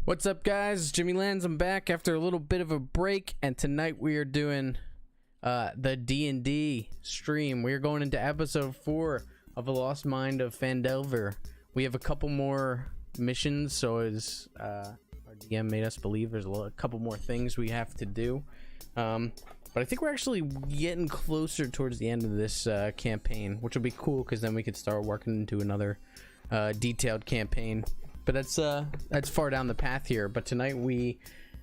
What's up, guys? Jimmy Lands. I'm back after a little bit of a break, and tonight we are doing the D&D stream. We are going into episode 4 of The Lost Mind of Phandelver. We have a couple more missions, so as our DM made us believe, there's a couple more things we have to do. But I think we're actually getting closer towards the end of this campaign, which will be cool because then we could start working into another detailed campaign. But that's far down the path here. But tonight we'll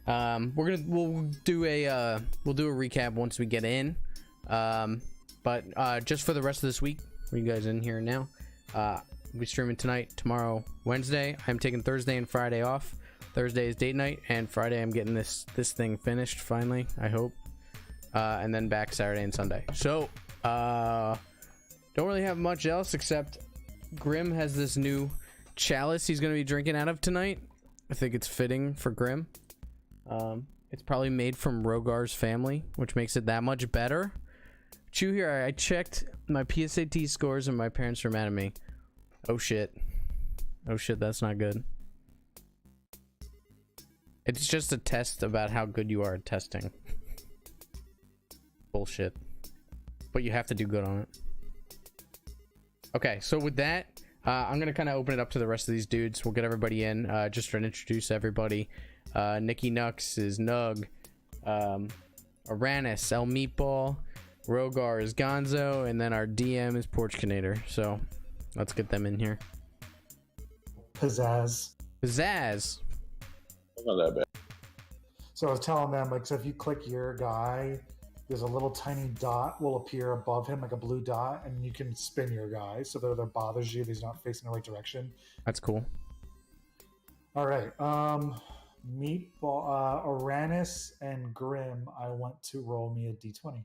do a recap once we get in. But just for the rest of this week, for you guys in here now, we'll be streaming tonight, tomorrow, Wednesday. I'm taking Thursday and Friday off. Thursday is date night, and Friday I'm getting this thing finished finally, I hope. And then back Saturday and Sunday. So don't really have much else except Grim has this new chalice he's gonna be drinking out of tonight. I think it's fitting for Grim. It's probably made from Rogar's family, which makes it that much better. Chew here, I checked my PSAT scores and my parents are mad at me. Oh shit, that's not good. It's just a test about how good you are at testing. Bullshit, but you have to do good on it. Okay, so with that, I'm gonna kind of open it up to the rest of these dudes. We'll get everybody in. Just trying to introduce everybody. Nicky Nux is Nug. Aranis, El Meatball. Rogar is Gonzo, and then our DM is Porchkinator. So let's get them in here. Pizzazz. Not that bad. So I was telling them, like, so if you click your guy, there's a little tiny dot will appear above him, like a blue dot, and you can spin your guy so that if it bothers you, he's not facing the right direction. That's cool. All right. Meatball, Aranis and Grim, I want to roll me a d20.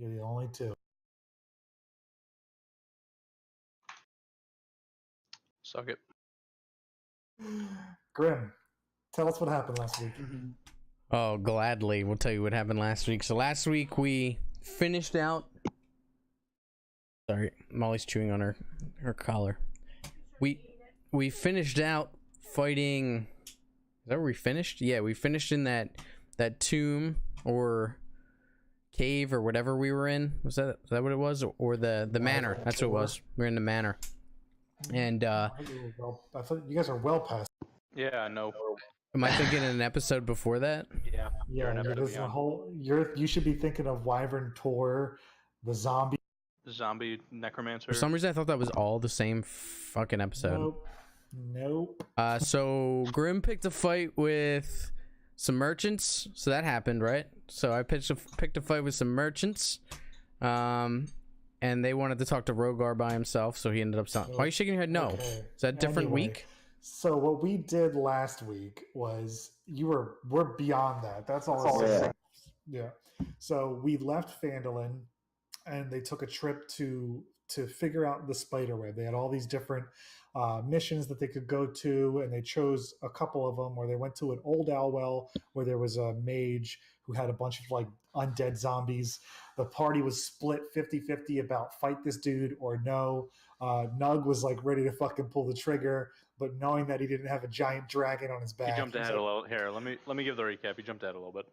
You're the only two. Suck it. Grim, tell us what happened last week. Oh, gladly. We'll tell you what happened last week. So last week we finished out. Sorry, Molly's chewing on her collar. We finished out fighting. Is that where we finished? Yeah, we finished in that tomb or cave or whatever we were in. Was that what it was? Or the manor? That's what it was. We were in the manor. And I thought you guys are well past. Yeah, I know. am I thinking in an episode before that? Yeah. There's a whole. You should be thinking of Wyvern Tor, the zombie necromancer. For some reason, I thought that was all the same fucking episode. Nope. So Grim picked a fight with some merchants. So that happened, right? So I picked a fight with some merchants. And they wanted to talk to Rogar by himself, so he ended up selling. Why are you shaking your head? No. Okay. Is that a different week? So what we did last week was we're beyond that. That's all. Yeah. So we left Phandalin, and they took a trip to figure out the spider web. They had all these different missions that they could go to, and they chose a couple of them where they went to an old Alwell where there was a mage who had a bunch of like undead zombies. The party was split 50-50 about fight this dude or no. Nug was like ready to fucking pull the trigger, but knowing that he didn't have a giant dragon on his back. He jumped ahead a little. Here, let me give the recap. He jumped ahead a little bit.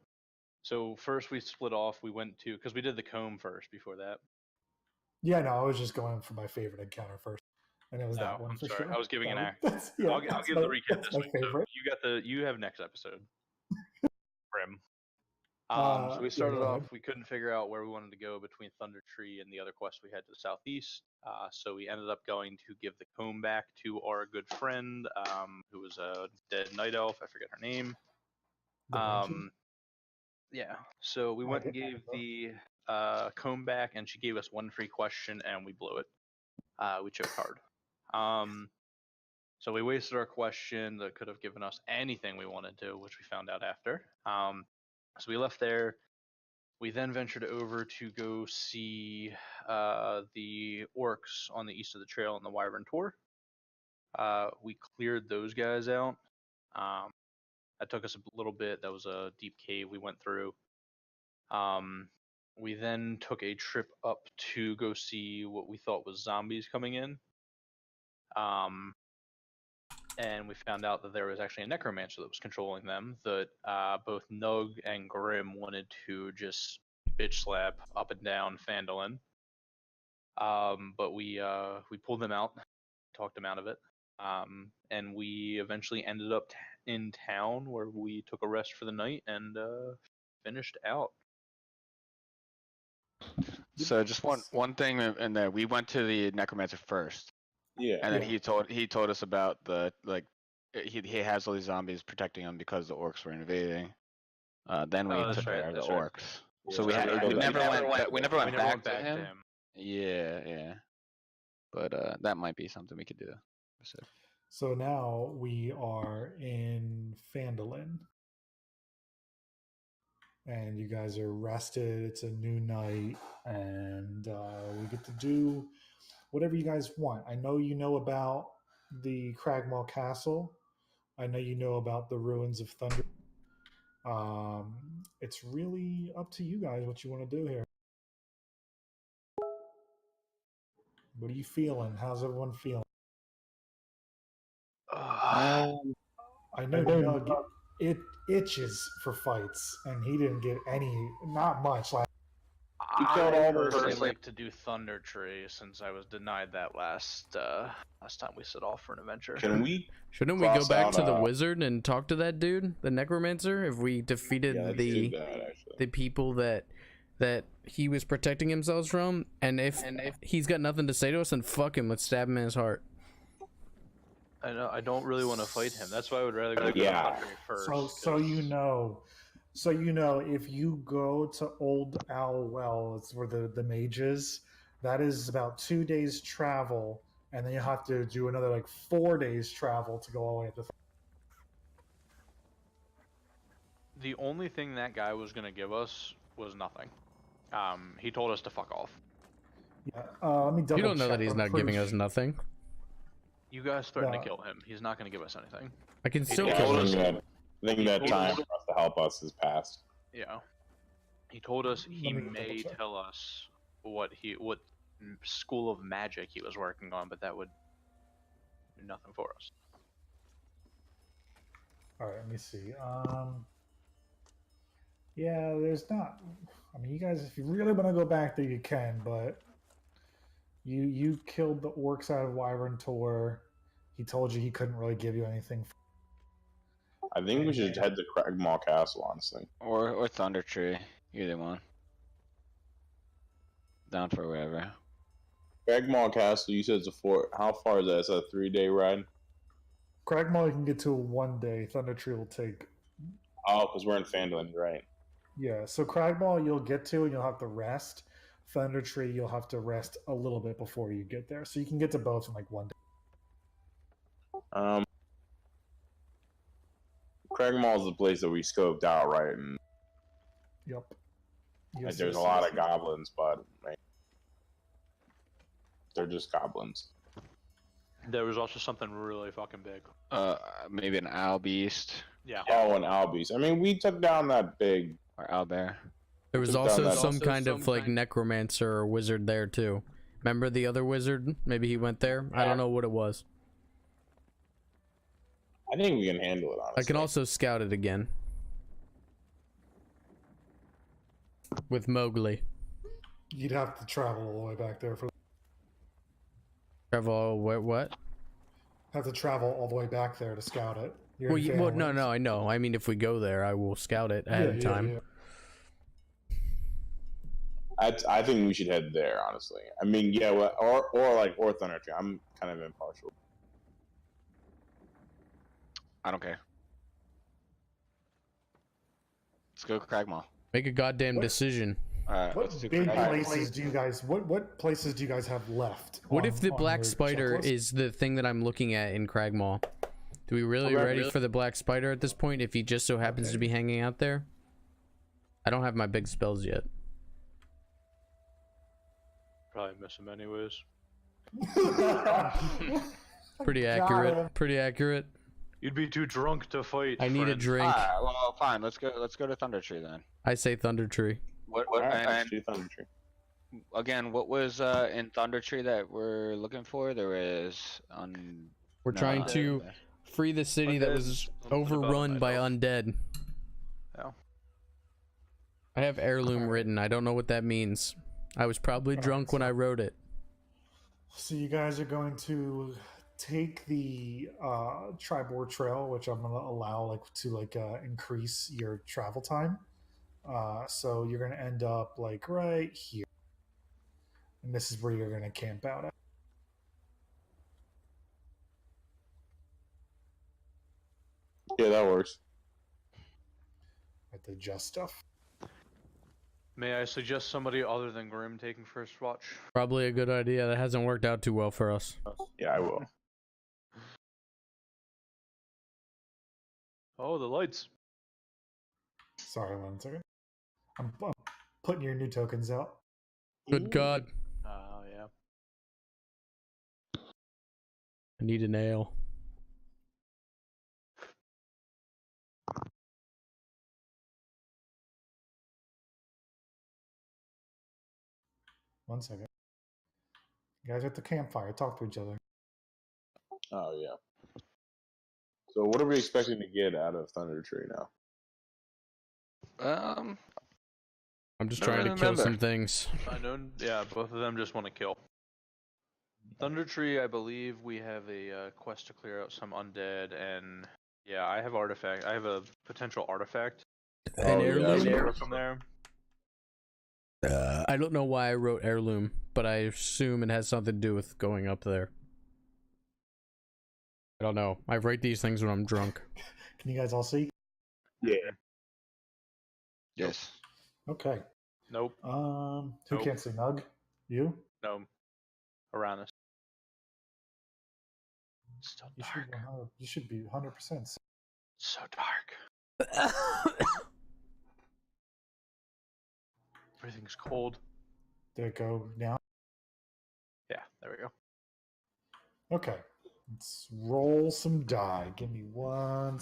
So first we split off. We went to, because we did the comb first before that. Yeah, no, I was just going for my favorite encounter first. And it was that one. I'm for sorry. Sure. I was giving an act. Yeah, I'll give the recap this week. Favorite. So you have next episode. Grim. So we started off, we couldn't figure out where we wanted to go between Thunder Tree and the other quest we had to the southeast. So we ended up going to give the comb back to our good friend, who was a dead night elf. I forget her name. Yeah. So we went and gave the comb back, and she gave us one free question, and we blew it. We choked hard. So we wasted our question that could have given us anything we wanted to, which we found out after. So we left there. We then ventured over to go see the orcs on the east of the trail on the Wyvern Tor. We cleared those guys out. That took us a little bit. That was a deep cave we went through. We then took a trip up to go see what we thought was zombies coming in. and we found out that there was actually a necromancer that was controlling them. That both Nug and Grim wanted to just bitch slap up and down Phandelver. But we pulled them out, talked them out of it, and we eventually ended up in town where we took a rest for the night and finished out. So just one thing, and that we went to the necromancer first. Yeah. And then he told us about the he has all these zombies protecting him because the orcs were invading. Then we took care of the orcs. So we never went back to him. Yeah. But that might be something we could do. So now we are in Phandelver. And you guys are rested. It's a new night. And we get to do whatever you guys want. I know you know about the Cragmaw Castle. I know you know about the ruins of Thunder. It's really up to you guys what you want to do here. What are you feeling? How's everyone feeling? I know Doug, it itches for fights, and he didn't get not much. Like, I personally like to do Thunder Tree since I was denied that last time we set off for an adventure. Shouldn't we go back to the wizard and talk to that dude, the necromancer? If we defeated the people that he was protecting himself from, and if he's got nothing to say to us, then fuck him. Let's stab him in his heart. I know. I don't really want to fight him. That's why I would rather go to Thunder Tree first. So you know, if you go to Old Owl Well, it's where the mage is. That is about 2 days travel, and then you have to do another like 4 days travel to go all the way up to. The only thing that guy was gonna give us was nothing. He told us to fuck off. Yeah. Let me double. You don't know check, that he's not giving us nothing. You guys threatened to kill him. He's not gonna give us anything. I can still kill him. I think that time for us to help us has passed. Yeah. He told us he may tell us what school of magic he was working on, but that would do nothing for us. All right, let me see. Yeah, there's not. I mean, you guys, if you really want to go back there, you can. But you killed the orcs out of Wyvern Tor. He told you he couldn't really give you anything. I think we should head to Cragmaw Castle, honestly, or Thunder Tree, either one. Down for wherever. Cragmaw Castle. You said it's a 4. How far is that? It's a 3-day ride. Cragmaw you can get to 1 day. Thunder Tree will take. Oh, because we're in Phandelver, right? Yeah. So Cragmaw you'll get to and you'll have to rest. Thunder Tree you'll have to rest a little bit before you get there. So you can get to both in like 1 day. Cragmaw is the place that we scoped out, right? And Yep. like, there's a lot of goblins, but they're just goblins. There was also something really fucking big. Maybe an owl beast. Yeah. Oh, an owl beast. I mean, we took down that big. Or owl bear. There was also some kind of like necromancer or wizard there too. Remember the other wizard? Maybe he went there. I don't know what it was. I think we can handle it, honestly. I can also scout it again. With Mowgli. You'd have to travel all the way back there for. Travel what? Have to travel all the way back there to scout it. Well, no, I know. I mean, if we go there, I will scout it ahead of time. Yeah. I think we should head there, honestly. I mean, yeah, or Thunder Tree. I'm kind of impartial. I don't care. Let's go Cragmaw. Make a goddamn decision. What big places do you guys? What places do you guys have left? What if the black spider is the thing that I'm looking at in Cragmaw? Do we really ready for the black spider at this point? If he just so happens to be hanging out there, I don't have my big spells yet. Probably miss him anyways. Pretty accurate. Pretty accurate. You'd be too drunk to fight. I need a drink. Well, fine. Let's go to Thunder Tree then. I say Thunder Tree. Let's do Thunder Tree. Again, what was in Thunder Tree that we're looking for? There was We're trying to Free the city that was overrun by undead. Yeah. I have heirloom written. I don't know what that means. I was probably drunk when I wrote it. So you guys are going to take the Tribord Trail, which I'm going to allow to increase your travel time. So you're going to end up like right here, and this is where you're going to camp out at. Yeah, that works. At the just stuff. May I suggest somebody other than Grim taking first watch? Probably a good idea. That hasn't worked out too well for us. Yeah, I will. Oh, the lights. Sorry, 1 second. I'm putting your new tokens out. Good God. Oh, yeah. I need a nail. One second. You guys are at the campfire. Talk to each other. Oh, yeah. So what are we expecting to get out of Thunder Tree now? I'm just trying to kill some things. I know. Yeah, both of them just want to kill. Thunder Tree, I believe we have a quest to clear out some undead, and yeah, I have artifact. I have a potential artifact. An heirloom? Yeah, from there. I don't know why I wrote heirloom, but I assume it has something to do with going up there. I don't know. I write these things when I'm drunk. Can you guys all see? Yeah. Yes. Okay. Nope. Who Nope. can't see? Nug? You? No. Around us. It's still dark. You should be 100%. So dark. Everything's cold. There it go now. Yeah, there we go. Okay. Let's roll some die. Give me one.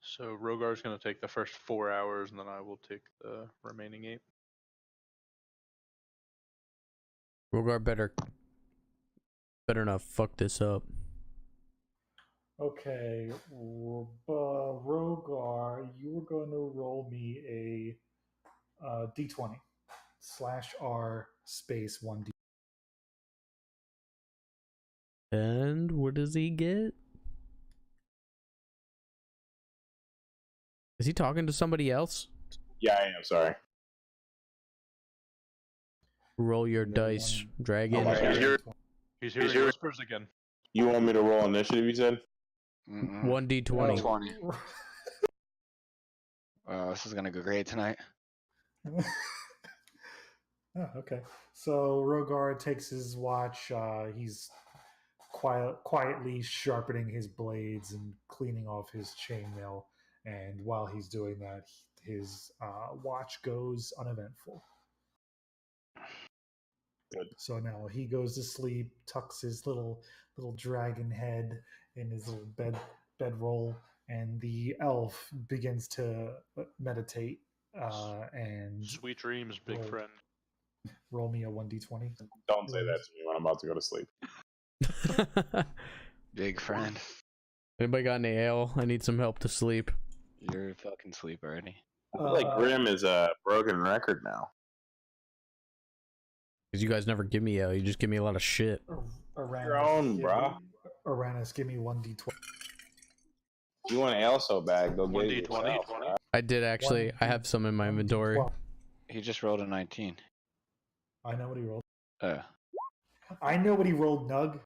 So Rogar's gonna take the first 4 hours, and then I will take the remaining 8. Rogar better not fuck this up. Okay. Rogar, you are going to roll me a d20 /r space 1d. And what does he get? Is he talking to somebody else? Yeah, I am. Sorry. Roll your dice, dragon. He's hearing whispers again. You want me to roll initiative, you said? 1d20. 20. This is gonna go great tonight. Oh, okay. So Rogar takes his watch. He's quietly sharpening his blades and cleaning off his chainmail. And while he's doing that, his watch goes uneventful. Good. So now he goes to sleep, tucks his little dragon head in his little bedroll, and the elf begins to meditate. And Sweet dreams, big friend. Roll me a 1d20. Don't say that to me when I'm about to go to sleep. Big friend. Anybody got any ale? I need some help to sleep. You're fucking sleep already. I feel like Grim is a broken record now. Because you guys never give me ale. You just give me a lot of shit. Your own, bro. Aranis, give me 1d20. You want ale so bad, go get 1d20. it yourself, bro. I did actually. I have some in my inventory. He just rolled a 19. I know what he rolled. I know what he rolled, Nug.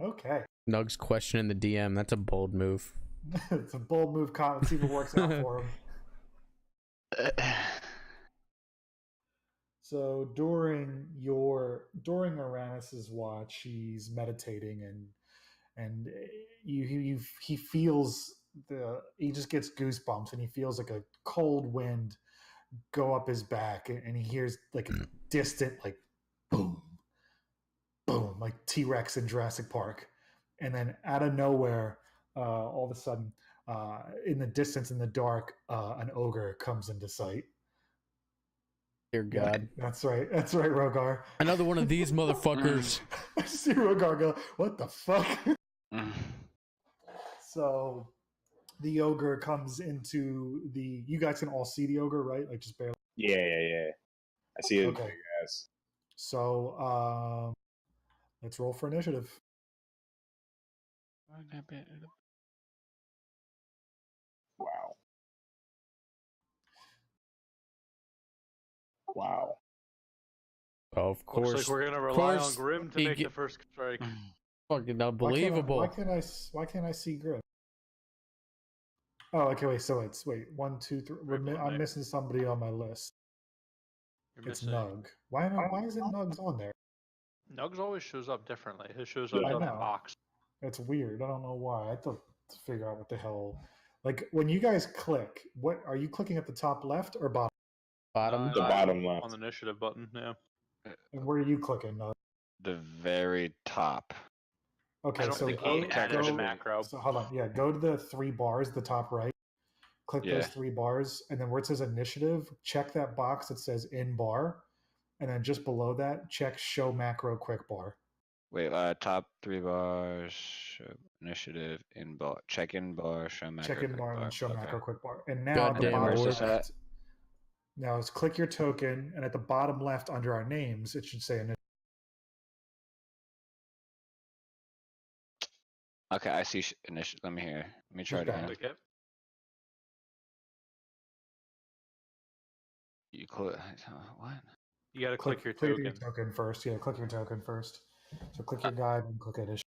Okay. Nug's questioning the DM. That's a bold move. It's a bold move, Con. Let's see if it works out for him. So during Aranis's watch, he's meditating and he feels he just gets goosebumps and he feels like a cold wind go up his back and he hears like a distant like boom, boom, like T-Rex in Jurassic Park, and then out of nowhere, all of a sudden, in the distance in the dark, an ogre comes into sight. Dear God. That's right, Rogar. Another one of these motherfuckers. I see Rogar go, what the fuck? Mm. So the ogre comes into the. You guys can all see the ogre, right? Like just barely. Yeah. I see it. Okay. Yes. So let's roll for initiative. Wow. Wow. Of course. Looks like we're gonna rely on Grim to make the first strike. Fucking unbelievable. Why can't I see Grim? Oh, okay. Wait. So it's 1, 2, 3. I'm missing somebody on my list. It's Nug. Why isn't Nugs on there? Nugs always shows up differently. His shows up in the box. It's weird. I don't know why. I have to figure out what the hell. Like when you guys click, what are you clicking at the top left or bottom? Bottom. The bottom left. On the initiative button, yeah. And where are you clicking, Nug? The very top. Okay, I don't so think he added a macro. So hold on. Yeah, go to the 3 bars, the top right. Click those 3 bars, and then where it says initiative, check that box that says in bar, and then just below that, check show macro quick bar. Wait, top 3 bars, show initiative, in bar, check in bar, show macro. Check in bar and then show macro quick bar. And now God at the damn, bottom where's left, now is click your token, and at the bottom left under our names, it should say initiative. Okay, I see initiative. Let me try it again. Okay. You click what? You gotta click your token. token. Click your token first. Yeah, click your token first. So click your guide and click initiative.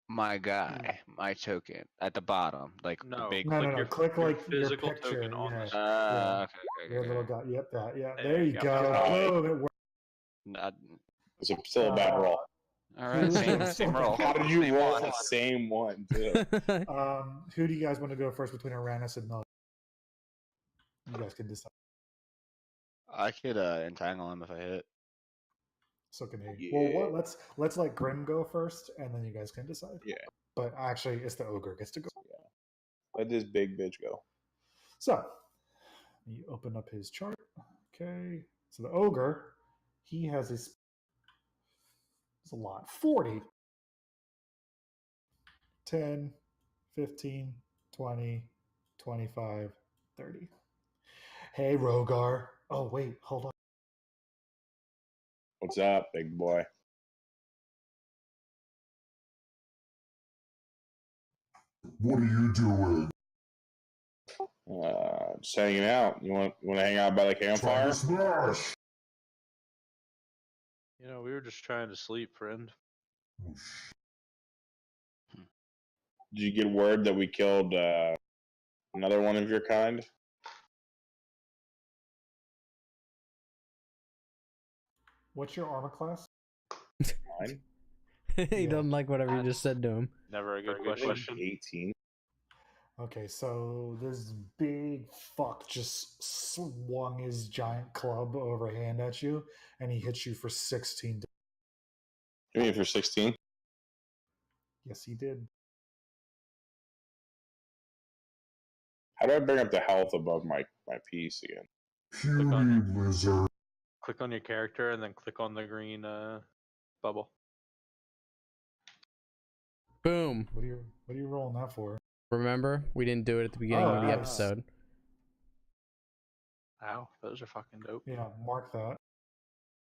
My guy, my token at the bottom, like No, the big. No. Click like physical your picture token on this. Okay. Your little guy. Yep, that. Yeah, There there you you go. go. Boom, it worked. It's still a bad roll. All right, same roll. How did you Same roll one. the same one too? Who do you guys want to go first between Uranus and Nug? You guys can decide. I could entangle him if I hit. So can he. Yeah. Well, let's let Grim go first, and then you guys can decide. Yeah. But actually, it's the ogre gets to go. Yeah. Let this big bitch go. So you open up his chart. Okay. So the ogre, he has his. It's a lot. 40. 10, 15, 20, 25, 30. Hey, Rogar. Oh, wait, hold on. What's up, big boy? What are you doing? Just hanging out. You want to hang out by the campfire? Smash! You know, we were just trying to sleep, friend. Oh, Did you get word that we killed another one of your kind? What's your armor class? Mine? He doesn't like whatever you just said to him. Never a good question. 18. Okay, so this big fuck just swung his giant club overhand at you, and he hits you for 16. You mean for 16? Yes, he did. How do I bring up the health above my piece again? Puny lizard. Click on your character and then click on the green bubble. Boom. What are you rolling that for? Remember? We didn't do it at the beginning of the nice. episode. Wow, those are fucking dope. Yeah, mark that.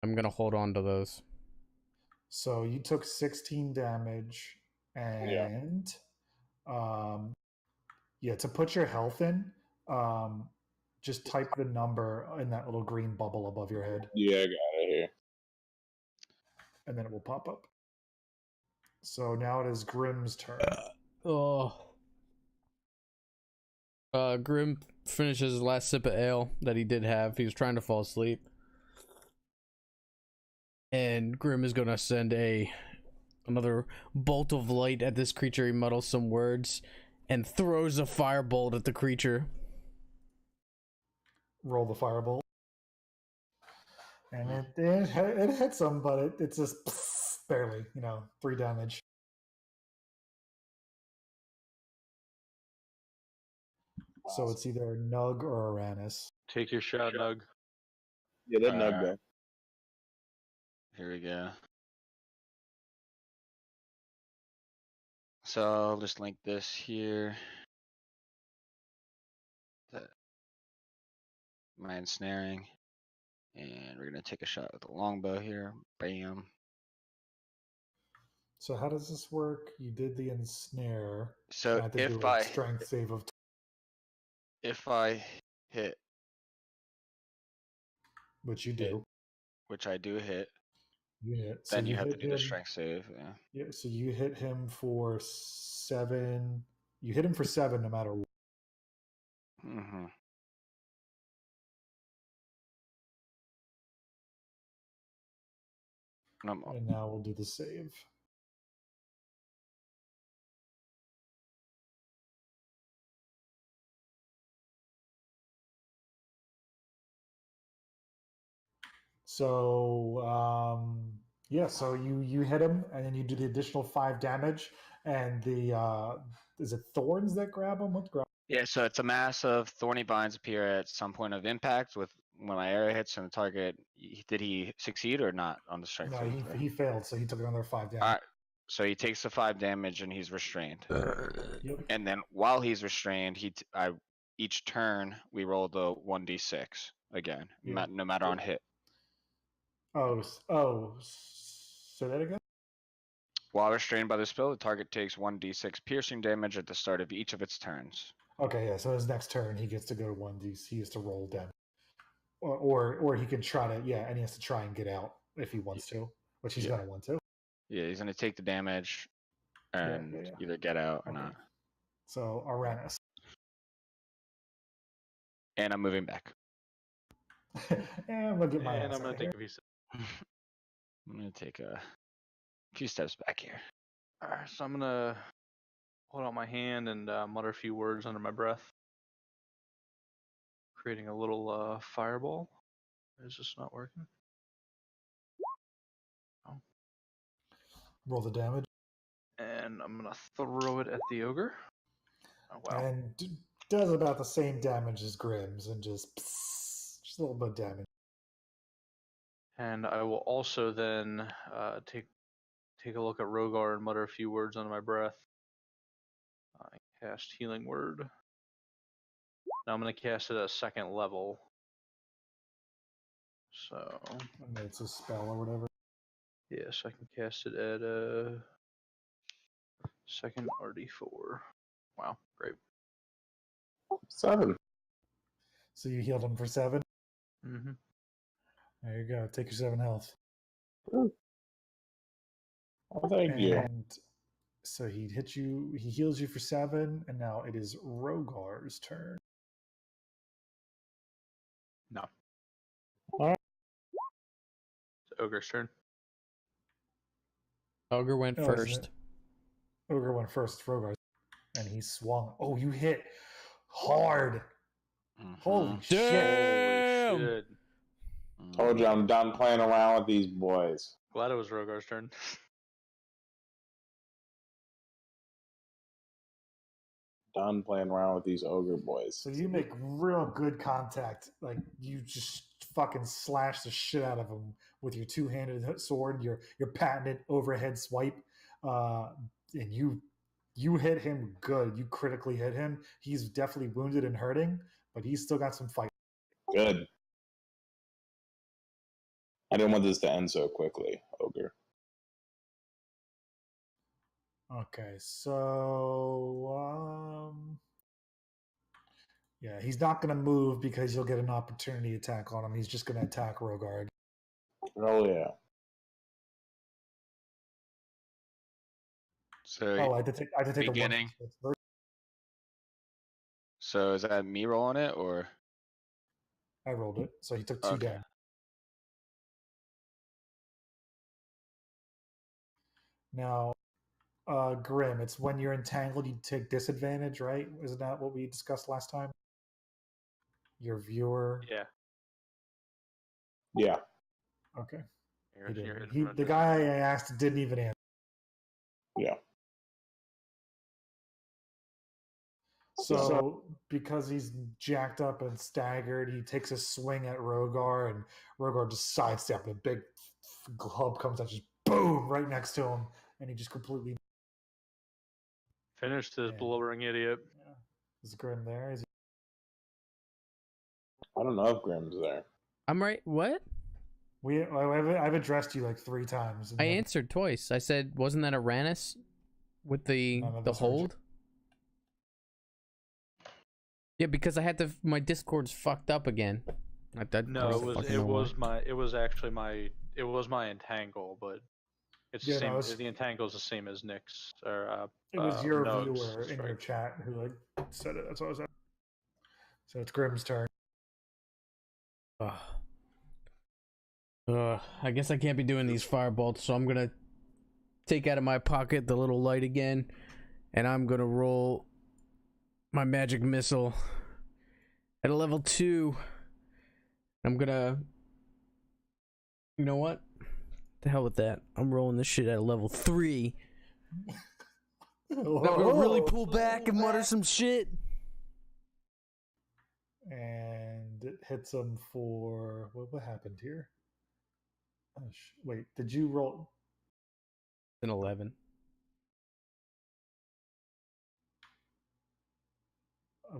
I'm gonna hold on to those. So you took 16 damage, and to put your health in, just type the number in that little green bubble above your head, Yeah, I got it here. and then it will pop up. So now it is Grim's turn. Grim finishes his last sip of ale that he did have. He was trying to fall asleep. And Grim is gonna send another bolt of light at this creature. He mutters some words and throws a firebolt at the creature. Roll the firebolt, and it hits him, but it's just barely, 3 damage. So it's either Nug or Uranus. Take your shot, Nug. Yeah, let Nug go. Here we go. So I'll just link this here. My ensnaring. And we're gonna take a shot with the longbow here. Bam. So how does this work? You did the ensnare. So I think if do a strength save of. If I hit, Which you do. which I do hit, You hit. then so you have hit to do the him- strength save. Yeah. Yeah. So you hit him for 7. You hit him for 7 no matter what. Mm-hmm. And now we'll do the save. So yeah, so you hit him, and then you do the additional 5 damage, and the is it thorns that grab him? What grab? Yeah, so it's a mass of thorny vines appear at some point of impact with when my arrow hits on the target. Did he succeed or not on the strength No, save? he failed, so he took another 5 damage. All right. So he takes the 5 damage and he's restrained. Yep. And then while he's restrained, each turn we roll the 1d6 again, Yeah. no matter on hit. Oh, say that again. While restrained by the spell, the target takes 1d6 piercing damage at the start of each of its turns. Okay, yeah. So his next turn, he gets to go to 1d. He has to roll damage, or he can try to and he has to try and get out if he wants to, which he's gonna want to. Yeah, he's gonna take the damage and either get out or not. So Aranus. And I'm moving back. And I'm gonna get my. And I'm gonna take a piece. I'm gonna take a few steps back here. All right, so I'm gonna hold out my hand and mutter a few words under my breath, creating a little fireball. Is this not working? Oh. Roll the damage. And I'm gonna throw it at the ogre. Oh wow! And does about the same damage as Grimm's, and just a little bit of damage. And I will also then take a look at Rogar and mutter a few words under my breath. I cast Healing Word. Now I'm going to cast it at 2nd level. So. And it's a spell or whatever. Yes, I can cast it at a 2nd RD4. Wow, great. 7. So you healed him for 7? Mm-hmm. There you go. Take your 7 health. Ooh. Oh, thank you. And so he hits you. He heals you for 7, and now it is Rogar's turn. No. All right. It's Ogre's turn. Ogre went first. Ogre went first. Rogar's, and he swung. Oh, you hit hard. Mm-hmm. Holy shit! Damn! Holy shit. Told you I'm done playing around with these boys. Glad it was Rogar's turn. Done playing around with these ogre boys. So you make real good contact. Like you just fucking slash the shit out of him with your 2-handed sword, your patented overhead swipe, and you hit him good. You critically hit him. He's definitely wounded and hurting, but he's still got some fight. Good. I didn't want this to end so quickly, ogre. Okay, so yeah, he's not going to move because you'll get an opportunity attack on him. He's just going to attack Rogar. Oh yeah. So I have to take beginning. the one. So is that me rolling it or? I rolled it, so he took 2 damage. Now, Grim, it's when you're entangled, you take disadvantage, right? Isn't that what we discussed last time? Your viewer. Yeah. Yeah. Okay. You're The guy I asked didn't even answer. Yeah. So because he's jacked up and staggered, he takes a swing at Rogar, and Rogar just sidesteps, and a big club comes out, just boom, right next to him, and he just completely finished this blubbering idiot. Yeah. Is Grim there? Is he... I don't know if Grim's there. I'm right. What? I've addressed you like 3 times. I answered twice. I said, wasn't that a Rannis with the hold? Yeah, because I had to. My Discord's fucked up again. No, it was actually my entangle, but it's the same. The entangle is the same as Nick's. Or it was your viewer in your chat who like said it. That's what I was. So it's Grim's turn. I guess I can't be doing these firebolts, so I'm gonna take out of my pocket the little light again, and I'm gonna roll my magic missile at a level 2. I'm gonna, you know what? The hell with that. I'm rolling this shit at a level 3. I'm gonna really pull back and mutter some shit. And it hits him for what happened here? Wait, did you roll an 11?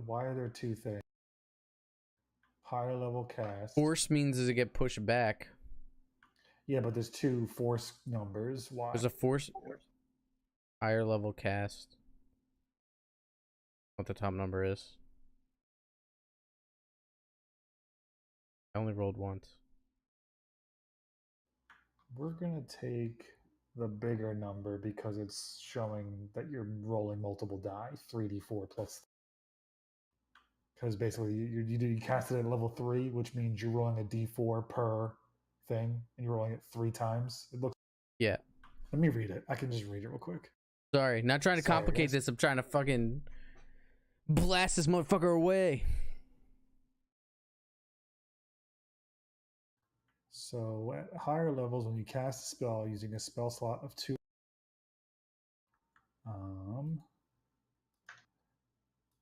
Why are there 2 things? Higher level cast. Force means does it get pushed back? Yeah, but there's 2 force numbers. Why? There's a force higher level cast. What the top number is? I only rolled once. We're gonna take the bigger number because it's showing that you're rolling multiple die, 3d4 plus. Because basically you cast it at level 3, which means you're rolling a d4 per thing, and you're rolling it 3 times. It looks. Yeah. Let me read it. I can just read it real quick. Sorry, not trying to complicate this. I'm trying to fucking blast this motherfucker away. So at higher levels, when you cast a spell using a spell slot of 2,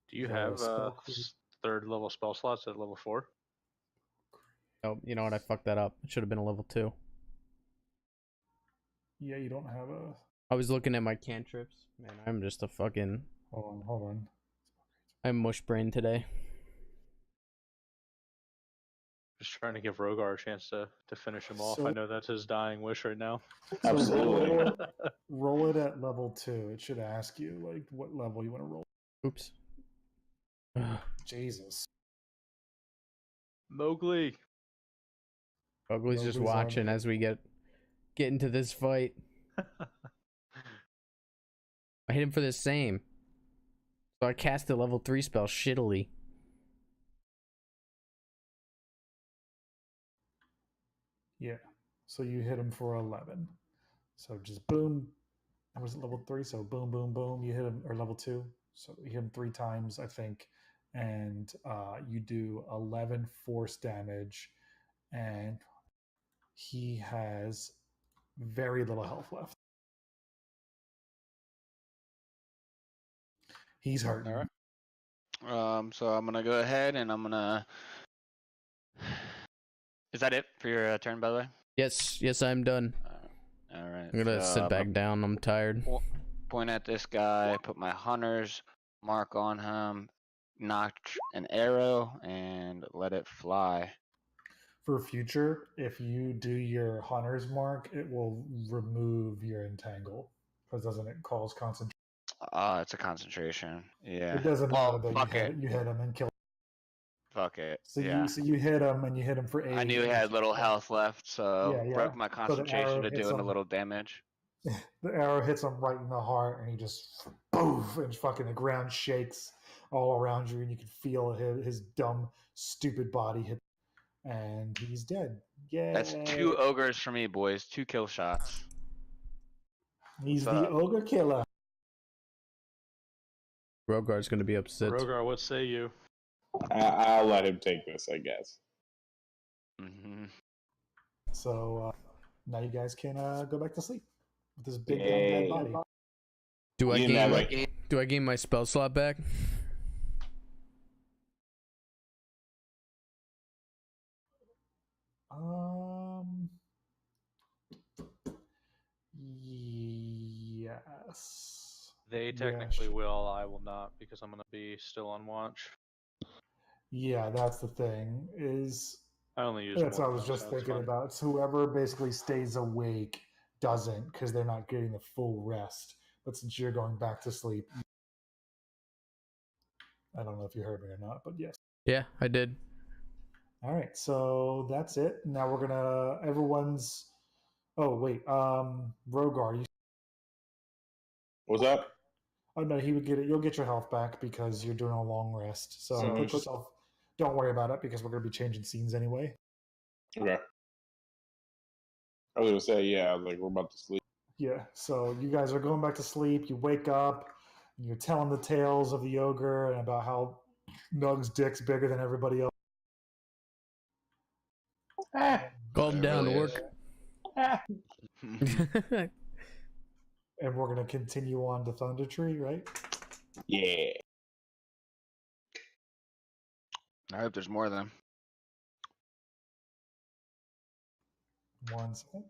do you have 3rd level spell slots at level 4? Oh, you know what? I fucked that up. It should have been a level 2. Yeah, you don't have a. I was looking at my cantrips. Man, I'm just a fucking. Hold on. I'm mush brain today. Just trying to give Rogar a chance to finish him off. I know that's his dying wish right now. Absolutely. Roll it at level 2. It should ask you like what level you want to roll. Oops. Jesus. Mowgli's just watching as we get into this fight. I hit him for the same. So I cast the level 3 spell shittily. Yeah. So you hit him for 11. So just boom. That was level 3. So boom, boom, boom. You hit him, or level 2. So you hit him 3 times, I think. And you do 11 force damage. And he has very little health left. He's hurting. All right. So I'm gonna go ahead and I'm gonna. Is that it for your turn, by the way? Yes, I'm done. All right. I'm gonna sit back down. I'm tired. Point at this guy. Put my hunter's mark on him. Notch an arrow and let it fly. For future, if you do your hunter's mark, it will remove your entangle. Because doesn't it cause concentration? It's a concentration. Yeah. It doesn't matter that you hit him and kill him. Fuck it. So you hit him and you hit him for 8. I knew he had little health left, so broke my concentration to doing a little damage. The arrow hits him right in the heart, and he just poof, and fucking the ground shakes all around you, and you can feel his dumb, stupid body hit, and he's dead. Yeah, that's 2 ogres for me, boys. 2 kill shots. He's the ogre killer. Rogar's gonna be upset. Rogar, what say you? I'll let him take this, I guess. Mm-hmm. So now you guys can go back to sleep with this big dead body. Do I gain my spell slot back? Yes. They Yeah, technically will. I will not because I'm gonna be still on watch. Yeah, that's the thing. Is I only use that's what I one, was though, just so it's thinking fine. about. It's whoever basically stays awake doesn't because they're not getting the full rest. But since you're going back to sleep, I don't know if you heard me or not, but yes. Yeah, I did. All right, so that's it. Now we're gonna everyone's. Oh wait, Rogar, you. What's up? Oh no, he would get it. You'll get your health back because you're doing a long rest. So Mhm. put yourself. Don't worry about it because we're gonna be changing scenes anyway. Okay. I was gonna say, yeah, like we're about to sleep. Yeah. So you guys are going back to sleep. You wake up. And you're telling the tales of the ogre and about how Nug's dick's bigger than everybody else. Calm It down to really work. And we're gonna continue on to Thunder Tree, right? Yeah. I hope there's more of them. 1 second.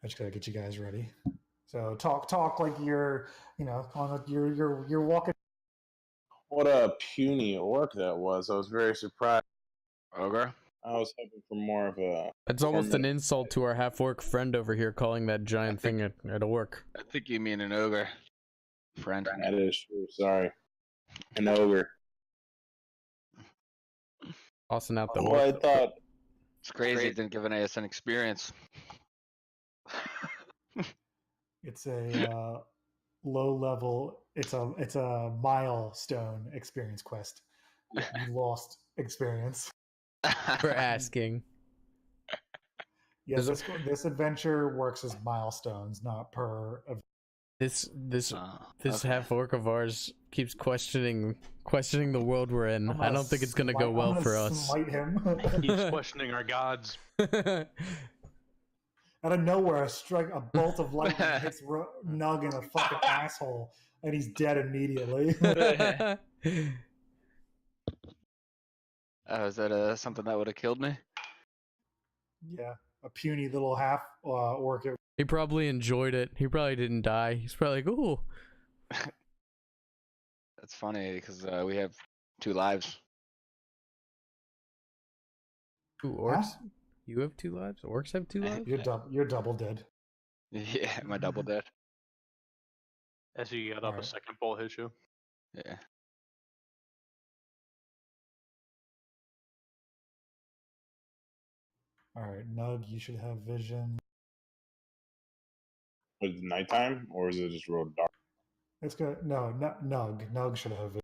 I just gotta get you guys ready. So talk like you're, on you're walking. What a puny orc that was. I was very surprised. Ogre? I was hoping for more of a. That's almost an insult to our half-orc friend over here calling that giant thing at a work. I think you mean an ogre. Friend. That is true. Sorry. An ogre. Tossing out the Well, I orc. thought. It's crazy it didn't give us an experience. It's a low level. It's a milestone experience quest. You lost experience. For asking. Yes, this adventure works as milestones, not per. This Okay. half orc of ours keeps questioning the world we're in. I don't think it's gonna go well for us. Smite him. He's questioning our gods. Out of nowhere, a bolt of lightning hits Nug in the fucking asshole, and he's dead immediately. Oh, is that something that would have killed me? Yeah, a puny little half orc. He probably enjoyed it. He probably didn't die. He's probably like, ooh. That's funny because we have 2 lives. Ooh, orcs? Huh? You have 2 lives? Orcs have 2 lives? You're double dead. Yeah, my double dead. As you get up, Alright. a second bolt hits you. Yeah. All right, Nug, you should have vision. Was it nighttime or is it just real dark? It's good. No, Nug. Nug should have vision.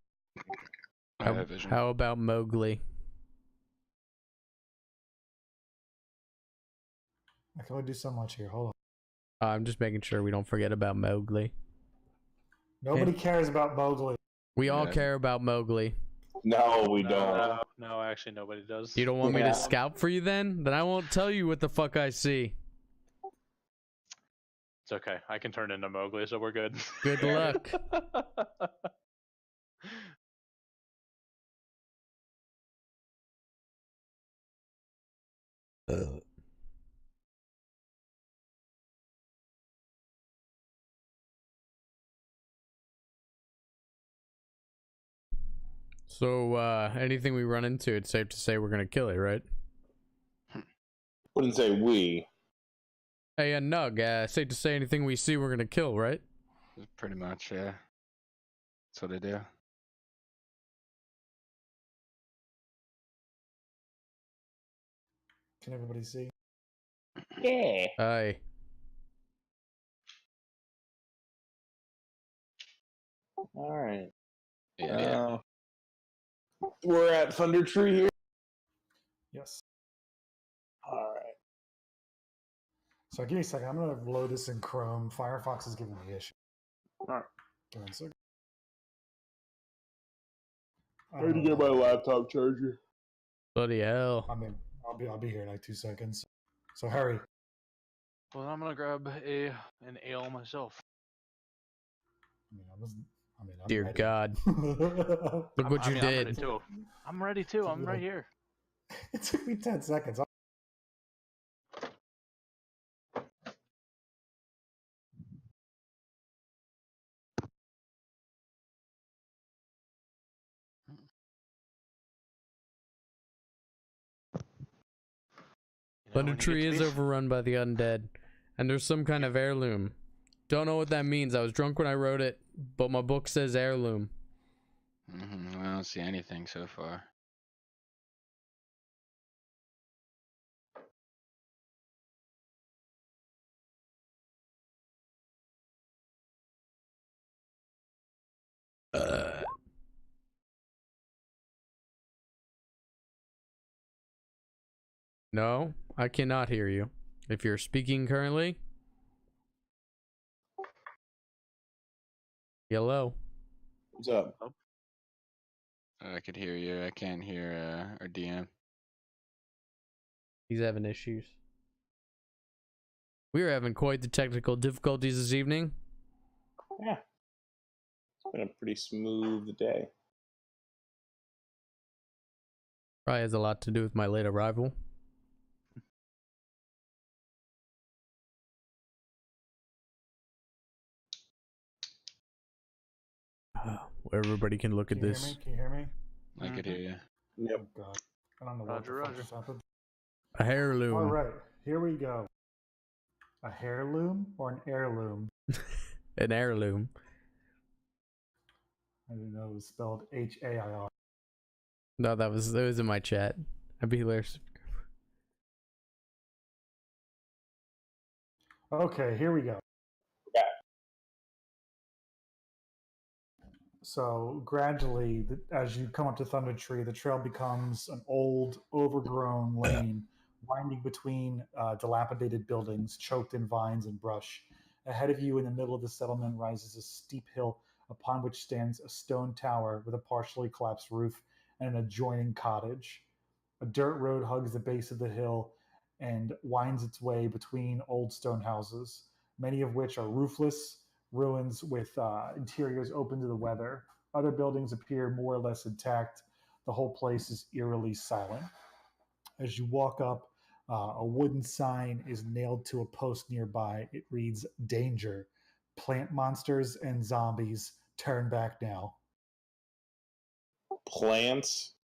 I have vision. How about Mowgli? I can only do so much here. Hold on. I'm just making sure we don't forget about Mowgli. Nobody cares about Mowgli. We all care about Mowgli. No, we don't. No, actually, nobody does. You don't want me to scout for you then? Then I won't tell you what the fuck I see. It's okay. I can turn into Mowgli, so we're good. Good luck. So, anything we run into, it's safe to say we're gonna kill it, right? Wouldn't say we. Hey, Nug, safe to say anything we see we're gonna kill, right? Pretty much, yeah. That's what I do. Can everybody see? Yeah. Aye. All right. Yeah. We're at Thunder Tree here. Yes. All right. So give me a second. I'm gonna load this in Chrome. Firefox is giving me issue. All right. Give me a second. I need to get my laptop charger. Bloody hell. I'll be here in like 2 seconds. So hurry. Well, I'm gonna grab an ale myself. I'm Dear ready. God. Look what you did. I'm ready too. I'm right here. It took me 10 seconds. Thunder Tree is overrun by the undead, and there's some kind of heirloom. Don't know what that means. I was drunk when I wrote it, but my book says heirloom. I don't see anything so far. No, I cannot hear you. If you're speaking currently. Hello. What's up? I could hear you. I can't hear our DM. He's having issues. We were having quite the technical difficulties this evening. Yeah. It's been a pretty smooth day. Probably has a lot to do with my late arrival. Where everybody can look at this. Can you hear me? I could hear you. Yep. Oh, God. I don't know Roger, what the fuck Roger. just happened. A heirloom. All right, here we go. A heirloom or an heirloom? An heirloom. I didn't know it was spelled H-A-I-R. No, that was in my chat. I'd be hilarious. Okay, here we go. Okay. So gradually, as you come up to Thunder Tree, the trail becomes an old, overgrown lane winding between dilapidated buildings choked in vines and brush. Ahead of you in the middle of the settlement rises a steep hill upon which stands a stone tower with a partially collapsed roof and an adjoining cottage. A dirt road hugs the base of the hill and winds its way between old stone houses, many of which are roofless ruins with interiors open to the weather. Other buildings appear more or less intact. The whole place is eerily silent. As you walk up, a wooden sign is nailed to a post nearby. It reads, "Danger. Plant monsters and zombies. Turn back now." Plants.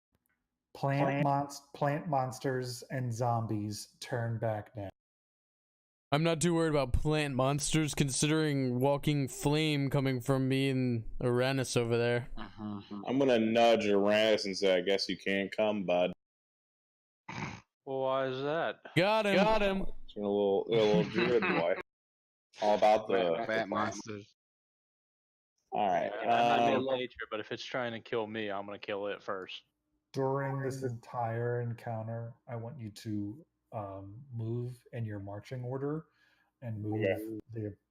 Plant monsters and zombies. Turn back now. I'm not too worried about plant monsters, considering walking flame coming from me and Uranus over there. I'm gonna nudge Uranus and say, "I guess you can't come, bud." Well, why is that? Got him. Got him. You're a little druid boy. All about the Plant monsters. All right. I love nature, but if it's trying to kill me, I'm gonna kill it first. During this entire encounter, I want you to move in your marching order and move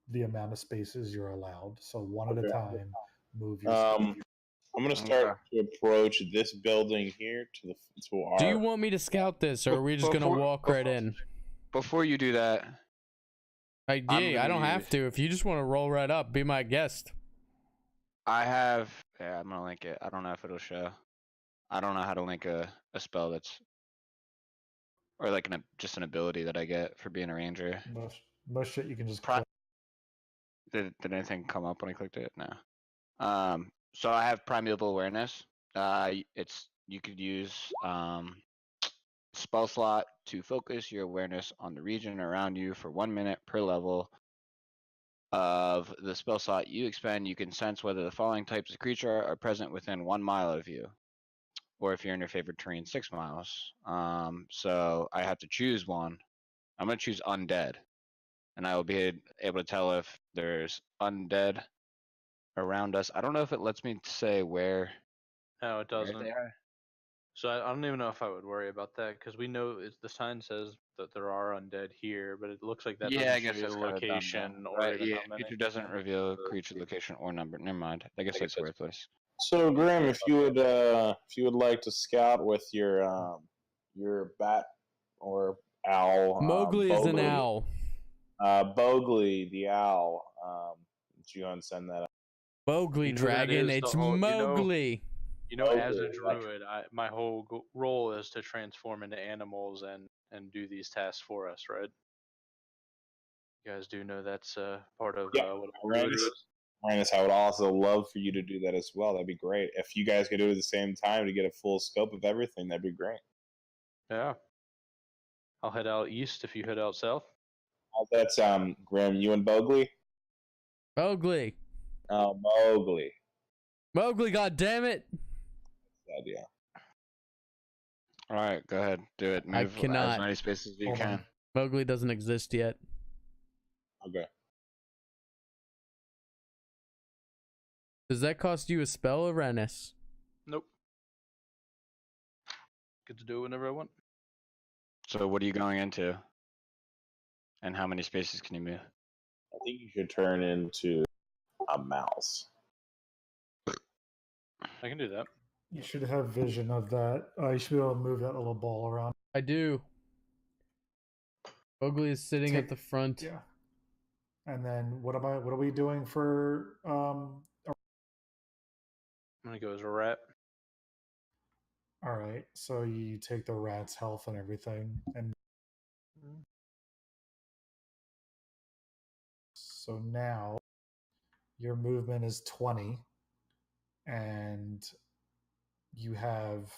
the amount of spaces you're allowed. So one at a time, move your space. I'm gonna start to approach this building here to our. Do you want me to scout this, or are we just gonna walk right in? Before you do that, I don't have to. If you just want to roll right up, be my guest. I'm gonna link it. I don't know if it'll show. I don't know how to link a spell that's, or like just an ability that I get for being a ranger. Most shit you can just. Did anything come up when I clicked it? No. So I have primeval awareness. You could use spell slot to focus your awareness on the region around you for 1 minute per level of the spell slot you expend. You can sense whether the following types of creature are present within 1 mile of you, or if you're in your favorite terrain, 6 miles. So I have to choose one. I'm gonna choose undead, and I will be able to tell if there's undead around us. I don't know if it lets me say where. No, it doesn't. They are. So I don't even know if I would worry about that, because we know the sign says that there are undead here, but it looks like that doesn't show you the location or even how many. Feature doesn't reveal creature location or number. Never mind. I guess that's worthless. So Grim, if you would like to scout with your bat or owl. Mowgli is an owl. Bowgli the owl. You go and send that up. Mowgli dragon. It's Mowgli. As a druid, my whole role is to transform into animals and do these tasks for us, right? You guys do know that's part of what a druid is? Uranus, I would also love for you to do that as well. That'd be great. If you guys could do it at the same time to get a full scope of everything, that'd be great. Yeah. I'll head out east if you head out south. That's Grim. You and Bogey. Mowgli. Oh, Mowgli. Mowgli, God damn it! Idea. All right, go ahead, do it. I Move cannot. as many spaces as you Hold can. on. Mowgli doesn't exist yet. Okay. Does that cost you a spell, Rennis? Nope. Get to do it whenever I want. So what are you going into? And how many spaces can you move? I think you should turn into a mouse. I can do that. You should have vision of that. You should be able to move that little ball around. I do. Mowgli is sitting at the front. Yeah. And then what are we doing for I'm gonna go as a rat. all right. So you take the rat's health and everything, and so now your movement is 20 and you have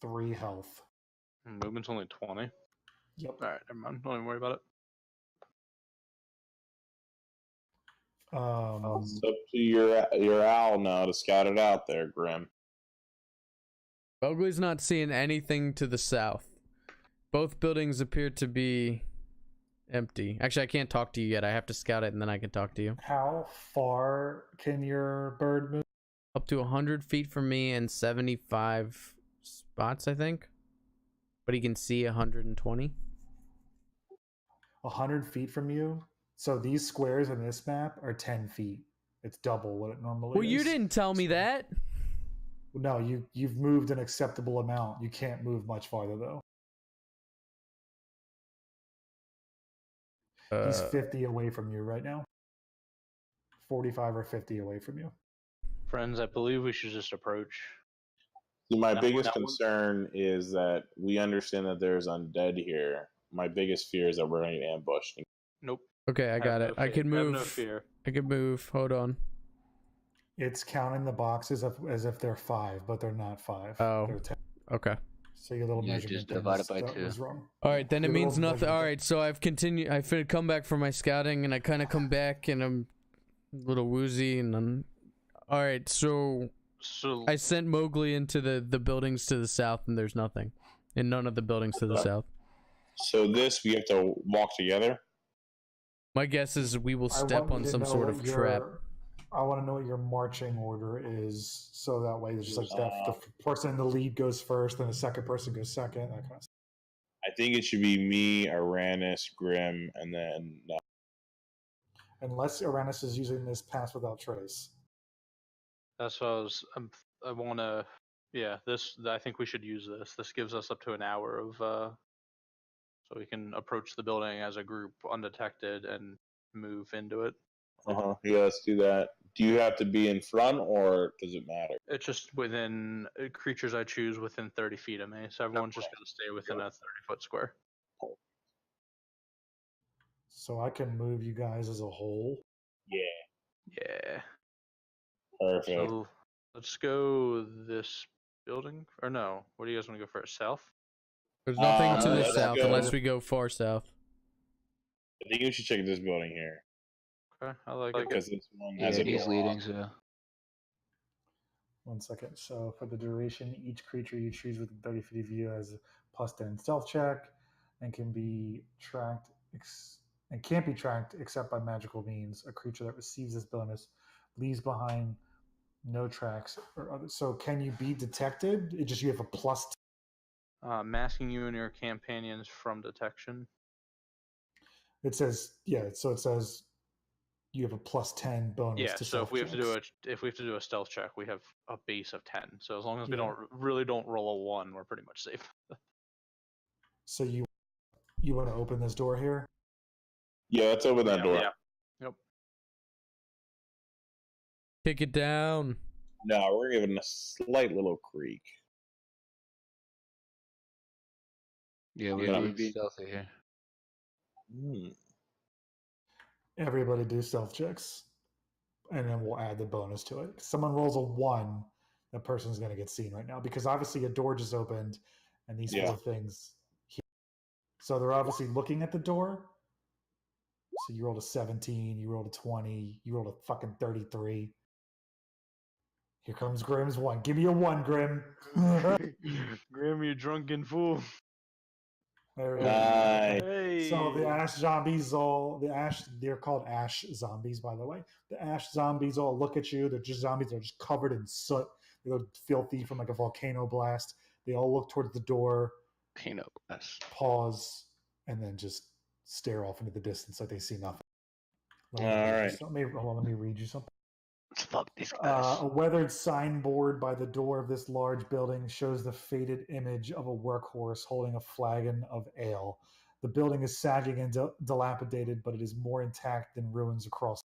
3 health. Movement's only 20. Yep. Alright, never mind. Don't even worry about it. It's up to your owl now to scout it out there, Grim. Mowgli's not seeing anything to the south. Both buildings appear to be empty. Actually, I can't talk to you yet. I have to scout it and then I can talk to you. How far can your bird move? Up to 100 feet from me and 75 spots, I think. But he can see 120. 100 feet from you? So these squares in this map are 10 feet. It's double what it normally is. Well, you didn't tell me that. No, you've moved an acceptable amount. You can't move much farther though. He's 50 away from you right now. 45 or 50 away from you. Friends, I believe we should just approach. See, my biggest concern is that we understand that there's undead here. My biggest fear is that we're going to get ambushed. Nope. Okay, I got it. I can move. Have no fear. I can move. Hold on. It's counting the boxes as if they're 5, but they're not 5. Oh. They're 10. Okay. So your little Yeah, measurement just divide it by that 2. was wrong. All right, then it Your means little nothing. measurement- All right, so I've continued. I come back from my scouting, and I kind of come back, and I'm a little woozy, and I'm. All right, so I sent Mowgli into the buildings to the south, and there's nothing, in none of the buildings to the south. So we have to walk together? My guess is we will I step want on you to some know sort what of trap. I want to know what your marching order is, so that way it's just like the person in the lead goes first, then the second person goes second, that kind of stuff. I think it should be me, Aranis, Grim, and then Unless Uranus is using this pass without trace. That's what I want to. Yeah, I think we should use this. This gives us up to an hour of. So we can approach the building as a group undetected and move into it. Yeah, let's do that. Do you have to be in front, or does it matter? It's just within creatures I choose within 30 feet of me, so everyone's just got to stay within a 30-foot square. So I can move you guys as a whole. Yeah. Perfect. So let's go this building, or no? What do you guys want to go first? South? There's nothing to the let's south go. unless we go far south. I think we should check this building here. Okay, I like it. Because this one Yeah, has a he's door leading, on. so. 1 second. So for the duration, each creature you choose within 30 feet of you has a +10 stealth check and can be tracked and can't be tracked except by magical means. A creature that receives this bonus leaves behind no tracks or other. So can you be detected? It just you have a +10. Masking you and your companions from detection. It says so it says you have a +10 bonus. Yeah, to so if we have stealth to do a stealth check, we have a base of 10. So as long as we Yeah. don't roll a 1, we're pretty much safe. So you want to open this door here? Yeah, let's open that door. Yeah. Yep. Kick it down. No, we're giving a slight little creak. Yeah, we Yeah. need to be stealthy here. Everybody do stealth checks, and then we'll add the bonus to it. If someone rolls a 1, that person's going to get seen right now because obviously a door just opened, and these four things here. So they're obviously looking at the door. So you rolled a 17, you rolled a 20, you rolled a fucking 33. Here comes Grimm's one. Give me a 1, Grim. Grim, you drunken fool. There it is. Nice. Hey. So the ash zombies they're called ash zombies, by the way. The ash zombies all look at you. They're just zombies. They're just covered in soot. They look filthy from like a volcano blast. They all look towards the door, pause, and then just stare off into the distance like they see nothing. Let me read you something. Fuck these guys. A weathered signboard by the door of this large building shows the faded image of a workhorse holding a flagon of ale. The building is sagging and dilapidated, but it is more intact than ruins across.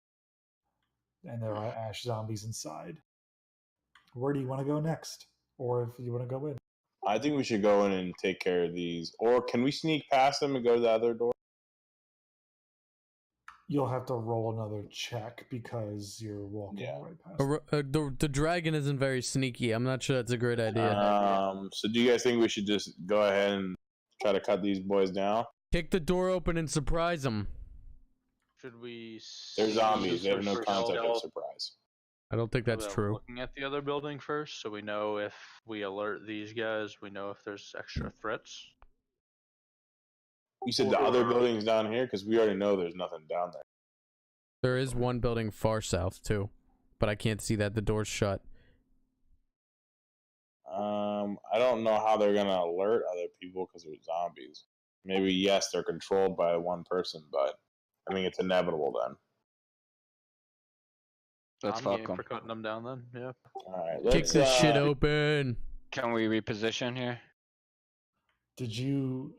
And there are ash zombies inside. Where do you want to go next? Or if you want to go in? I think we should go in and take care of these. Or can we sneak past them and go to the other door? You'll have to roll another check because you're walking right past the dragon isn't very sneaky. I'm not sure that's a great idea. So do you guys think we should just go ahead and try to cut these boys down? Kick the door open and surprise them. Should we? They're zombies. They have no concept of surprise. I don't think that's true. Looking at the other building first, so we know if we alert these guys, we know if there's extra threats. You said the other building's down here? Because we already know there's nothing down there. There is one building far south, too. But I can't see that. The door's shut. I don't know how they're going to alert other people because they're zombies. Maybe, yes, they're controlled by one person, but I think it's inevitable then. Let's fuck them. For cutting them down then, yeah. Alright, kick this shit open. Can we reposition here? Did you,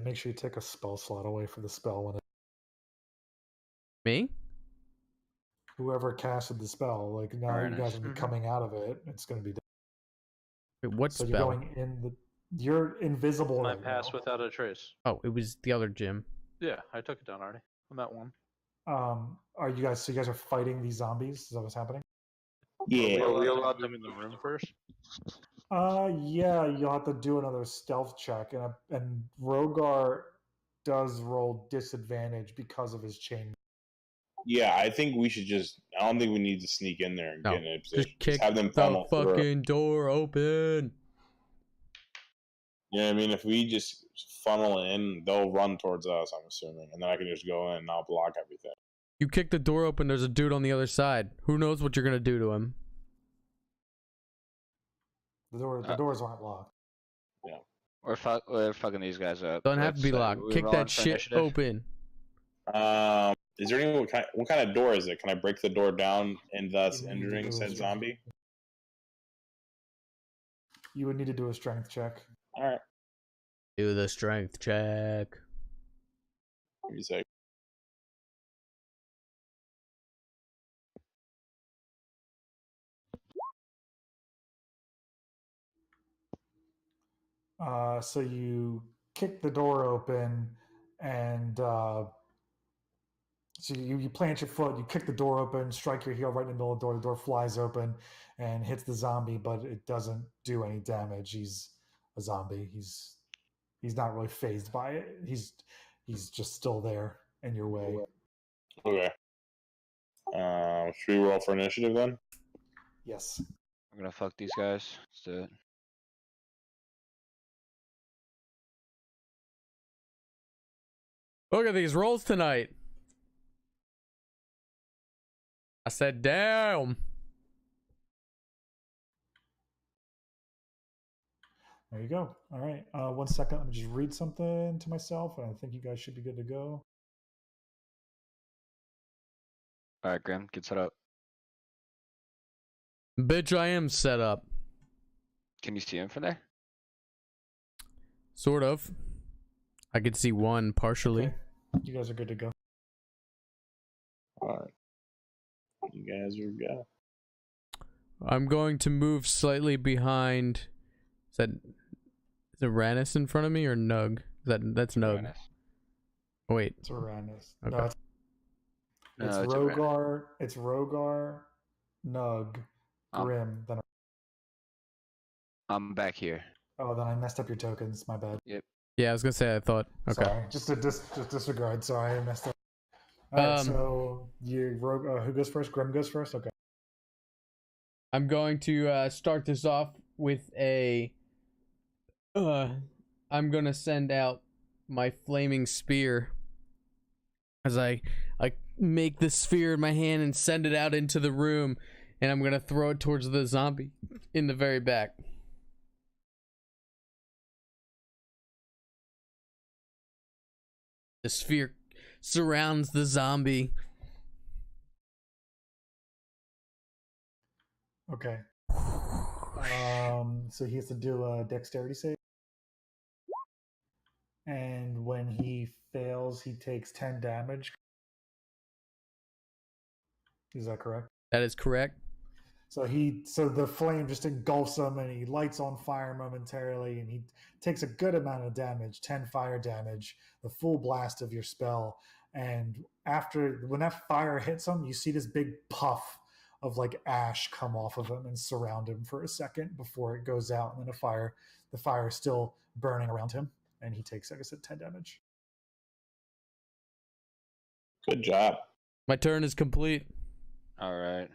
make sure you take a spell slot away for the spell when Me? whoever casted the spell, like now you guys will be coming out of it. It's going to be. Wait, what so spell? You're going in you're invisible. I pass without a trace. Oh, it was the other gym. Yeah, I took it down already. I'm at 1. Are you guys? So you guys are fighting these zombies? Is that what's happening? Yeah. Are we allowed them in the room first? Yeah. You'll have to do another stealth check, and Rogar does roll disadvantage because of his chain. Yeah, I think we should I don't think we need to sneak in there and get in a position. Just kick have them the funnel fucking door open. Yeah, I mean, if we just funnel in, they'll run towards us, I'm assuming. And then I can just go in and I'll block everything. You kick the door open, there's a dude on the other side. Who knows what you're going to do to him? The doors aren't locked. Yeah. We're fucking these guys up. Don't have to be locked. Kick that shit open. Is there any what kind of door is it? Can I break the door down and thus injuring said zombie? You would need to do a strength check. All right. Do the strength check. Give me a sec. So you kick the door open, and so you plant your foot, you kick the door open, strike your heel right in the middle of the door flies open and hits the zombie, but it doesn't do any damage. He's a zombie. He's not really phased by it. He's just still there in your way. Okay. Should we roll for initiative then? Yes. I'm gonna fuck these guys. Let's do it. Look at these rolls tonight. I said, damn. There you go. All right. 1 second. Let me just read something to myself, and I think you guys should be good to go. All right, Graham, get set up. Bitch, I am set up. Can you see him from there? Sort of. I could see one partially. Okay. You guys are good to go. All right. You guys are good. I'm going to move slightly behind. Is it Rannis in front of me or Nug? That's Nug. Rannis. Oh, wait. It's Rannis. Okay. No, it's Rogar. It's Rogar, Nug, Grim. Then I'm back here. Oh, then I messed up your tokens. My bad. Yep. Yeah, I was gonna say I thought. Okay. Sorry. Just disregard. Sorry, I messed up. All right, so who goes first? Grim goes first. Okay. I'm going to start this off with a. I'm gonna send out my flaming spear as I make the sphere in my hand and send it out into the room, and I'm gonna throw it towards the zombie in the very back. The sphere surrounds the zombie. Okay. So he has to do a dexterity save. And when he fails, he takes 10 damage. Is that correct? That is correct. So the flame just engulfs him and he lights on fire momentarily and he takes a good amount of damage, 10 fire damage, the full blast of your spell. And when that fire hits him, you see this big puff of like ash come off of him and surround him for a second before it goes out. And then the fire is still burning around him. And he takes, like I said, 10 damage. Good job. My turn is complete. All right.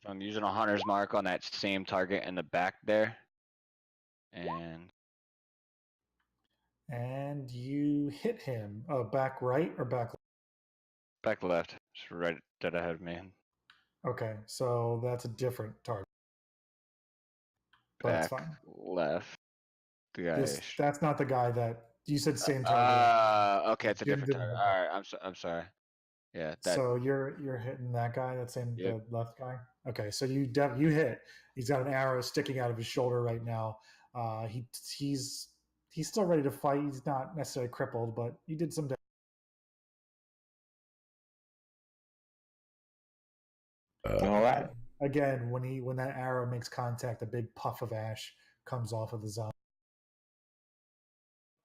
So I'm using a hunter's mark on that same target in the back there. And you hit him. Oh, back right or back left? Back left. Just right dead ahead of me. Okay, so that's a different target. But Back it's fine. left. The guy. That's not the guy that you said same target. Okay, it's a different target. All right, I'm sorry. Yeah. So you're hitting that guy, the left guy. Okay, so you hit. He's got an arrow sticking out of his shoulder right now. He's still ready to fight. He's not necessarily crippled, but you did some damage. All right. Again, when that arrow makes contact, a big puff of ash comes off of the zombie.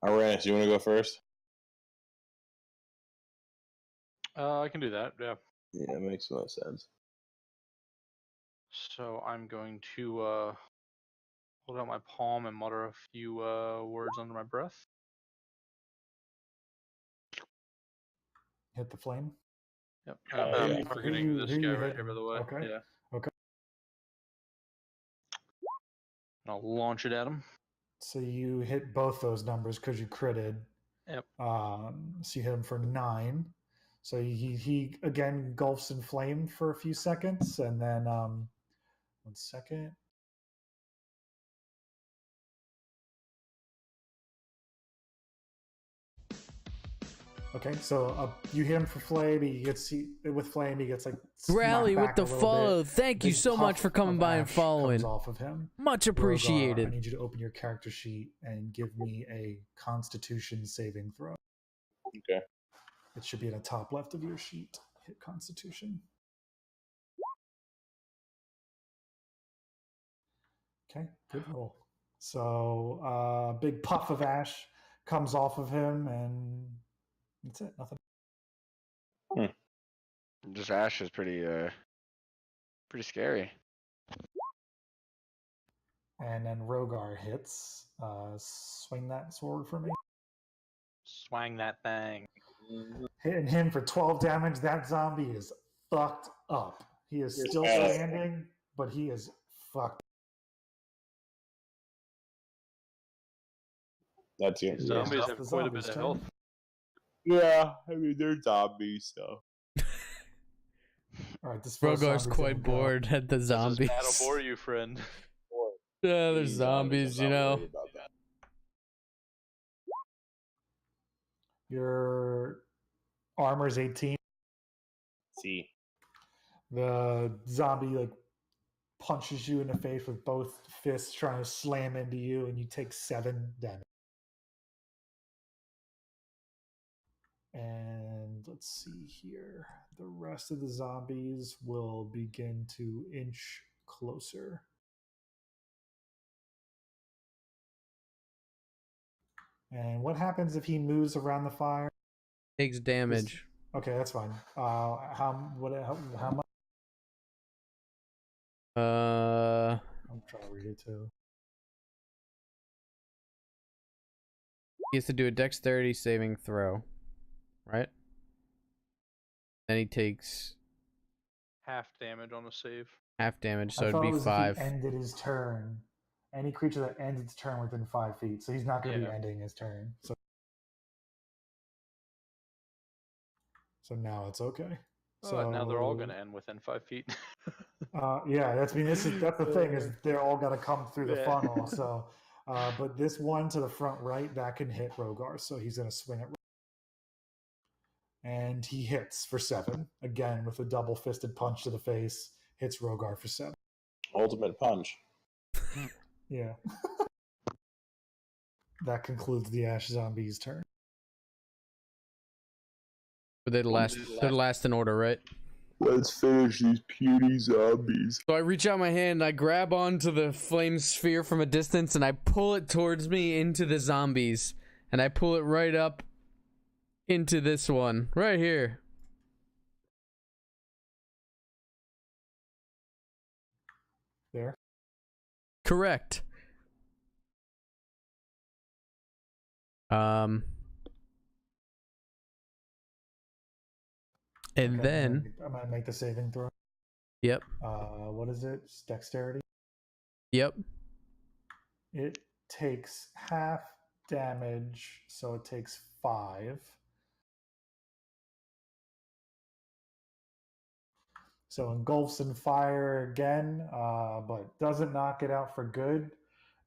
Arenas, you want to go first? I can do that. Yeah. Yeah, it makes no sense. So I'm going to hold out my palm and mutter a few words under my breath. Hit the flame. Yep. I'm targeting this guy right here, by the way. Okay. Yeah. Okay. I'll launch it at him. So you hit both those numbers because you critted. Yep. So you hit him for 9. So he again engulfs in flame for a few seconds, and then 1 second. Okay, so you hit him for flame. He gets like Rally with the follow. Bit. Thank you so much for coming by and following. Off of him. Much Rogar, appreciated. I need you to open your character sheet and give me a Constitution saving throw. Okay. It should be in the top left of your sheet. Hit Constitution. Okay, good roll. So big puff of ash comes off of him, and that's it. Nothing. This ash is pretty scary. And then Rogar hits. Swing that sword for me. Swang that thing. Hitting him for 12 damage. That zombie is fucked up. He is still standing, but he is fucked. That's you. Zombies have quite a bit of health. Yeah, I mean they're zombies, so. All right, this Rogar's quite bored at the zombies. That'll bore you, friend. Yeah, there's zombies, you know. Your armor's 18. See. The zombie punches you in the face with both fists, trying to slam into you, and you take 7 damage. And let's see here. The rest of the zombies will begin to inch closer. And what happens if he moves around the fire? Takes damage. Okay, that's fine. How much? I'm I'm trying to read it too. He has to do a dexterity saving throw, right? Then he takes half damage on a save. half damage, so I it'd thought be it was 5. if he ended his turn. Any creature that ends its turn within 5 feet, so he's not going to be ending his turn. So now it's okay. So now they're all going to end within 5 feet. yeah, that's the thing is they're all got to come through the funnel. So, but this one to the front right that can hit Rogar, so he's going to swing it, and he hits for 7 again with a double fisted punch to the face. Hits Rogar for 7. Ultimate punch. Yeah. That concludes the Ash Zombies' turn. But they're last in order, right? Let's finish these puny zombies. So I reach out my hand, I grab onto the flame sphere from a distance, and I pull it towards me into the zombies. And I pull it right up into this one, right here. There. Correct. And Okay, then I'm gonna make the saving throw. Yep. What is it? It's dexterity. Yep. It takes half damage, so it takes 5. So engulfs in fire again, but doesn't knock it out for good.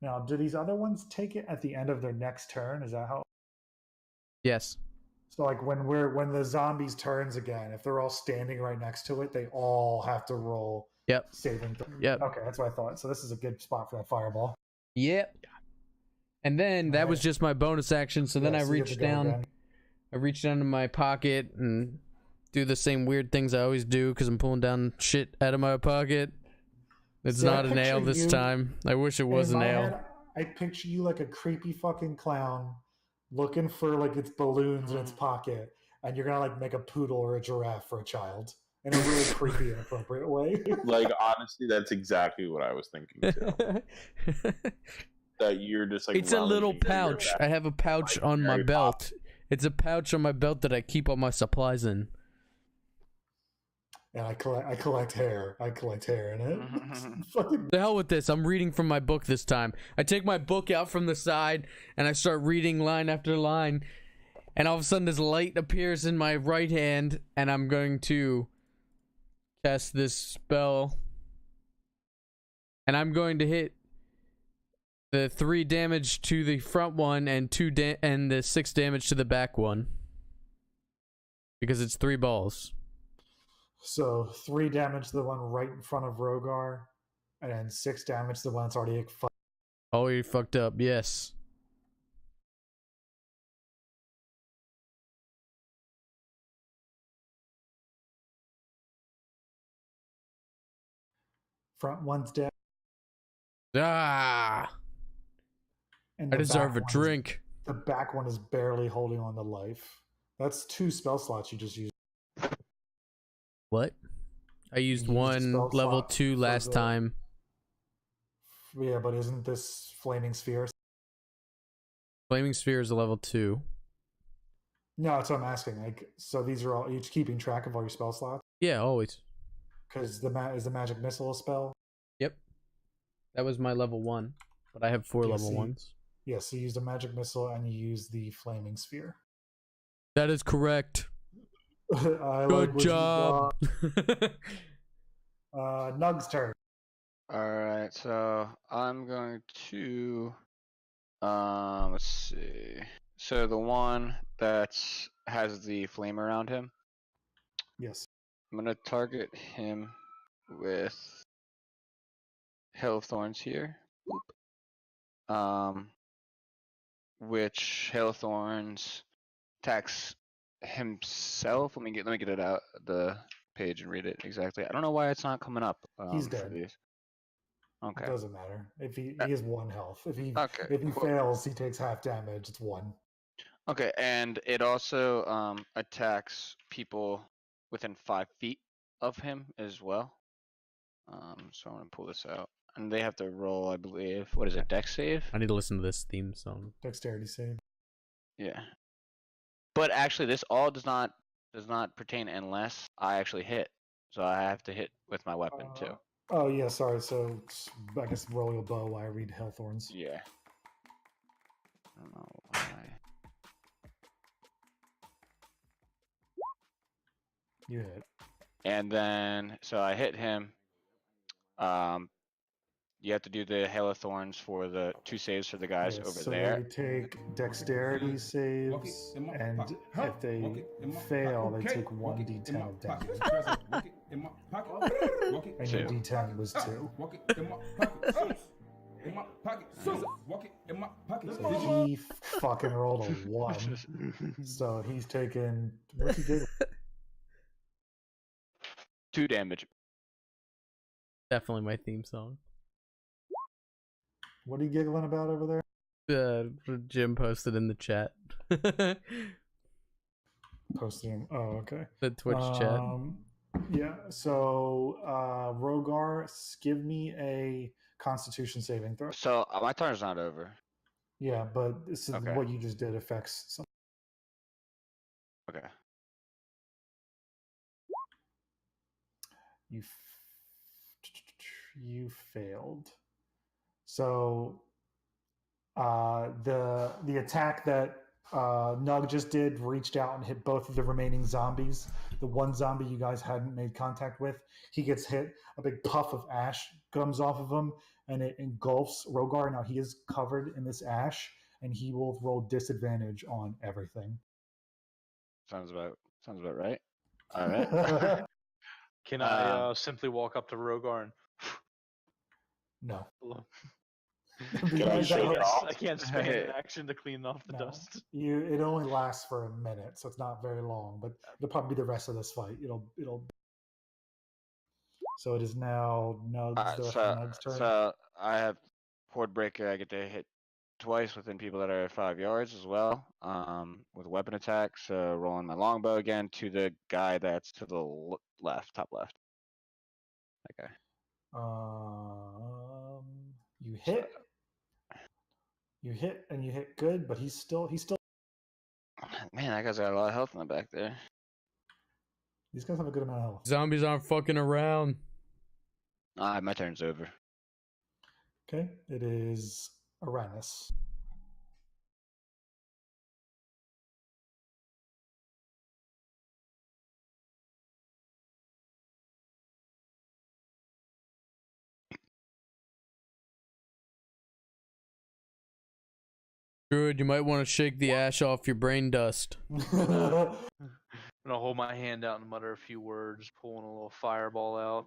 Now, do these other ones take it at the end of their next turn? Is that how? Yes. So like when the zombies turns again, if they're all standing right next to it, they all have to roll. Yep. Saving. Yep. Okay, that's what I thought. So this is a good spot for that fireball. Yep. And then that was just my bonus action. So then I reach down. Again. I reach down to my pocket and do the same weird things I always do because I'm pulling down shit out of my pocket. It's not a nail this time. I wish it was a nail. Head, I picture you like a creepy fucking clown looking for like its balloons in its pocket, and you're gonna like make a poodle or a giraffe for a child in a really creepy, inappropriate way. Like honestly, that's exactly what I was thinking too. That you're just like. It's a little pouch. I have a pouch on my belt. It's a pouch on my belt that I keep all my supplies in. And I collect hair. I collect hair in it. Fucking... The hell with this. I'm reading from my book this time. I take my book out from the side and I start reading line after line. And all of a sudden this light appears in my right hand and I'm going to cast this spell. And I'm going to hit the 3 damage to the front one and the 6 damage to the back one. Because it's 3 balls. So 3 damage to the one right in front of Rogar, and then 6 damage to the one that's already fucked. Oh, you fucked up. Yes. Front one's dead. Ah! And I deserve a drink. The back one is barely holding on to life. That's 2 spell slots you just used. What? I used one level 2 last time. Yeah, but isn't this Flaming Sphere? Flaming Sphere is a level 2. No, that's what I'm asking. Like, so these are all each keeping track of all your spell slots? Yeah, always. Because is the Magic Missile a spell? Yep. That was my level 1, but I have 4 level 1s. Yes, so you used a Magic Missile and you used the Flaming Sphere. That is correct. Good job. Nug's turn. Alright, so I'm going to let's see. So the one that has the flame around him. Yes. I'm gonna target him with Hail of Thorns here. Which Hail of Thorns attacks himself. Let me get it out the page and read it exactly. I don't know why it's not coming up. He's dead. These. Okay. It doesn't matter. If he has 1 health. If he cool. fails, he takes half damage. It's 1. Okay, and it also attacks people within 5 feet of him as well. So I'm gonna pull this out, and they have to roll, I believe. What is it? Dex save? I need to listen to this theme song. Dexterity save. Yeah. But actually, this all does not pertain unless I actually hit. So I have to hit with my weapon too. Oh yeah, sorry. So I guess roll your bow while I read Hellthorns. Yeah. I don't know why. You hit. And then, so I hit him. You have to do the Hail of Thorns for the 2 saves for the guys over so there. they take dexterity saves, and if they fail, they take 1d10 of damage. And your d10 was 2. So he fucking rolled a 1. So he's taken. What's he did? 2 damage. Definitely my theme song. What are you giggling about over there? Jim posted in the chat. Posting him. Oh, okay. The Twitch chat. Yeah. So, Rogar, give me a Constitution saving throw. So my turn's not over. Yeah, but this is Okay. what you just did affects something. Okay. You failed. So the attack that Nug just did reached out and hit both of the remaining zombies. The one zombie you guys hadn't made contact with, he gets hit. A big puff of ash comes off of him, and it engulfs Rogar. Now he is covered in this ash, and he will roll disadvantage on everything. Sounds about right. All right. Can I simply walk up to Rogar and No. I can't spend an action to clean off the dust. It only lasts for a minute, so it's not very long. But it'll probably be the rest of this fight. It'll. So it is now Nug's turn. So I have Horde Breaker. I get to hit twice within people that are 5 yards as well. With weapon attack. So rolling my longbow again to the guy that's to the left, top left. Okay. You hit. You hit and you hit good, but he's still. Man, that guy's got a lot of health in the back there. These guys have a good amount of health. Zombies aren't fucking around. My turn's over. Okay, it is Aranus. Good, you might want to shake the ash off your brain dust. I'm gonna hold my hand out and mutter a few words, pulling a little fireball out.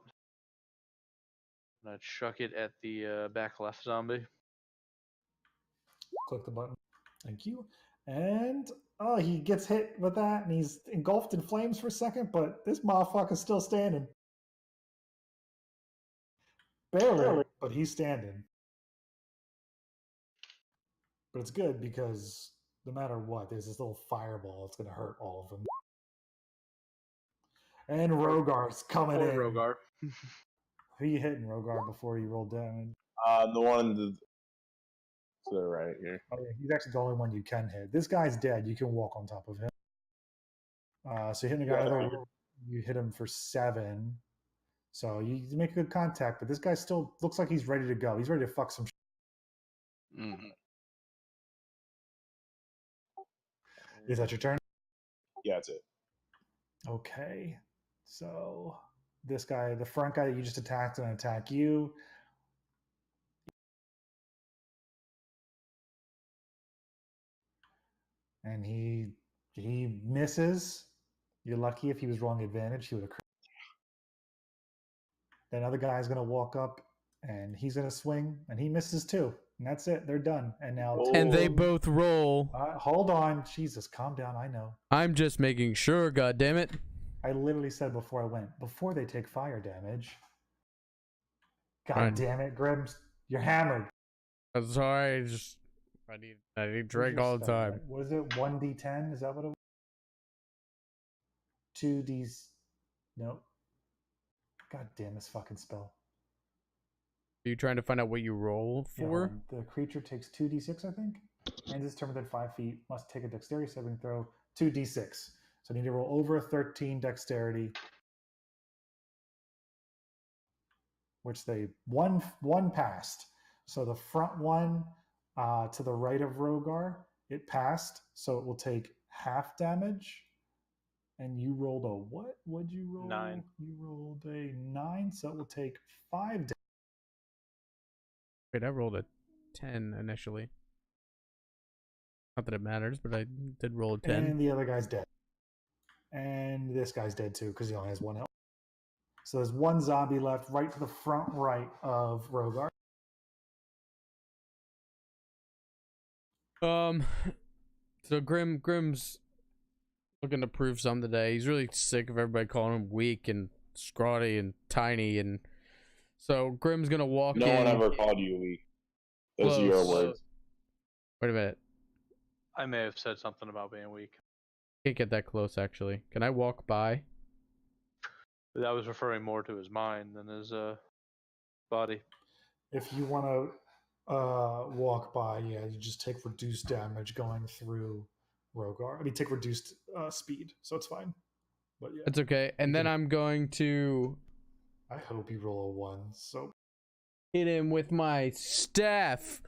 I'm gonna chuck it at the back left zombie. Click the button. Thank you. And he gets hit with that, and he's engulfed in flames for a second, but this motherfucker's still standing. Barely, but he's standing. But it's good because no matter what, there's this little fireball that's going to hurt all of them. And Rogar's coming in. Rogar. Who you hitting, Rogar, before you roll damage? The one to the right here. Oh, yeah, he's actually the only one you can hit. This guy's dead. You can walk on top of him. So hitting the guy, you hit him for 7. So you make good contact, but this guy still looks like he's ready to go. He's ready to fuck some shit. Mm-hmm. Is that your turn? Yeah, that's it. Okay. So this guy, the front guy that you just attacked, and attack you. And he misses. You're lucky. If he was rolling advantage, he would have. That other guy's going to walk up, and he's going to swing, and he misses too. And that's it. They're done. And now. And they both roll. Hold on. Jesus, calm down. I know. I'm just making sure, goddammit. I literally said before I went, before they take fire damage. God damn it, Grims. You're hammered. I'm sorry. I need drink all the time. What is it? 1d10? Is that what it was? 2d's. Nope. God damn this fucking spell. Are you trying to find out what you roll for? Yeah, the creature takes 2d6, I think. ends its turn within 5 feet, must take a dexterity saving throw, 2d6. So I need to roll over a 13 dexterity, which they one passed. So the front one to the right of Rogar, it passed, so it will take half damage. And you rolled a what? What'd you roll? 9. You rolled a 9, so it will take 5 damage. Wait, I rolled a 10 initially. Not that it matters, but I did roll a 10. And the other guy's dead. And this guy's dead too, because he only has 1 health. So there's 1 zombie left right to the front right of Rogar. So Grim's looking to prove something today. He's really sick of everybody calling him weak and scrawny and tiny, and so Grim's gonna walk in. No one ever called you weak. Those are your Close. words. Wait a minute. I may have said something about being weak. Can't get that close, actually. Can I walk by? That was referring more to his mind than his body. If you want to walk by, yeah, you just take reduced damage going through Rogar. I mean, take reduced speed, so it's fine. But yeah, It's okay. And then I'm going to I hope you roll a 1. So hit him with my staff.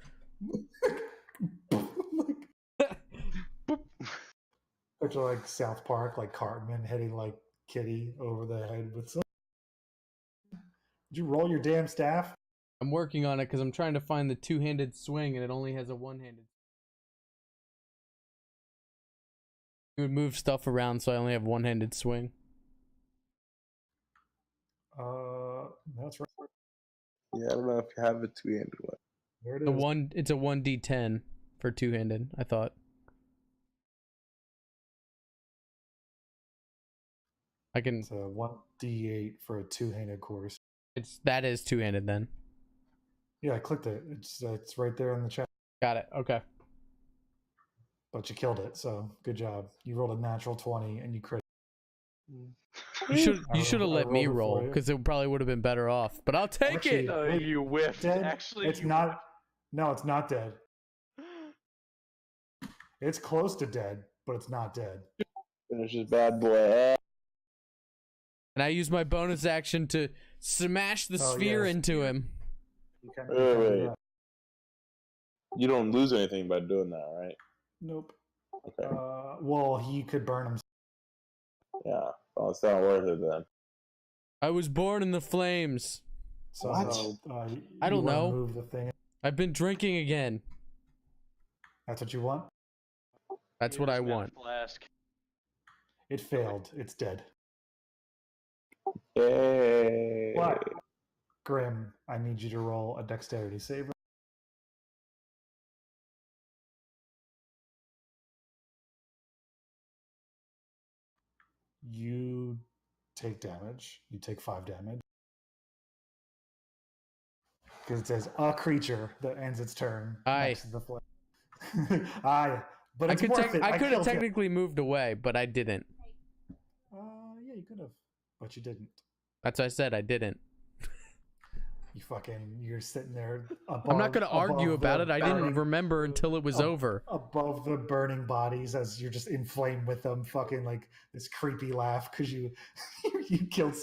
Picture like South Park, like Cartman hitting like Kitty over the head with some. Did you roll your damn staff? I'm working on it because I'm trying to find the two-handed swing, and it only has a one-handed. It would move stuff around, so I only have one-handed swing. That's right. Yeah, I don't know if you have a two-handed one. There it is. It's a 1d10 for two-handed, I thought. I can. It's a 1d8 for a 2-handed course. That is two-handed then. Yeah, I clicked it. It's right there in the chat. Got it. Okay. But you killed it, so good job. You rolled a natural 20 and you crit. You should have let me rolled it roll for you. because it probably would have been better off. But I'll take Actually, it. Wait, You whiffed. Dead? Actually, It's not. No, it's not dead. It's close to dead, but it's not dead. Finish this bad boy. And I use my bonus action to smash the sphere yes. into him. You can't, Wait, you can't do wait. that. You don't lose anything by doing that, right? Nope. Okay. Well, he could burn himself. Yeah. Well, it's not worth it then. I was born in the flames. So, What? I don't you wanna know. Move the thing. I've been drinking again. That's what you want? That's what I want. Flask. It failed. It's dead. Yay. What? Grim, I need you to roll a dexterity save. You take damage. You take 5 damage. Because it says a creature that ends its turn. Aye. Next to the flame. Aye. But I it's could worth it. I could have killed him. technically moved away, but I didn't. Yeah, you could have. But you didn't. That's what I said. I didn't. You're sitting there above, I'm not going to argue above about the it. I didn't burning- remember until it was over. Above the burning bodies as you're just inflamed with them, fucking like this creepy laugh because you you killed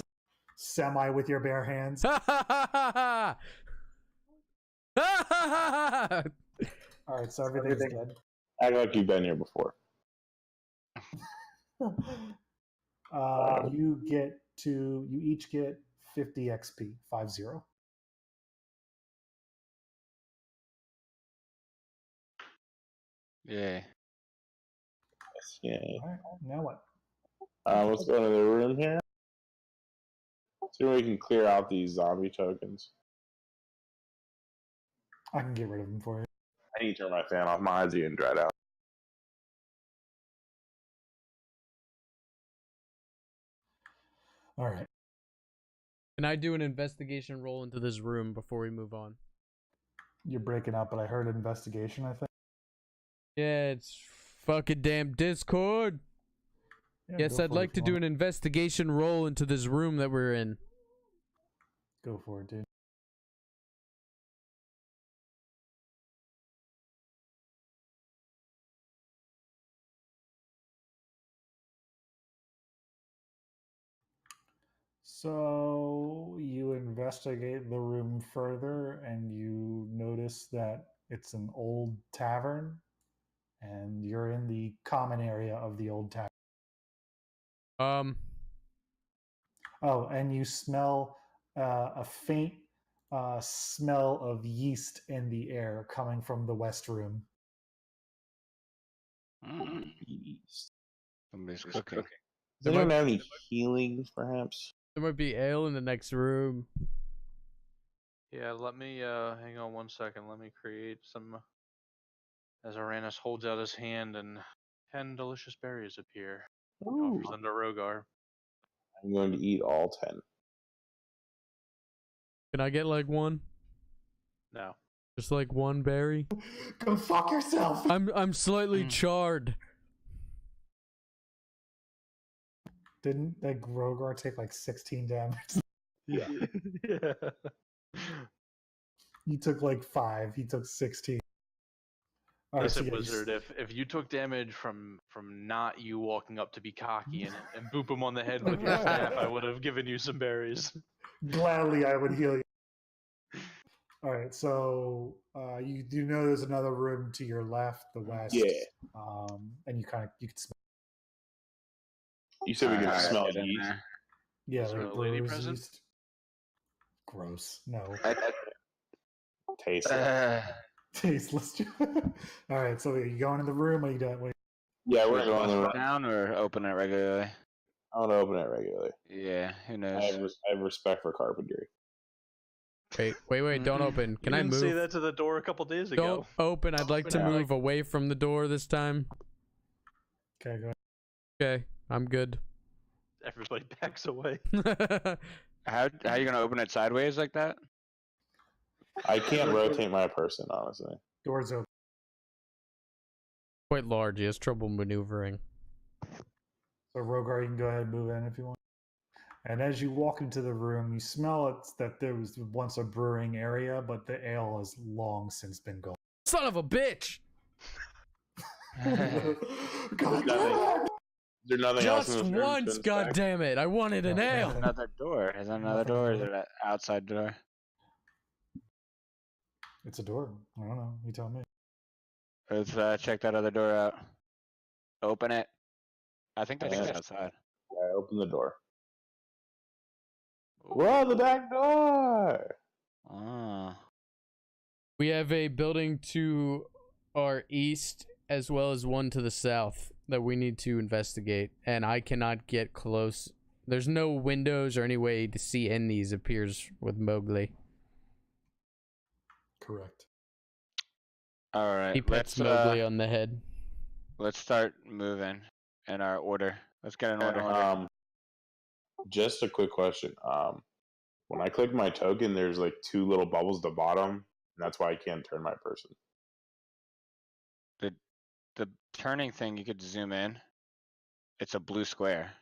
Semi with your bare hands. Ha ha ha ha ha! Ha ha ha ha! All right, so everything's dead. Act like you've been here before. You each get 50 XP, 50. Yeah. Yeah. All right, now what? Let's go into the room here. See where we can clear out these zombie tokens. I can get rid of them for you. I need to turn my fan off. My eyes are getting dried out. All right. Can I do an investigation roll into this room before we move on? You're breaking up, but I heard investigation, I think. Yeah, it's fucking damn Discord. Yeah, Yes, go I'd for it like if to you do want. an investigation roll into this room that we're in. Go for it, dude. So you investigate the room further and you notice that it's an old tavern and you're in the common area of the old tavern. Oh, and you smell a faint smell of yeast in the air coming from the west room. Yeast. Somebody's cooking. Does anyone have any healing, perhaps? There might be ale in the next room. Yeah, let me hang on 1 second. Let me create some. As Uranus holds out his hand and 10 delicious berries appear. He offers them to Rogar. I'm going to eat all 10. Can I get like one? No. Just like one berry? Go fuck yourself. I'm slightly charred. Didn't like Rogar take like 16 damage? Yeah. Yeah. You took like 5. He took 16. All right, Listen, so yeah, Wizard, if you took damage from not you walking up to be cocky and boop him on the head with your staff, I would have given you some berries. Gladly, I would heal you. All right, so you do know there's another room to your left, the west. Yeah. And you can smell. You said we can Alright, smell get in yeast. there. Yeah, Is there like a lady brewer's present? yeast. Gross. No. Taste it. Tasteless. All right, so are you going in the room or you don't? Wait. Yeah, we're going Close to. it down or open it regularly? I want to open it regularly. Yeah, who I knows? have respect for carpentry. Wait, don't open. Can you I didn't move? say that to the door a couple days ago. Don't open. I'd like to Yeah. move away from the door this time. Okay, go ahead. Okay, I'm good. Everybody backs away. How are you gonna open it sideways like that? I can't rotate my person, honestly. Doors open. Quite large. He has trouble maneuvering. So Rogar, you can go ahead and move in if you want. And as you walk into the room, you smell that there was once a brewing area, but the ale has long since been gone. Son of a bitch! God damn it! Is there nothing else in Just this room to once, inspect? god damn it! I wanted an Yeah. ale. Another door. Is that another Nothing door? Or in is there. it an outside door? It's a door. I don't know. You tell me. Let's check that other door out. Open it. I think that's Yeah. just outside. I open the door. Whoa, the back door! Oh. We have a building to our east as well as one to the south that we need to investigate, and I cannot get close. There's no windows or any way to see in these, appears with Mowgli. Correct. All right. He pets Mowgli on the head. Let's start moving in our order. Let's get an order. Just a quick question. When I click my token, there's like 2 little bubbles at the bottom, and that's why I can't turn my person. The turning thing, you could zoom in. It's a blue square.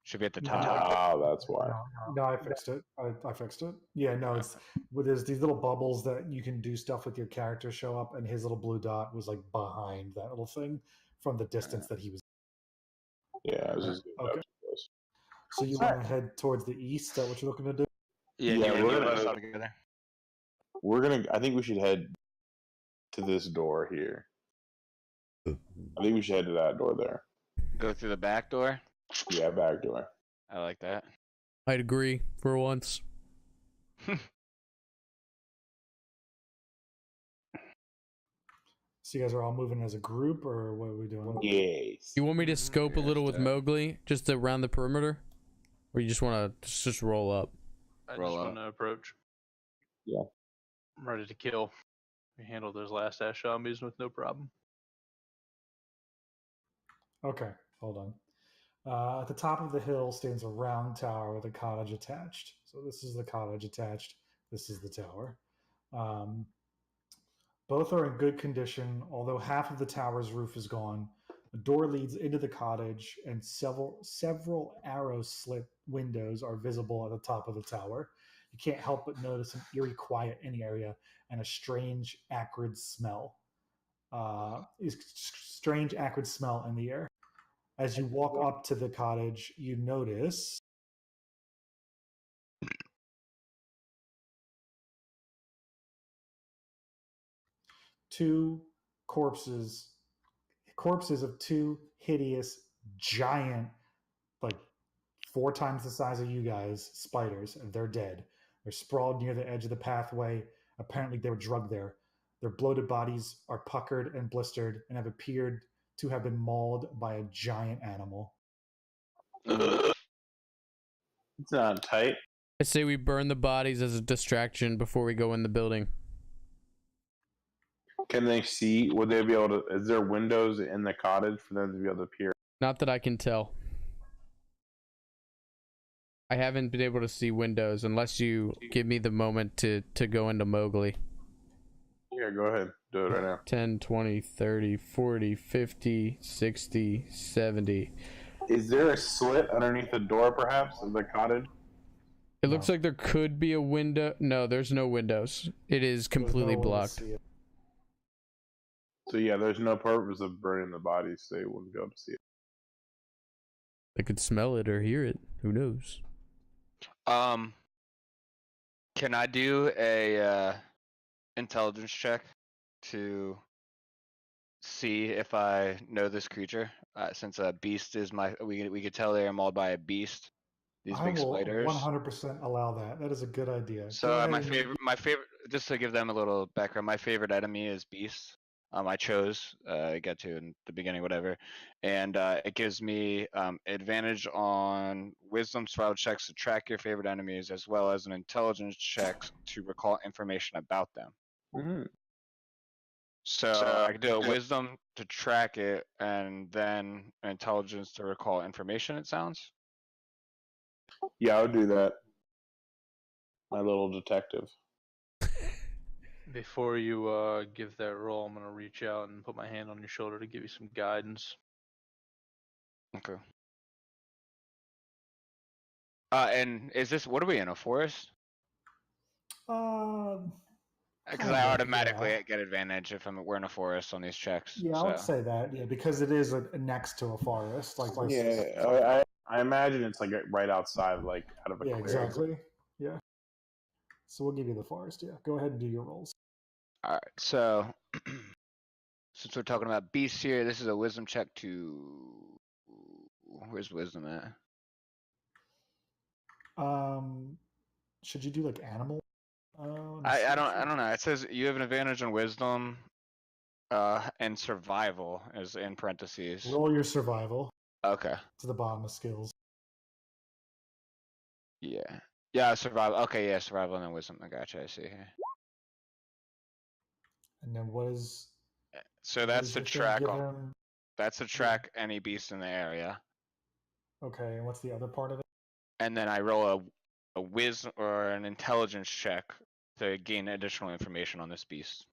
Should be at the top. Ah, that's why. No, I fixed it. I fixed it. Yeah, no, it's there's these little bubbles that you can do stuff with your character show up, and his little blue dot was like behind that little thing from the distance that he was. Yeah, I was just getting Okay. up close. So you want to head towards the east? Is that what you're looking to do? Yeah, we're we're gonna- gonna together. I think we should head to this door here. I think we should head to that door there. Go through the back door. Yeah, back door. I like that. I'd agree for once. So you guys are all moving as a group, or what are we doing? Yes. You want me to scope a Yeah, little with so- Mowgli just around the perimeter, or you just want to just roll up? I Roll just up. want to approach. Yeah. I'm ready to kill. We handled those last ass zombies with no problem. Okay, hold on. At the top of the hill stands a round tower with a cottage attached. So this is the cottage attached. This is the tower. Both are in good condition, although half of the tower's roof is gone. A door leads into the cottage, and several arrow slit windows are visible at the top of the tower. You can't help but notice an eerie quiet in the area and a strange, acrid smell. Strange, acrid smell in the air. As you walk up to the cottage, you notice two corpses of two hideous, giant, like 4 times the size of you guys, spiders, and they're dead. They're sprawled near the edge of the pathway. Apparently, they were drugged there. Their bloated bodies are puckered and blistered and have appeared to have been mauled by a giant animal. It's not tight. I say we burn the bodies as a distraction before we go in the building. Can they see? Would they be able to? Is there windows in the cottage for them to be able to peer? Not that I can tell. I haven't been able to see windows unless you give me the moment to go into Mowgli. Yeah, go ahead. Do it right now. 10, 20, 30, 40, 50, 60, 70. Is there a slit underneath the door, perhaps, of the cottage? It looks like there could be a window. No, there's no windows. It is completely blocked. So yeah, there's no purpose of burning the bodies. So they wouldn't be able to see it. They could smell it or hear it. Who knows? Can I do a intelligence check to see if I know this creature? Since a beast is we could tell they are mauled by a beast. These big spiders. 100% allow that. That is a good idea. So my favorite, just to give them a little background, my favorite enemy is beasts. I chose get to in the beginning, whatever, and it gives me advantage on wisdom survival checks to track your favorite enemies, as well as an intelligence check to recall information about them. Mm-hmm. So I could do a wisdom to track it, and then an intelligence to recall information. It sounds. Yeah, I would do that. My little detective. Before you give that roll, I'm gonna reach out and put my hand on your shoulder to give you some guidance. Okay. And is this? What are we in, a forest? Kind Because of, I automatically yeah. get advantage if we're in a forest on these checks. Yeah, I would say that. Yeah, because it is next to a forest. Like Yeah, I imagine it's like right outside, like out of a yeah, clearing. exactly. Yeah. So we'll give you the forest. Yeah, go ahead and do your rolls. All right. So since we're talking about beasts here, this is a wisdom check to. Where's wisdom at? Should you do like animal? I don't know. It says you have an advantage on wisdom, and survival is in parentheses. Roll your survival. Okay. To the bottom of skills. Yeah, survival. Okay, yeah, survival and then wisdom. I gotcha. I see here. And then what is? So that's to track. That's to track any beast in the area. Okay, and what's the other part of it? And then I roll a wisdom or an intelligence check to gain additional information on this beast.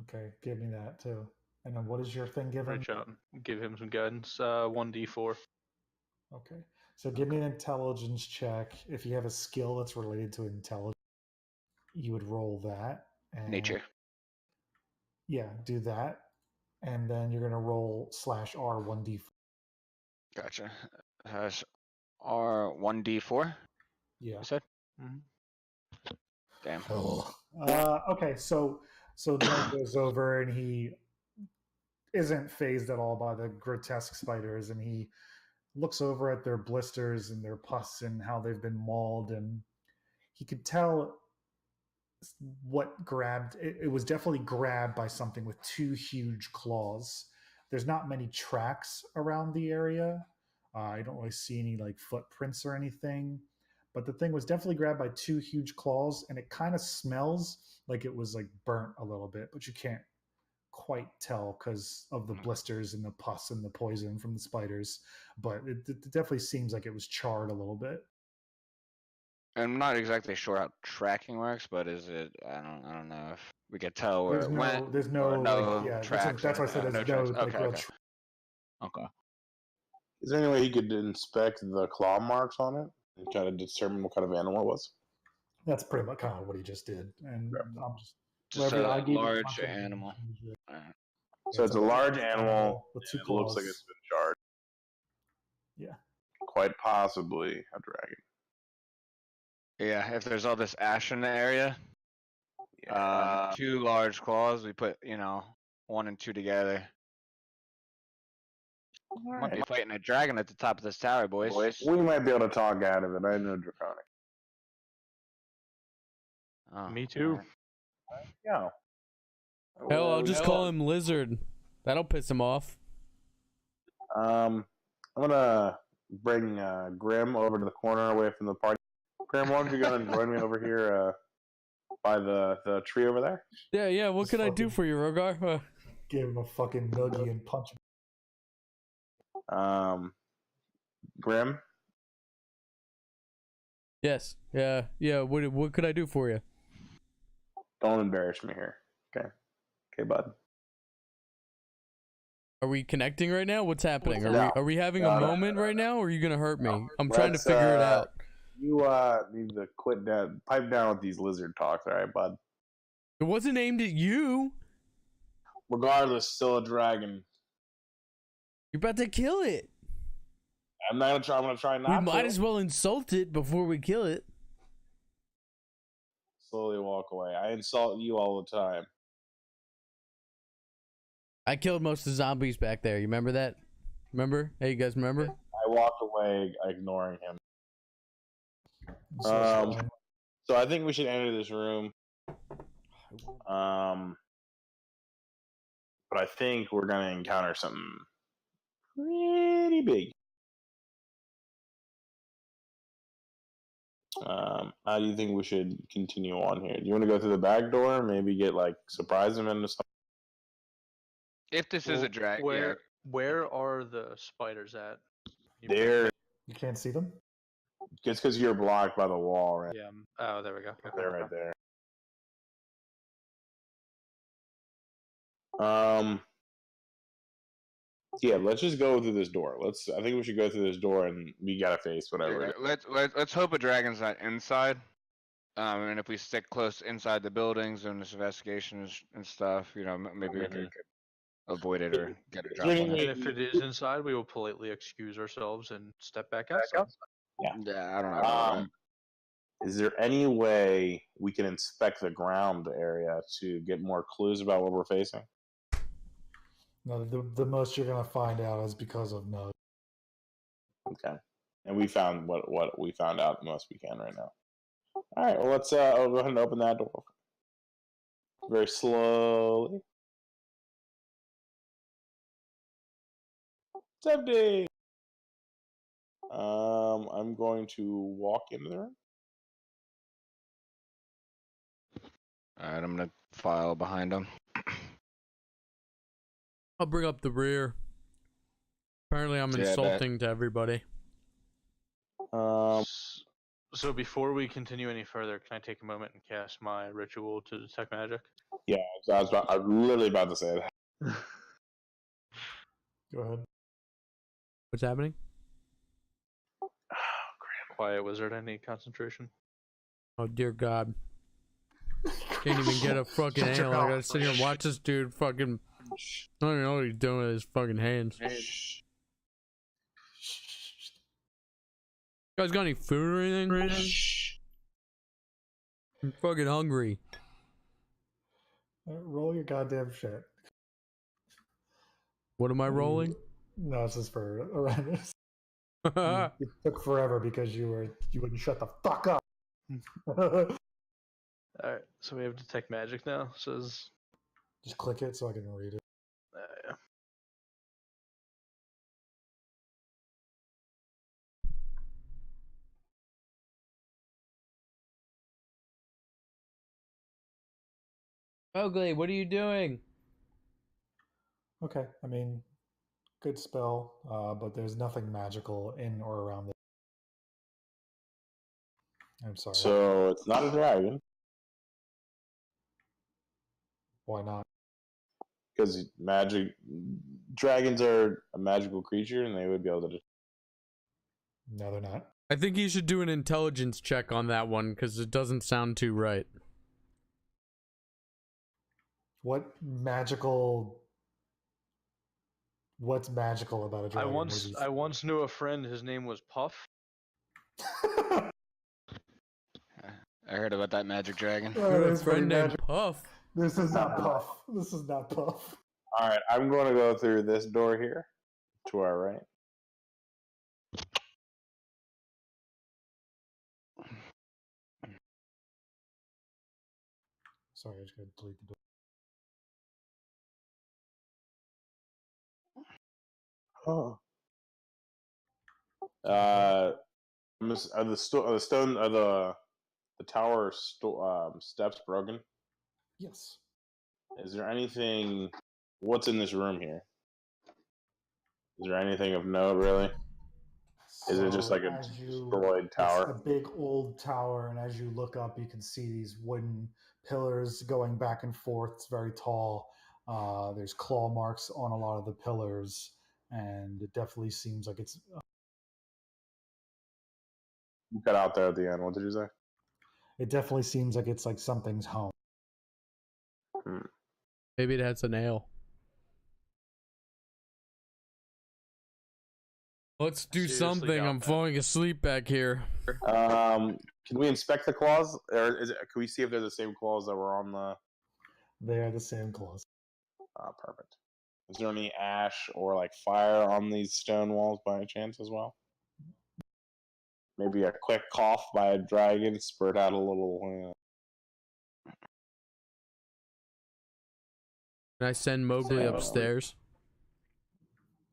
Okay, give me that too. And then what is your thing given? Reach out and give him some guidance. 1d4. Okay, so give me an intelligence check. If you have a skill that's related to intelligence, you would roll that. And Nature. Yeah, do that. And then you're going to roll /R 1d4. Gotcha. R 1d4? Yeah. You said? Mm-hmm. Damn. Okay, so Ned goes over and he isn't phased at all by the grotesque spiders, and he looks over at their blisters and their pus and how they've been mauled, and he could tell what grabbed it. It was definitely grabbed by something with 2 huge claws. There's not many tracks around the area. I don't really see any like footprints or anything, but the thing was definitely grabbed by 2 huge claws, and it kind of smells like it was like burnt a little bit, but you can't quite tell because of the blisters and the pus and the poison from the spiders. But it definitely seems like it was charred a little bit. I'm not exactly sure how tracking works, but is it? I don't know if we could tell where it went. There's no like, yeah, tracks. That's why I said there's no like real. Okay. Is there any way he could inspect the claw marks on it and try to determine what kind of animal it was? That's pretty much kind of what he just did, and I'm just a large animal. So it's a large animal with 2 claws. It looks like it's been charred. Yeah. Quite possibly a dragon. Yeah, if there's all this ash in the area. 2 large claws. We put, 1 and 2 together. Might be fighting a dragon at the top of this tower, boys. We might be able to talk out of it. I know Draconic. Oh, Me too. Yeah. Hell, I'll just call him Lizard. That'll piss him off. I'm gonna bring Grim over to the corner away from the party. Grim, why don't you go and join me over here by the tree over there? Yeah. What can I do for you, Rogar? Give him a fucking noogie and punch him. Grim? Yes. Yeah. What could I do for you? Don't embarrass me here. Okay, bud. Are we connecting right now? What's happening? Are we having a moment right now, or are you gonna hurt me? I'm trying to figure it out. You need to pipe down with these lizard talks, all right, bud? It wasn't aimed at you. Regardless, still a dragon. You're about to kill it. I'm not gonna try. I'm gonna try not. We might as well insult it before we kill it. Slowly walk away. I insult you all the time. I killed most of the zombies back there. You remember that? Remember? Hey, you guys remember? I walked away, ignoring him. So I think we should enter this room. But I think we're gonna encounter something pretty big. How do you think we should continue on here? Do you want to go through the back door? Maybe get surprise him into something? If this is a dragon, Where are the spiders at? There. You can't see them? It's because you're blocked by the wall, right? Yeah. Oh, there we go. Okay. They're right there. Yeah, let's just go through this door. I think we should go through this door, and we gotta face whatever. let's hope a dragon's not inside. And if we stick close inside the buildings and this investigation and stuff, maybe we could avoid it or get a drop on And it. if it is inside, we will politely excuse ourselves and step back outside. Yeah, I don't know. Is there any way we can inspect the ground area to get more clues about what we're facing? No, the most you're gonna find out is because of no. Okay, and we found what we found out the most we can right now. All right, well let's I'll go ahead and open that door very slowly. It's empty. I'm going to walk into the room. Alright, I'm gonna file behind him. I'll bring up the rear. Apparently, I'm insulting to everybody. So before we continue any further, can I take a moment and cast my ritual to detect magic? Yeah, I was literally about to say that. Go ahead. What's happening? Quiet wizard, I need concentration. Oh dear God! Can't even get a fucking Shut your handle. I gotta mouth. sit here and watch this dude fucking. I don't even know what he's doing with his fucking hands. You guys got any food or anything? I'm fucking hungry. Roll your goddamn shit. What am I rolling? No, this is for Aramis. It took forever because you wouldn't shut the fuck up. Alright, so we have detect magic now. Says Just click it so I can read it. yeah. Ugly, what are you doing? Okay, I mean, good spell, but there's nothing magical in or around it. I'm sorry. So it's not a dragon Why not? because dragons are a magical creature, and they would be able to. No, they're not. I think you should do an intelligence check on that one because it doesn't sound too right. What's magical about a dragon? I once knew a friend. His name was Puff. I heard about that magic dragon. Oh, You have a that's pretty friend named magic. Puff. This is not Puff. This is not Puff. All right, I'm going to go through this door here to our right. Sorry, I just got to delete the door. Oh. Are the tower steps broken? Yes. Is there anything? What's in this room here? Is there anything of note, really? Is it just like a destroyed tower? It's a big old tower, and as you look up, you can see these wooden pillars going back and forth. It's very tall. There's claw marks on a lot of the pillars, and it definitely seems like it's. You cut out there at the end. What did you say? It definitely seems like it's like something's home. Maybe it has a nail. Let's do something. I'm falling asleep back here. Can we inspect the claws, or can we see if they're the same claws that were on the? They are the same claws. Perfect. Is there any ash or like fire on these stone walls by any chance as well? Maybe a quick cough by a dragon spurt out a little. Can I send Mowgli upstairs?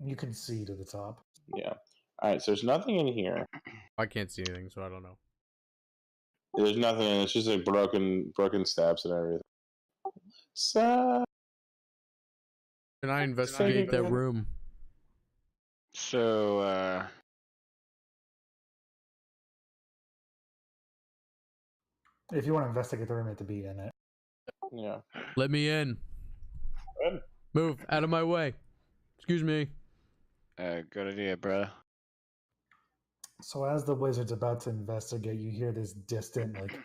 You can see to the top. Yeah. All right. So there's nothing in here. I can't see anything, so I don't know. There's nothing. It's just like broken steps and everything. So. Can I investigate that room? So, If you want to investigate the room, you have to be in it. Yeah. Let me in. Good. Move out of my way. Excuse me. good idea, bro. So as the wizard's about to investigate, you hear this distant, like,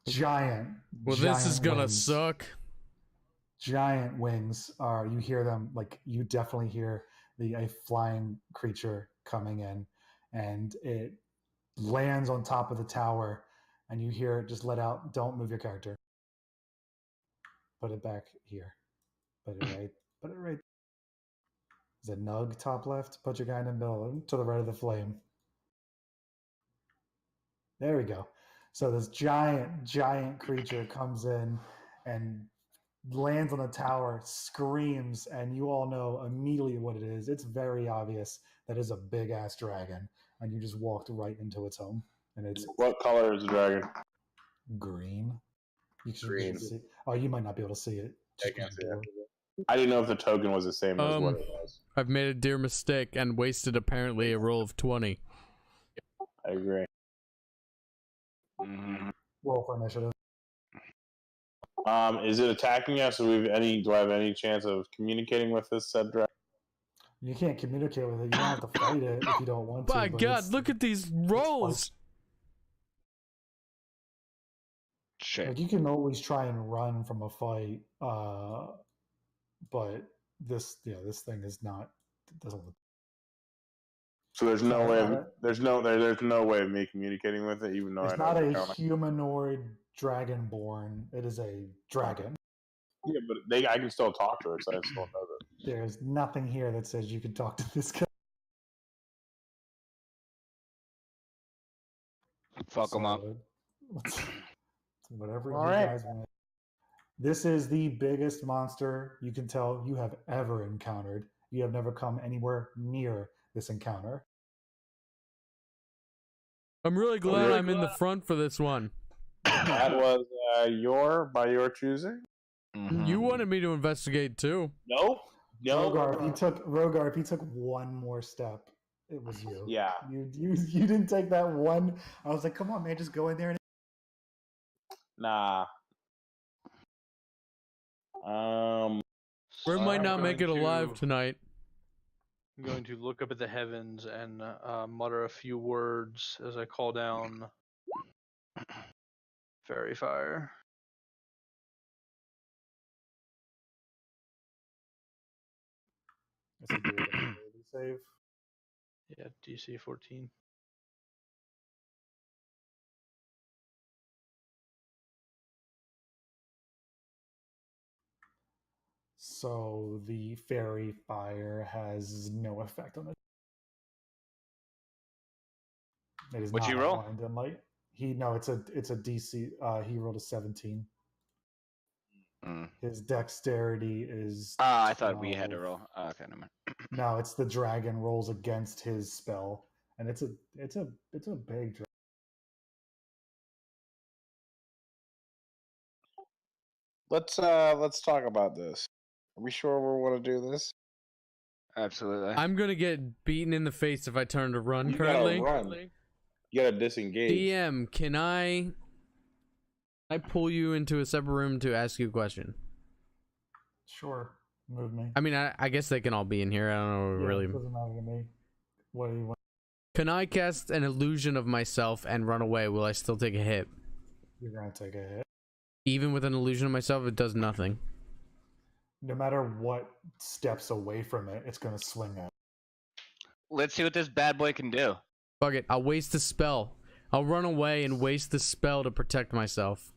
giant. Well, this is gonna suck. Giant wings are. You hear them, like you definitely hear a flying creature coming in, and it lands on top of the tower, and you hear it just let out. Don't move your character. Put it back here. Put it right. Put it right. Is it Nug top left? Put your guy in the middle, to the right of the flame. There we go. So this giant creature comes in and lands on the tower, screams, and you all know immediately what it is. It's very obvious that it's a big ass dragon, and you just walked right into its home. And it's What color is the dragon? green. You should Green. see. Oh, you might not be able to see it. I can't see it. I didn't know if the token was the same as what it was. I've made a dear mistake and wasted apparently a roll of 20. I agree. Roll for initiative. Is it attacking us? Do I have any chance of communicating with this said dragon? You can't communicate with it. You don't have to fight it if you don't want to. My God, look at these rolls. Shit. Like you can always try and run from a fight, but this thing is not. Doesn't. So there's no way. There's no way of me communicating with it, even though it's not a humanoid dragonborn. It is a dragon. Yeah, but I can still talk to it, so I still know that. There's nothing here that says you can talk to this guy. Fuck them up. Whatever you guys want. This is the biggest monster you can tell you have ever encountered. You have never come anywhere near this encounter. I'm really glad I'm in the front for this one. That was by your choosing. You wanted me to investigate too. No. Rogar, if you took one more step, it was you. Yeah. You didn't take that one. I was like, come on, man, just go in there and. Nah. We might not make it alive tonight. I'm going to look up at the heavens and mutter a few words as I call down fairy fire. Save. Yeah, DC 14. So the fairy fire has no effect on it. It is What'd not you roll? outlined in light. It's a DC. He rolled a 17. Mm. His dexterity is. I thought we had to 12. roll. Oh, okay, never mind. No, it's the dragon rolls against his spell, and it's a big dragon. Let's talk about this. Are we sure we want to do this? Absolutely. I'm gonna get beaten in the face if I turn to run. You Currently, gotta run. You gotta disengage. DM, can I pull you into a separate room to ask you a question? Sure, move me. I mean, I guess they can all be in here. I don't know, really. It doesn't matter to me. What do you want? Can I cast an illusion of myself and run away? Will I still take a hit? You're gonna take a hit. Even with an illusion of myself, it does nothing. No matter what steps away from it, it's gonna swing at. Let's see what this bad boy can do. Fuck it, I'll waste the spell. I'll run away and waste the spell to protect myself.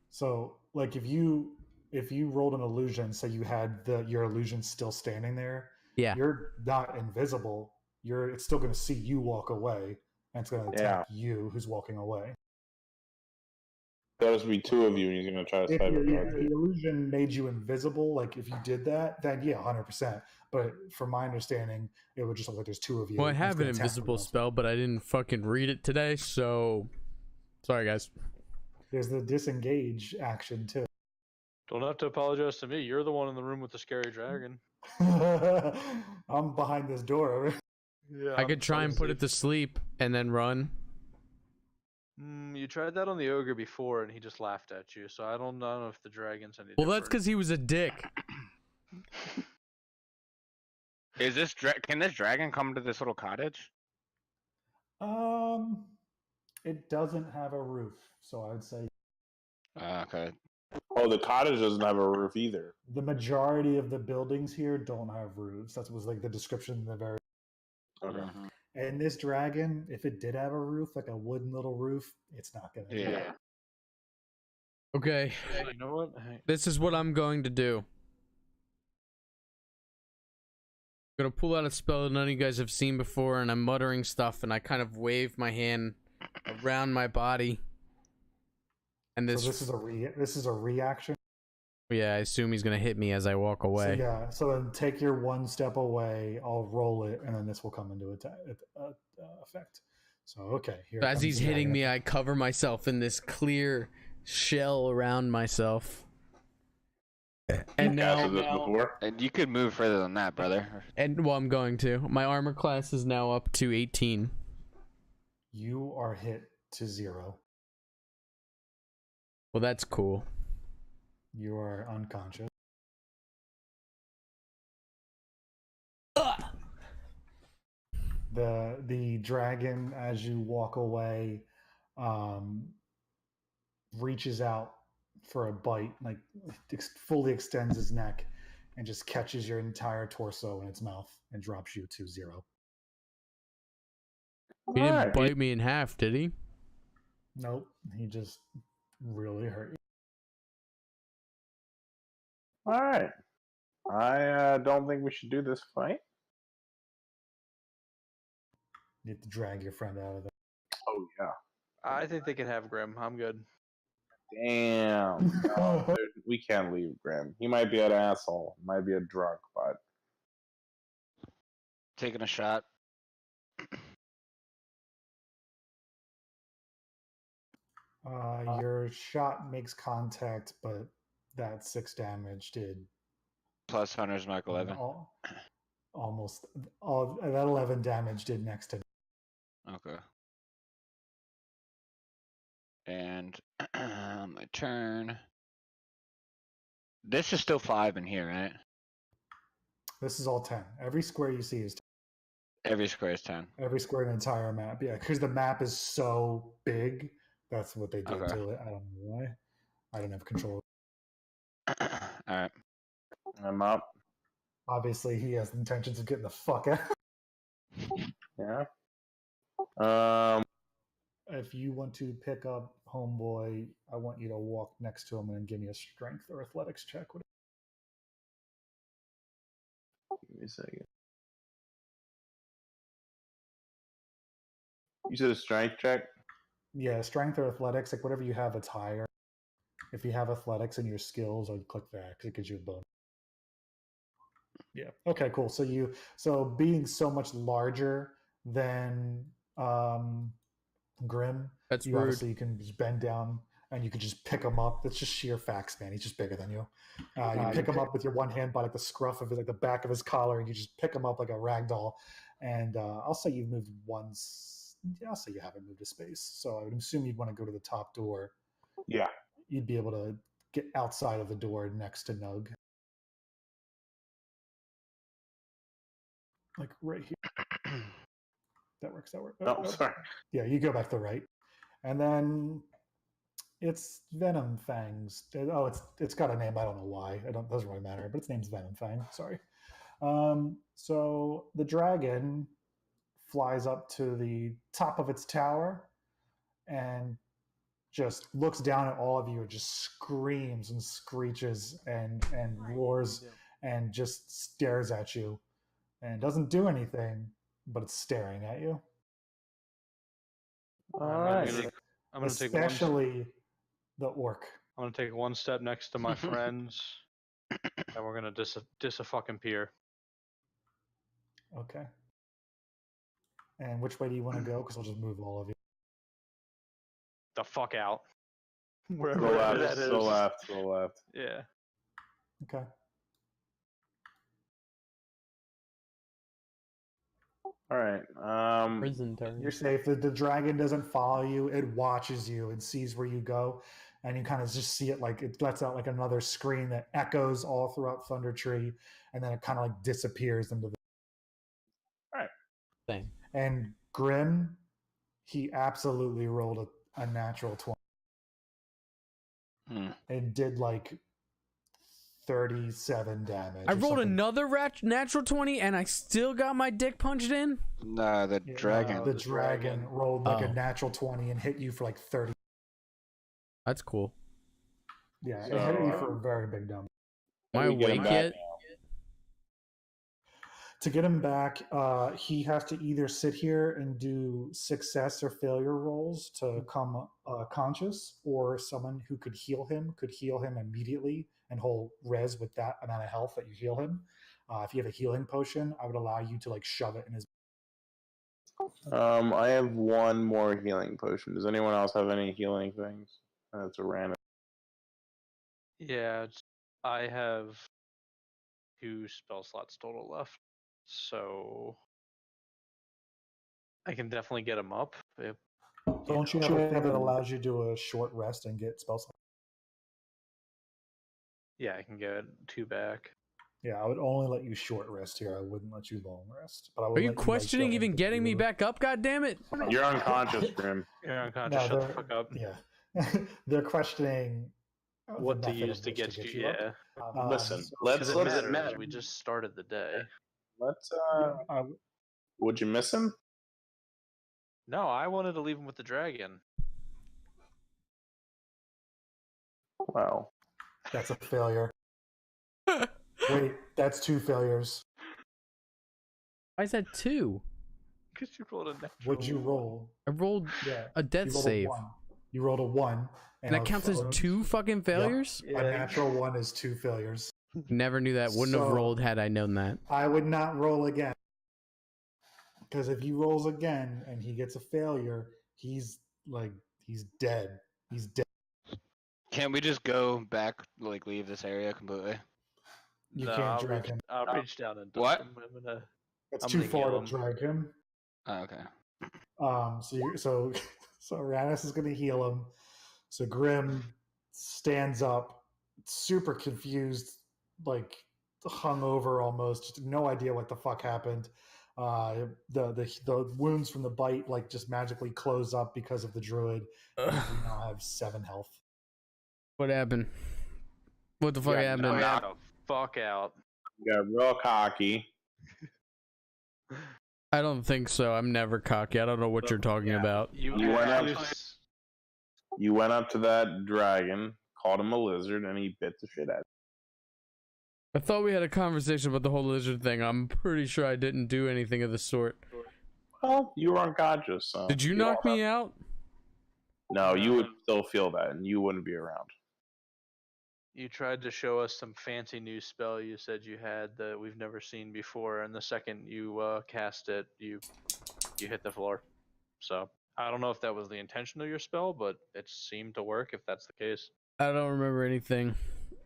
So, like, if you rolled an illusion, so you had your illusion still standing there, Yeah. you're not invisible. It's still gonna see you walk away, and it's gonna attack you who's walking away. There's be two of you, and he's gonna try to If save the illusion made you invisible, like if you did that, then yeah, 100%. But from my understanding, it would just look like there's two of you. Well, I have an invisible spell, but I didn't fucking read it today, so sorry, guys. There's the disengage action too. Don't have to apologize to me. You're the one in the room with the scary dragon. I'm behind this door. Yeah, I could try and put it to sleep and then run. You tried that on the ogre before, and he just laughed at you. So I don't know if the dragon's any. Well, that's because he was a dick. Is this can this dragon come to this little cottage? It doesn't have a roof, so I'd say. Okay. Oh, the cottage doesn't have a roof either. The majority of the buildings here don't have roofs. That was like the description in the very. Okay. Mm-hmm. And this dragon, if it did have a roof, like a wooden little roof, it's not gonna. do it. Okay. You know what? This is what I'm going to do. I'm gonna pull out a spell that none of you guys have seen before, and I'm muttering stuff, and I kind of wave my hand around my body. And this. So this is a reaction. Yeah, I assume he's gonna hit me as I walk away. So yeah, so then take your one step away. I'll roll it, and then this will come into effect. So okay, here. So as he's hitting me, I cover myself in this clear shell around myself. And now, and you could move further than that, brother. And well, I'm going to. My armor class is now up to 18. You are hit to 0. Well, that's cool. You are unconscious. The dragon, as you walk away, reaches out for a bite, like fully extends his neck, and just catches your entire torso in its mouth and drops you to 0. He didn't bite me in half, did he? Nope, he just really hurt you. All right. I don't think we should do this fight. You have to drag your friend out of there. Oh yeah. I think they can have Grim. I'm good. Damn. No, we can't leave Grim. He might be an asshole. Might be a drunk, but Taking a shot. Your shot makes contact, but that 6 damage did. Plus Hunter's Mark 11. Almost all that 11 damage did next to. Okay. And my turn. This is still 5 in here, right? This is all 10. Every square you see is 10. Every square is 10. Every square in the entire map, yeah, because the map is so big. That's what they did to it. I don't know why. I don't have control. All right. I'm up. Obviously, he has intentions of getting the fuck out. Yeah. If you want to pick up Homeboy, I want you to walk next to him and give me a strength or athletics check. Give me a second. You said a strength check? Yeah, strength or athletics, like whatever you have that's higher. If you have athletics in your skills, I'd click that because it gives you a bonus. Yeah. Okay, cool. So being so much larger than Grim, That's you rude. obviously you can just bend down and you can just pick him up. That's just sheer facts, man. He's just bigger than you. You pick him up with your one hand by like the scruff of his, like the back of his collar, and you just pick him up like a rag doll. And I'll say you've moved once. I'll say you haven't moved a space. So I would assume you'd want to go to the top door. Yeah. You'd be able to get outside of the door next to Nug. Like right here. That works. Oh, sorry. Yeah, you go back to the right. And then it's Venom Fangs. Oh, it's got a name. I don't know why. It doesn't really matter, but its name's Venom Fang. Sorry. So the dragon flies up to the top of its tower and just looks down at all of you and just screams and screeches and roars and just stares at you and doesn't do anything, but it's staring at you. All right. I'm gonna take especially the orc. I'm gonna take one step next to my friends, and we're gonna dis a fucking peer. Okay. And which way do you want to go? Because I'll just move all of you. The fuck out. Go Wherever left, that is. go left, go left. Yeah. Okay. All right. Prison turn. You're safe. The dragon doesn't follow you. It watches you and sees where you go. And you kind of just see it like it lets out like another scream that echoes all throughout Thunder Tree. And then it kind of like disappears into the. All right. Same. And Grim, he absolutely rolled a natural 20. And did like 37 damage. I rolled another natural 20 and I still got my dick punched in? Nah, the dragon. The dragon rolled like a natural 20 and hit you for like 30. That's cool. Yeah, it hit you for a very big number. Am I awake yet? To get him back, he has to either sit here and do success or failure rolls to come conscious, or someone who could heal him immediately and hold res with that amount of health that you heal him. If you have a healing potion, I would allow you to like shove it in his. I have one more healing potion. Does anyone else have any healing things? That's a random. Yeah, I have 2 spell slots total left, so I can definitely get him up. Don't you have a thing that allows you to do a short rest and get spell slots? Yeah, I can get 2 back. Yeah, I would only let you short rest here. I wouldn't let you long rest. But I would Are you questioning even getting me back up? God damn it! You're unconscious, Grim. You're unconscious. Shut the fuck up. Yeah, they're questioning what to use to get you. Yeah. Listen, let's matter. We just started the day. Let's. Would you miss him? No, I wanted to leave him with the dragon. Well, that's a failure. Wait, that's 2 failures. Why is that 2? Because you rolled a natural. What'd you roll? I rolled a death save. You rolled a 1. And that counts as 2 fucking failures? Yep. A natural 1 is 2 failures. Never knew that. Wouldn't have rolled had I known that. I would not roll again. Because if he rolls again and he gets a failure, he's dead. He's dead. Can't we just go back, like leave this area completely? You can't drag him. I'll reach down and what? It's too far to drag him. Oh, okay. So Rannis is going to heal him. So Grim stands up, super confused, like hungover almost, just no idea what the fuck happened. The wounds from the bite like just magically close up because of the druid. We now have 7 health. What happened? What the fuck happened? Knock the fuck out. You got real cocky. I don't think so. I'm never cocky. I don't know what you're talking about. You went up to that dragon, called him a lizard, and he bit the shit out of I thought we had a conversation about the whole lizard thing. I'm pretty sure I didn't do anything of the sort. Well, you were unconscious, so. Did you knock me out? No, you would still feel that, and you wouldn't be around. You tried to show us some fancy new spell you said you had that we've never seen before, and the second you cast it, you hit the floor. So I don't know if that was the intention of your spell, but it seemed to work if that's the case. I don't remember anything.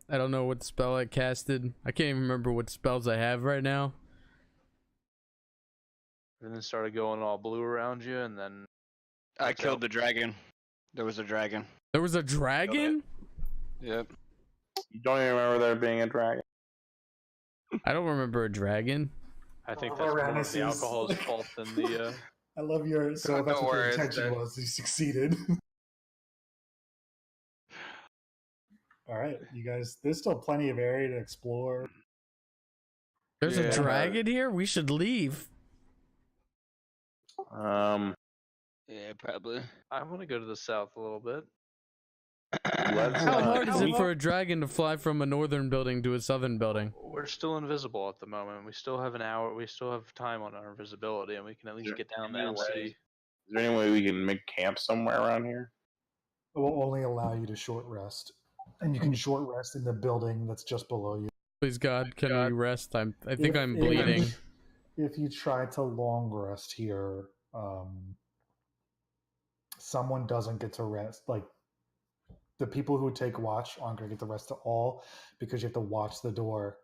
I don't know what spell I casted. I can't even remember what spells I have right now. And then started going all blue around you, and then I killed the dragon. There was a dragon. There was a dragon? Yep. You don't even remember there being a dragon? I don't remember a dragon. I think that's more of the alcohol's fault than the. I love your. So that's what your intention was. You succeeded. All right, you guys. There's still plenty of area to explore. There's a dragon here? We should leave. Yeah, probably. I want to go to the south a little bit. How hard is it for a dragon to fly from a northern building to a southern building? We're still invisible at the moment. We still have an hour. We still have time on our invisibility, and we can at least get down there and see. Is there any way we can make camp somewhere around here? It will only allow you to short rest, and you can short rest in the building that's just below you. Please God, can we rest? I think I'm bleeding. If you try to long rest here, someone doesn't get to rest. Like, the people who take watch aren't going to get the rest at all because you have to watch the door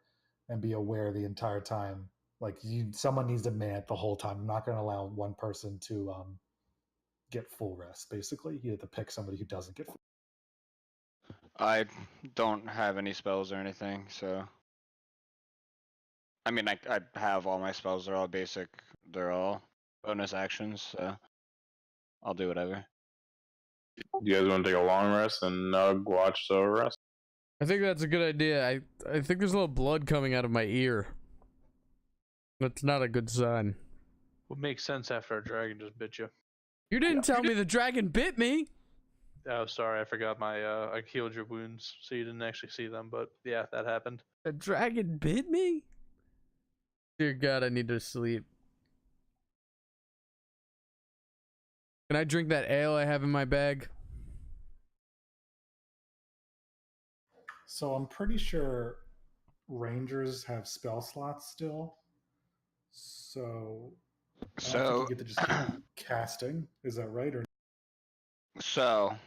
and be aware the entire time. Like, someone needs to man it the whole time. I'm not going to allow one person to get full rest. Basically, you have to pick somebody who doesn't get full. I don't have any spells or anything, so. I mean, I have all my spells. They're all basic. They're all bonus actions, so I'll do whatever. You guys want to take a long rest and watch the rest? I think that's a good idea. I think there's a little blood coming out of my ear. That's not a good sign. Would make sense after a dragon just bit you. You didn't tell me the dragon bit me. Oh, sorry, I forgot I healed your wounds, so you didn't actually see them. But yeah, that happened. A dragon bit me? Dear God, I need to sleep. Can I drink that ale I have in my bag? So I'm pretty sure rangers have spell slots still. So I don't think you get to just keep casting. Is that right? Or So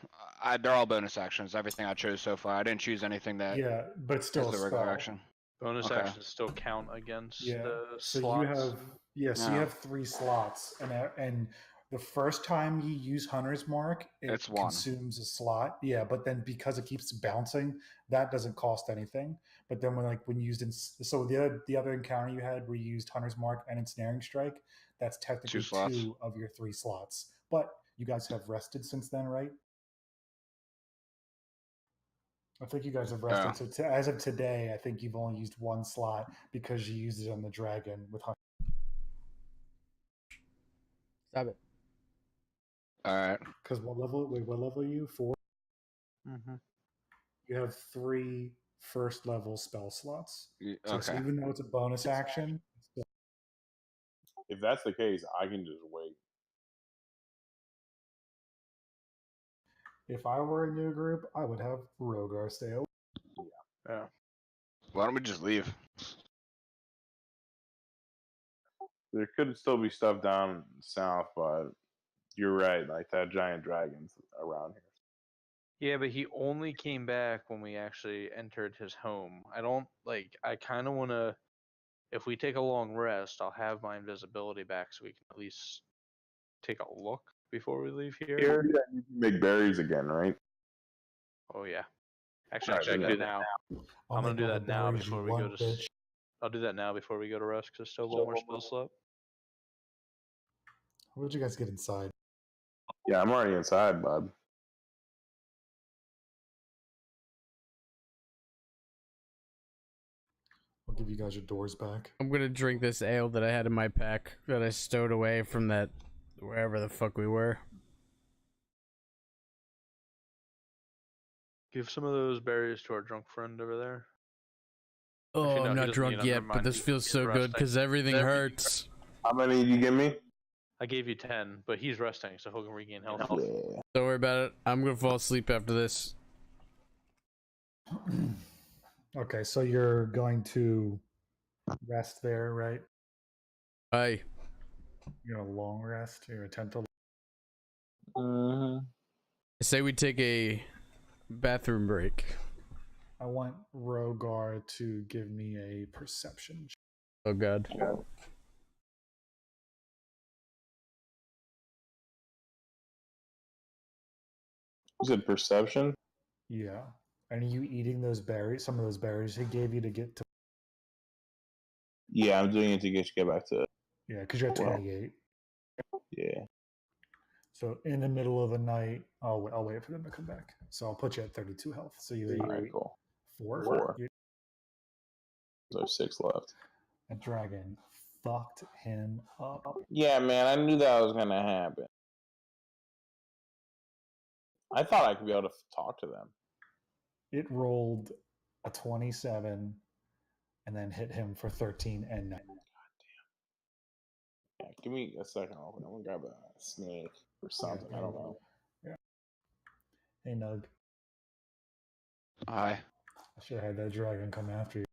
they're all bonus actions. Everything I chose so far. I didn't choose anything that. yeah, but it's still is a the regular spell. action. Bonus actions still count against the So slots. you have 3 slots, and the first time you use Hunter's Mark, it consumes a slot. Yeah, but then because it keeps bouncing, that doesn't cost anything. But then when you used the other encounter you had where you used Hunter's Mark and Ensnaring Strike, that's technically 2 of your 3 slots. But you guys have rested since then, right? I think you guys have rested. So as of today, I think you've only used 1 slot because you used it on the dragon with Hunter. Stop it. All right. Because what level are you? 4? Mm-hmm. You have 3 first level spell slots. Okay. So even though it's a bonus action, if that's the case, I can just wait. if I were in your group, I would have Rogar stay away. Yeah. Why don't we just leave? There could still be stuff down south, but you're right. Like that giant dragon's around here. Yeah, but he only came back when we actually entered his home. I kind of want to, if we take a long rest, I'll have my invisibility back so we can at least take a look before we leave here. You can make berries again, right? Oh, yeah. Actually, I can do that now. I'm going to do that now before we go to... I'll do that now before we go to rest because there's still one more spell slot. How did you guys get inside? Yeah, I'm already inside, bud. I'll give you guys your doors back. I'm gonna drink this ale that I had in my pack that I stowed away from that wherever the fuck we were. Give some of those berries to our drunk friend over there. Oh, Actually, no, I'm he not doesn't drunk need it, yet, never but mind. this feels He's so good resting. because everything Everything hurts. How many did you give me? I gave you 10, but he's resting, so he'll regain health. Yeah. Don't worry about it. I'm gonna fall asleep after this. Okay, so you're going to rest there, right? Bye. You're gonna long rest. You're gonna attempt to. Mm-hmm. I say we take a bathroom break. I want Rogar to give me a perception. Oh god. Was it perception? Yeah. And are you eating those berries? Some of those berries he gave you to get to. Yeah, I'm doing it to get back to. Yeah, because you're at 28. Yeah. So in the middle of the night, I'll wait for them to come back. So I'll put you at 32 health. So you ate All right, cool. four. There's 6 left. A dragon fucked him up. Yeah, man, I knew that was gonna happen. I thought I could be able to talk to them. It rolled a 27 and then hit him for 13 and 9. Yeah, give me a second. I'm gonna grab a snake or something. I don't know. Yeah. Hey, Nug. Hi. I should have had that dragon come after you.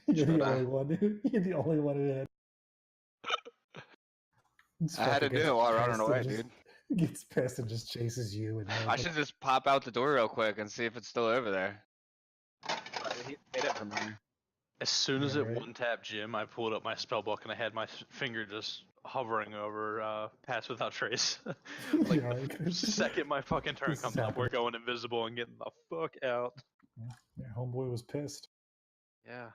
You're the only one. You're the only one who had. I had to do it while running away, dude. Gets pissed and just chases you. And I should just pop out the door real quick and see if it's still over there. He made it from here. As soon as Yeah, it right. one-tapped Jim, I pulled up my spellbook and I had my finger just hovering over Pass Without Trace. Like, Yeah, the second my fucking turn This is comes up, we're happening. going invisible and getting the fuck out. Yeah, homeboy was pissed. Yeah.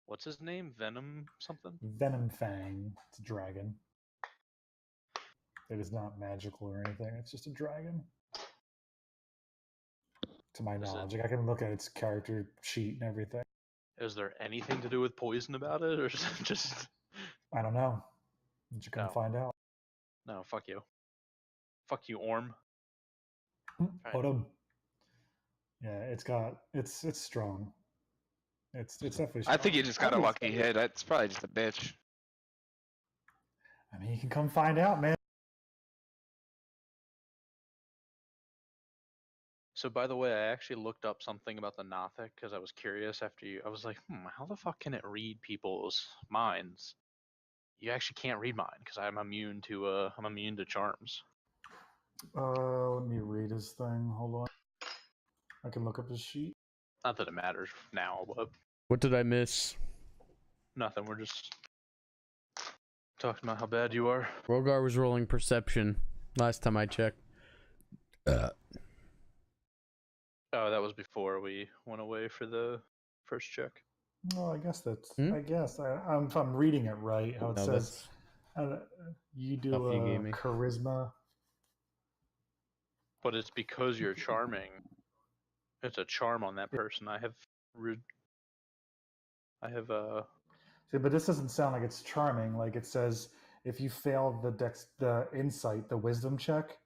What's his name? Venom something? Venom Fang. It's a dragon. It is not magical or anything. It's just a dragon. To my knowledge, like I can look at its character sheet and everything. Is there anything to do with poison about it, or is it just... I don't know. You can No. find out. No, fuck you. Fuck you, Orm. Hold on. Yeah, it's strong. It's definitely strong. I think you just got a lucky hit. That's probably just a bitch. I mean, you can come find out, man. So, by the way, I actually looked up something about the Nothic because I was curious after you. I was like, how the fuck can it read people's minds? You actually can't read mine because I'm immune to charms. Let me read his thing. Hold on. I can look up his sheet. Not that it matters now, but What did I miss? nothing. We're just talking about how bad you are. Rogar was rolling perception last time I checked. Oh, that was before we went away for the first check. Well, I guess that's. I guess if I'm reading it right, how it says you do stuff you gave me. charisma. But it's because you're charming. It's a charm on that person. I have. See, but this doesn't sound like it's charming. Like it says, if you fail the insight, the wisdom check,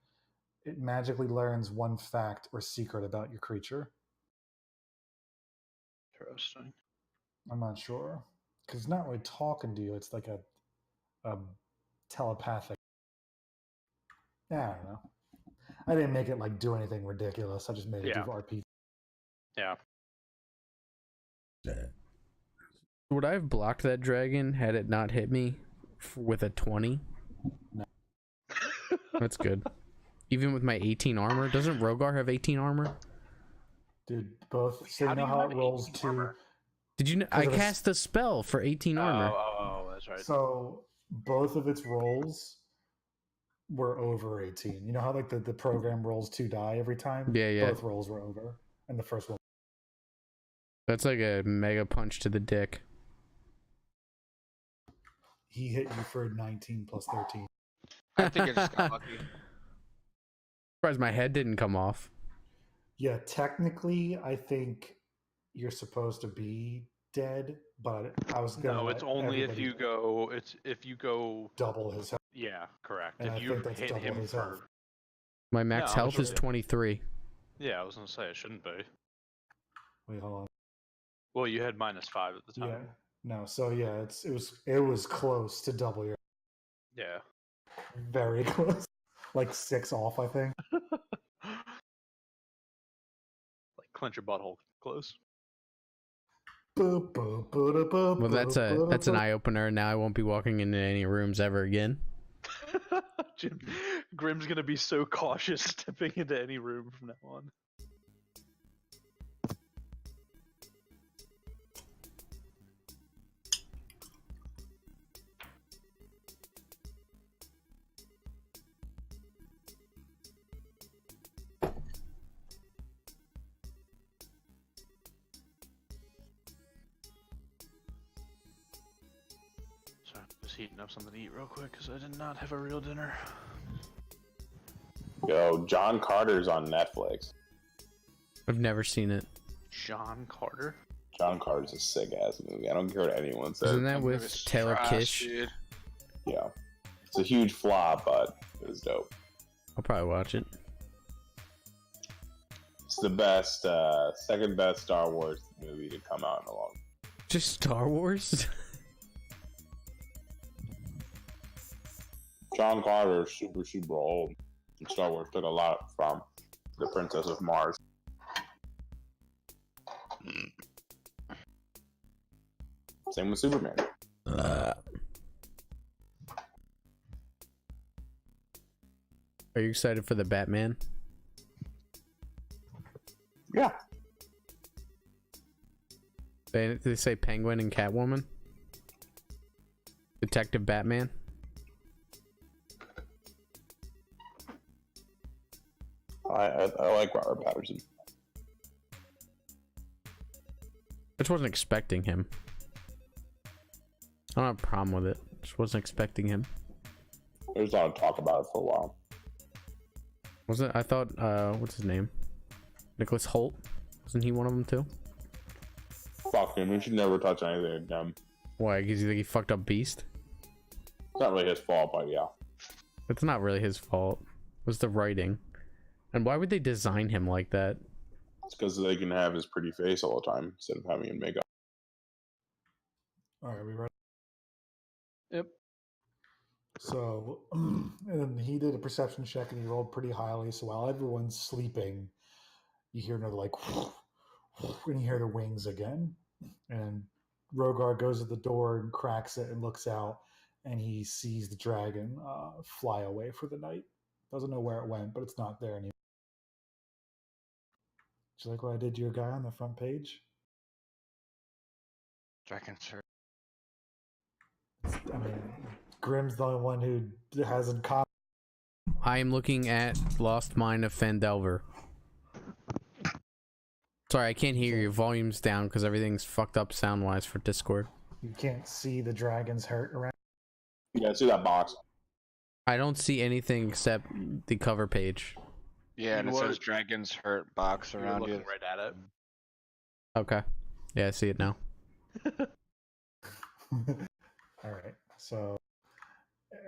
it magically learns one fact or secret about your creature. Interesting. I'm not sure because it's not really talking to you. It's like a telepathic. Yeah, I don't know. I didn't make it like do anything ridiculous. I just made it do RP. Yeah. Would I have blocked that dragon had it not hit me with a 20? No. That's good. Even with my 18 armor? Doesn't Rogar have 18 armor? Dude, both. So you know how it rolls to. Did you know? I cast a spell for 18 armor. Oh, that's right. So both of its rolls were over 18. You know how like the program rolls 2 die every time? Yeah. Both rolls were over. And the first one. That's like a mega punch to the dick. He hit you for 19 plus 13. I think I just got lucky. Surprised my head didn't come off. Yeah, technically, I think you're supposed to be dead, but I was gonna. No, it's only if you go. It's if you go double his health. Yeah, correct. And if I you think that's hit double him his for. health. My max health is 23. Yeah, I was gonna say it shouldn't be. Wait, hold on. Well, you had -5 at the time. Yeah. No, so yeah, it was close to double your. Yeah. Very close. Like 6 off, I think. Like clench your butthole close. Well, that's an eye opener. Now I won't be walking into any rooms ever again. Grim's gonna be so cautious stepping into any room from now on. Sorry, just heating up something to eat real quick because I did not have a real dinner. Yo, John Carter's on Netflix. I've never seen it. John Carter? John Carter's a sick ass movie. I don't care what anyone says. Isn't that with Taylor Kish? Dude. Yeah. It's a huge flop, but it was dope. I'll probably watch it. It's the best, second best Star Wars movie to come out in a long time. Just Star Wars? John Carter is super, super old. And Star Wars took a lot from the Princess of Mars. Same with Superman. Are you excited for the Batman? Yeah. They say Penguin and Catwoman? Detective Batman? I like Robert Pattinson. I just wasn't expecting him. I don't have a problem with it. Just wasn't expecting him. There's a lot of talk about it for a while. Wasn't I thought what's his name? Nicholas Hoult? Wasn't he one of them too? Fuck him. He should never touch anything again. Why? Because you think he fucked up Beast? It's not really his fault, but yeah. It's not really his fault. It was the writing. And why would they design him like that? It's because they can have his pretty face all the time instead of having him makeup. All right, we ready? Yep. So, and he did a perception check and he rolled pretty highly. So while everyone's sleeping, you hear another like, and you hear the wings again. And Rogar goes to the door and cracks it and looks out, and he sees the dragon fly away for the night. Doesn't know where it went, but it's not there anymore. Did you like what I did to your guy on the front page? Dragon shirt. I mean, Grimm's the only one who hasn't caught. I am looking at Lost Mine of Phandelver. Sorry, I can't hear you. Volume's down because everything's fucked up sound-wise for Discord. You can't see the dragon's hurt around. Yeah, see that box. I don't see anything except the cover page. Yeah, and it says Dragon's Hurt box You're around you. looking right at it. Okay. Yeah, I see it now. All right, so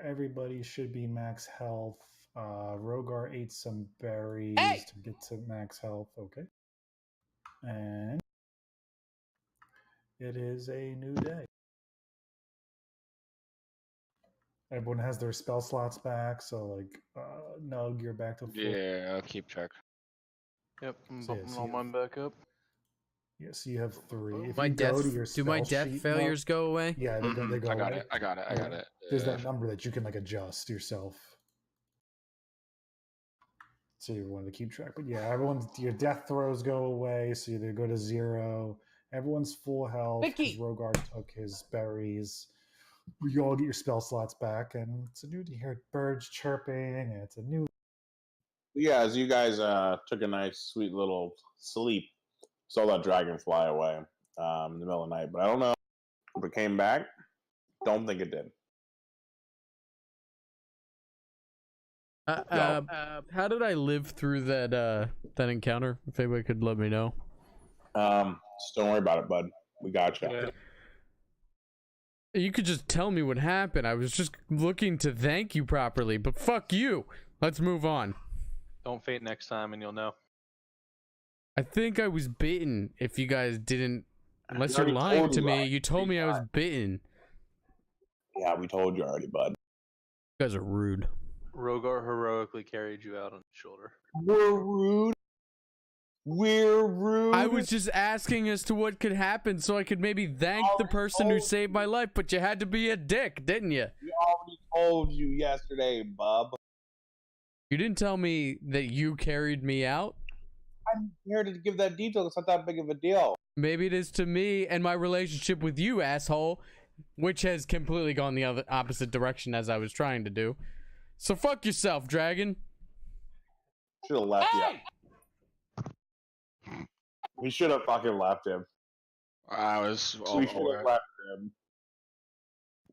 everybody should be max health. Rogar ate some berries to get to max health. Okay, and it is a new day. Everyone has their spell slots back, so like Nug, you're back to full. Yeah, I'll keep track. Yep, I'm So, bumping so all you- mine back up. Yes, you have 3. If My you death. go to your Do my spell death sheet, failures Nug, go away? Yeah, they go I got away. it. I got it. I got it. There's that number that you can like adjust yourself. So you wanted to keep track, but yeah, your death throws go away, so you either go to 0. Everyone's full health because Rogar took his berries. You all get your spell slots back, and it's a new. You hear birds chirping, and it's a new. Yeah, as you guys took a nice, sweet little sleep, saw that dragon fly away in the middle of the night. But I don't know if it came back. Don't think it did. How did I live through that encounter? If anybody could let me know. Just don't worry about it, bud. We got you. Yeah. You could just tell me what happened. I was just looking to thank you properly, but fuck you. Let's move on. Don't faint next time and you'll know. I think I was bitten. If you guys didn't, unless We you're already lying told to you me, already you told 3 me I was times. bitten. Yeah, we told you already, bud. You guys are rude. Rogar heroically carried you out on his shoulder. We're rude. We're rude. I was just asking as to what could happen so I could maybe thank the person who saved my life, but you had to be a dick, didn't you? We already told you yesterday, bub. You didn't tell me that you carried me out? I'm here to give that detail. It's not that big of a deal. Maybe it is to me and my relationship with you, asshole, which has completely gone the other opposite direction as I was trying to do. So fuck yourself, dragon. Should have left you. We should have fucking left him. I was We should have left him.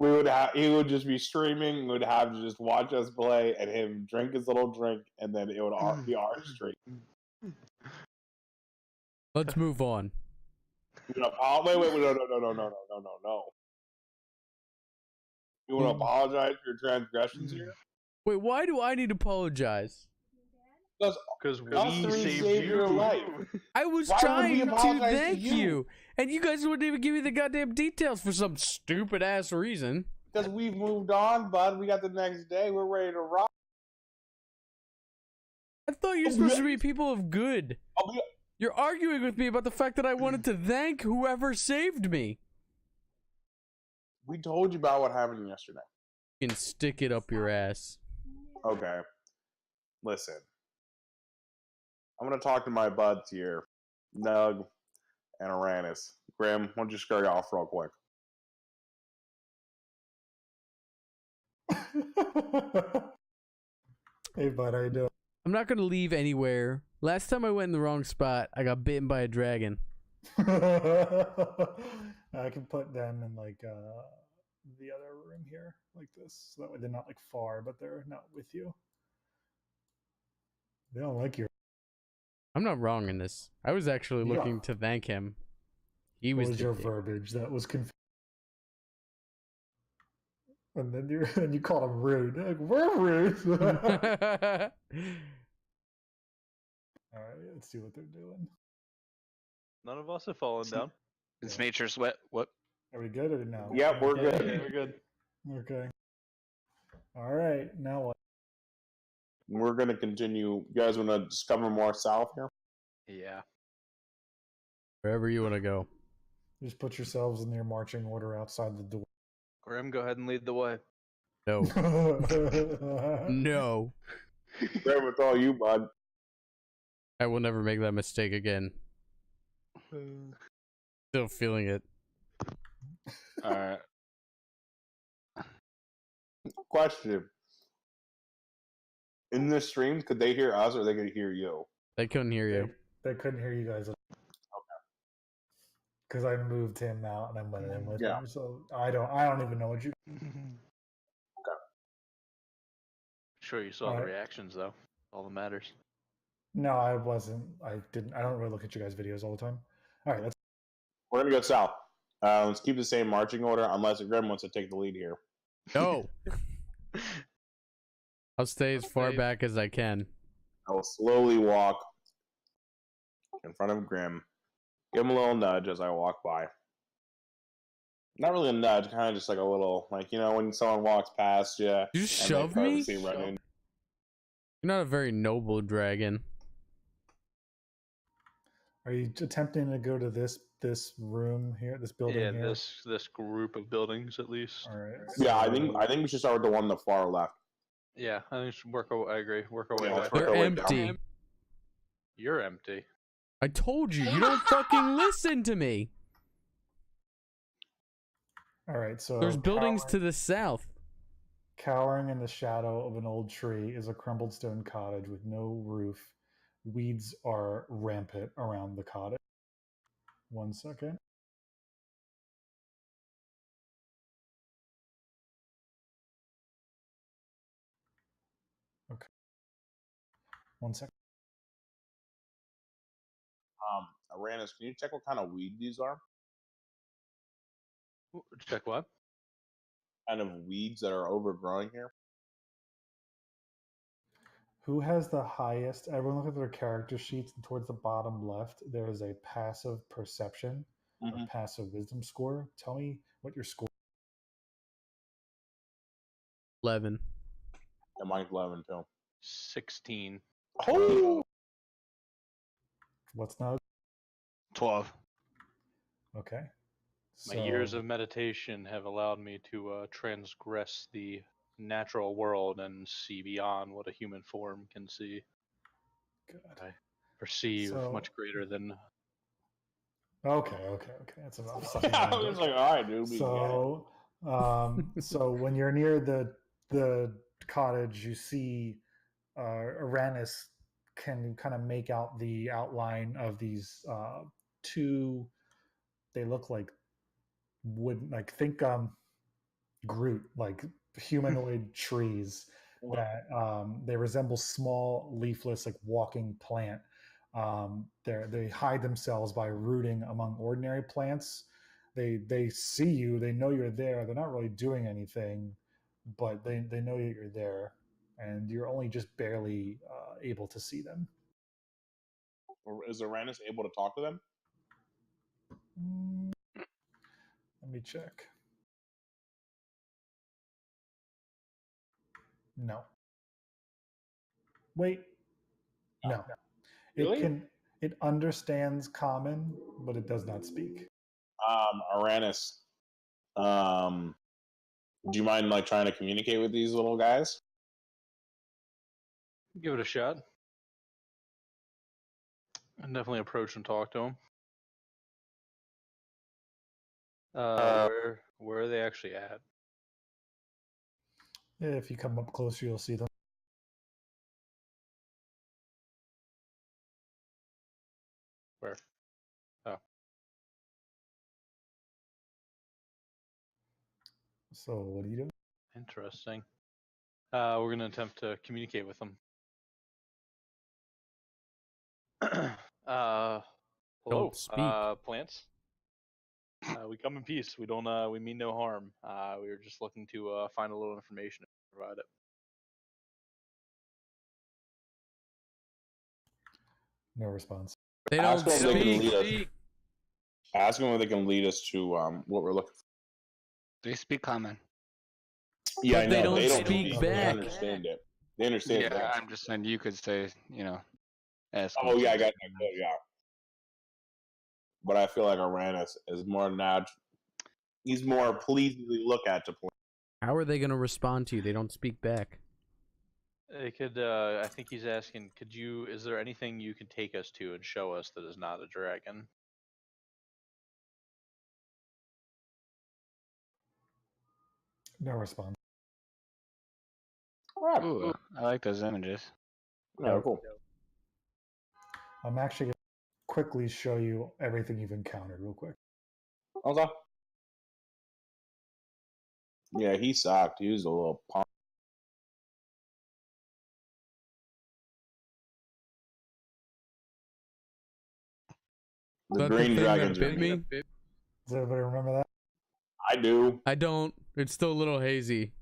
We would have. He would just be streaming. We would have to just watch us play and him drink his little drink, and then it would be our stream. Let's move on. Wait, no. You want to apologize for your transgressions here? Wait, why do I need to apologize? Because us we three saved your you. life. I was Why would we trying to apologize to thank you? you, and you guys wouldn't even give me the goddamn details for some stupid ass reason. Because we've moved on, bud. We got the next day. We're ready to rock. I thought you were supposed to be people of good. I'll be- You're arguing with me about the fact that I wanted to thank whoever saved me. We told you about what happened yesterday. You can stick it up your ass. Okay. Listen. I'm going to talk to my buds here, Nug and Aranis. Grim, why don't you scurry off real quick? Hey, bud, how you doing? I'm not going to leave anywhere. Last time I went in the wrong spot, I got bitten by a dragon. I can put them in like the other room here, like this. So that way they're not like far, but they're not with you. They don't like you. I'm not wrong in this. I was actually Yeah. looking to thank him. He What was was the your dick. verbiage that was confusing? And then you called them rude. They're like, we're rude. All right, let's see what they're doing. None of us have fallen down. It's nature's wet. What? Are we good or no? Yep, we're Yeah, good. we're good. Okay. All right. Now what? We're going to continue. You guys want to discover more south here? Yeah. Wherever you want to go. Just put yourselves in your marching order outside the door. Grim, go ahead and lead the way. No. No. Grim, it's all you, bud. I will never make that mistake again. Still feeling it. Alright. Question. In this stream, could they hear us or they could hear you? They couldn't hear you. They couldn't hear you guys. Okay. Because I moved him out and I went in with Yeah. him, so I don't even know what you. Sure, you saw the Alright. reactions though. All that matters. No, I wasn't. I didn't. I don't really look at you guys' videos all the time. All right, let's. We're going to go south. Let's keep the same marching order unless Grim wants to take the lead here. No. I'll stay as far back as I can. I will slowly walk in front of Grim. Give him a little nudge as I walk by. Not really a nudge, kind of just like a little, like, you know, when someone walks past you. You and shove they me? purposely run in. You're not a very noble dragon. Are you attempting to go to this room here, this building Yeah, here? this group of buildings at least. All right. Yeah, I so- think we should start with the one on the far left. Yeah, I think we should work our, I agree. Work our way Yeah, back. let's work They're our way empty. down. You're empty. I told you, you don't fucking listen to me. All right. So There's buildings to the south. Cowering in the shadow of an old tree is a crumbled stone cottage with no roof. Weeds are rampant around the cottage. 1 second. Okay. 1 second. Aranis, can you check what kind of weed these are? Check what? Kind of weeds that are overgrowing here? Who has the highest? Everyone look at their character sheets, and towards the bottom left, there is a passive perception or passive wisdom score. Tell me what your score. 11. And mine's 11 too. 16. Oh, What's now? 12. Okay. My years of meditation have allowed me to transgress the natural world and see beyond what a human form can see. Good. I perceive So- much greater than. Okay. That's enough. I was like, all right, dude. So, so when you're near the cottage, you see Uranus can kind of make out the outline of these two. They look like wood, like think Groot, like humanoid trees that they resemble small leafless, like walking plant. They hide themselves by rooting among ordinary plants. They see you, they know you're there. They're not really doing anything, but they know that you're there, and you're only just barely able to see them. Is Uranus able to talk to them? Let me check. No. Wait. No. Really? It understands common, but it does not speak. Uranus, do you mind like trying to communicate with these little guys? Give it a shot. I definitely approach and talk to him. Where are they actually at? If you come up closer, you'll see them. Where? Oh. So what do you do? Interesting. We're gonna attempt to communicate with them. Hello, Don't speak. plants. We come in peace. We don't. We mean no harm. We were just looking to find a little information and provide it. No response. They don't Ask them if they can speak. lead us. Ask them if they can lead us to what we're looking for. They speak common. Yeah, But I they know. don't They speak They back. understand it. They understand Yeah, it. I'm just saying you could say, ask. Oh yeah, I got that. Good, yeah. But I feel like Uranus is more he's more pleasing to look at to play. How are they going to respond to you? They don't speak back. They could. I think he's asking. Could you? Is there anything you can take us to and show us that is not a dragon? No response. Ooh, I like those images. Yeah, cool. I'm actually going to quickly show you everything you've encountered real quick. Okay. Yeah, he sucked. He was a little punk. The Is that green the thing dragons that are bit me? Does everybody remember that? I do. I don't. It's still a little hazy.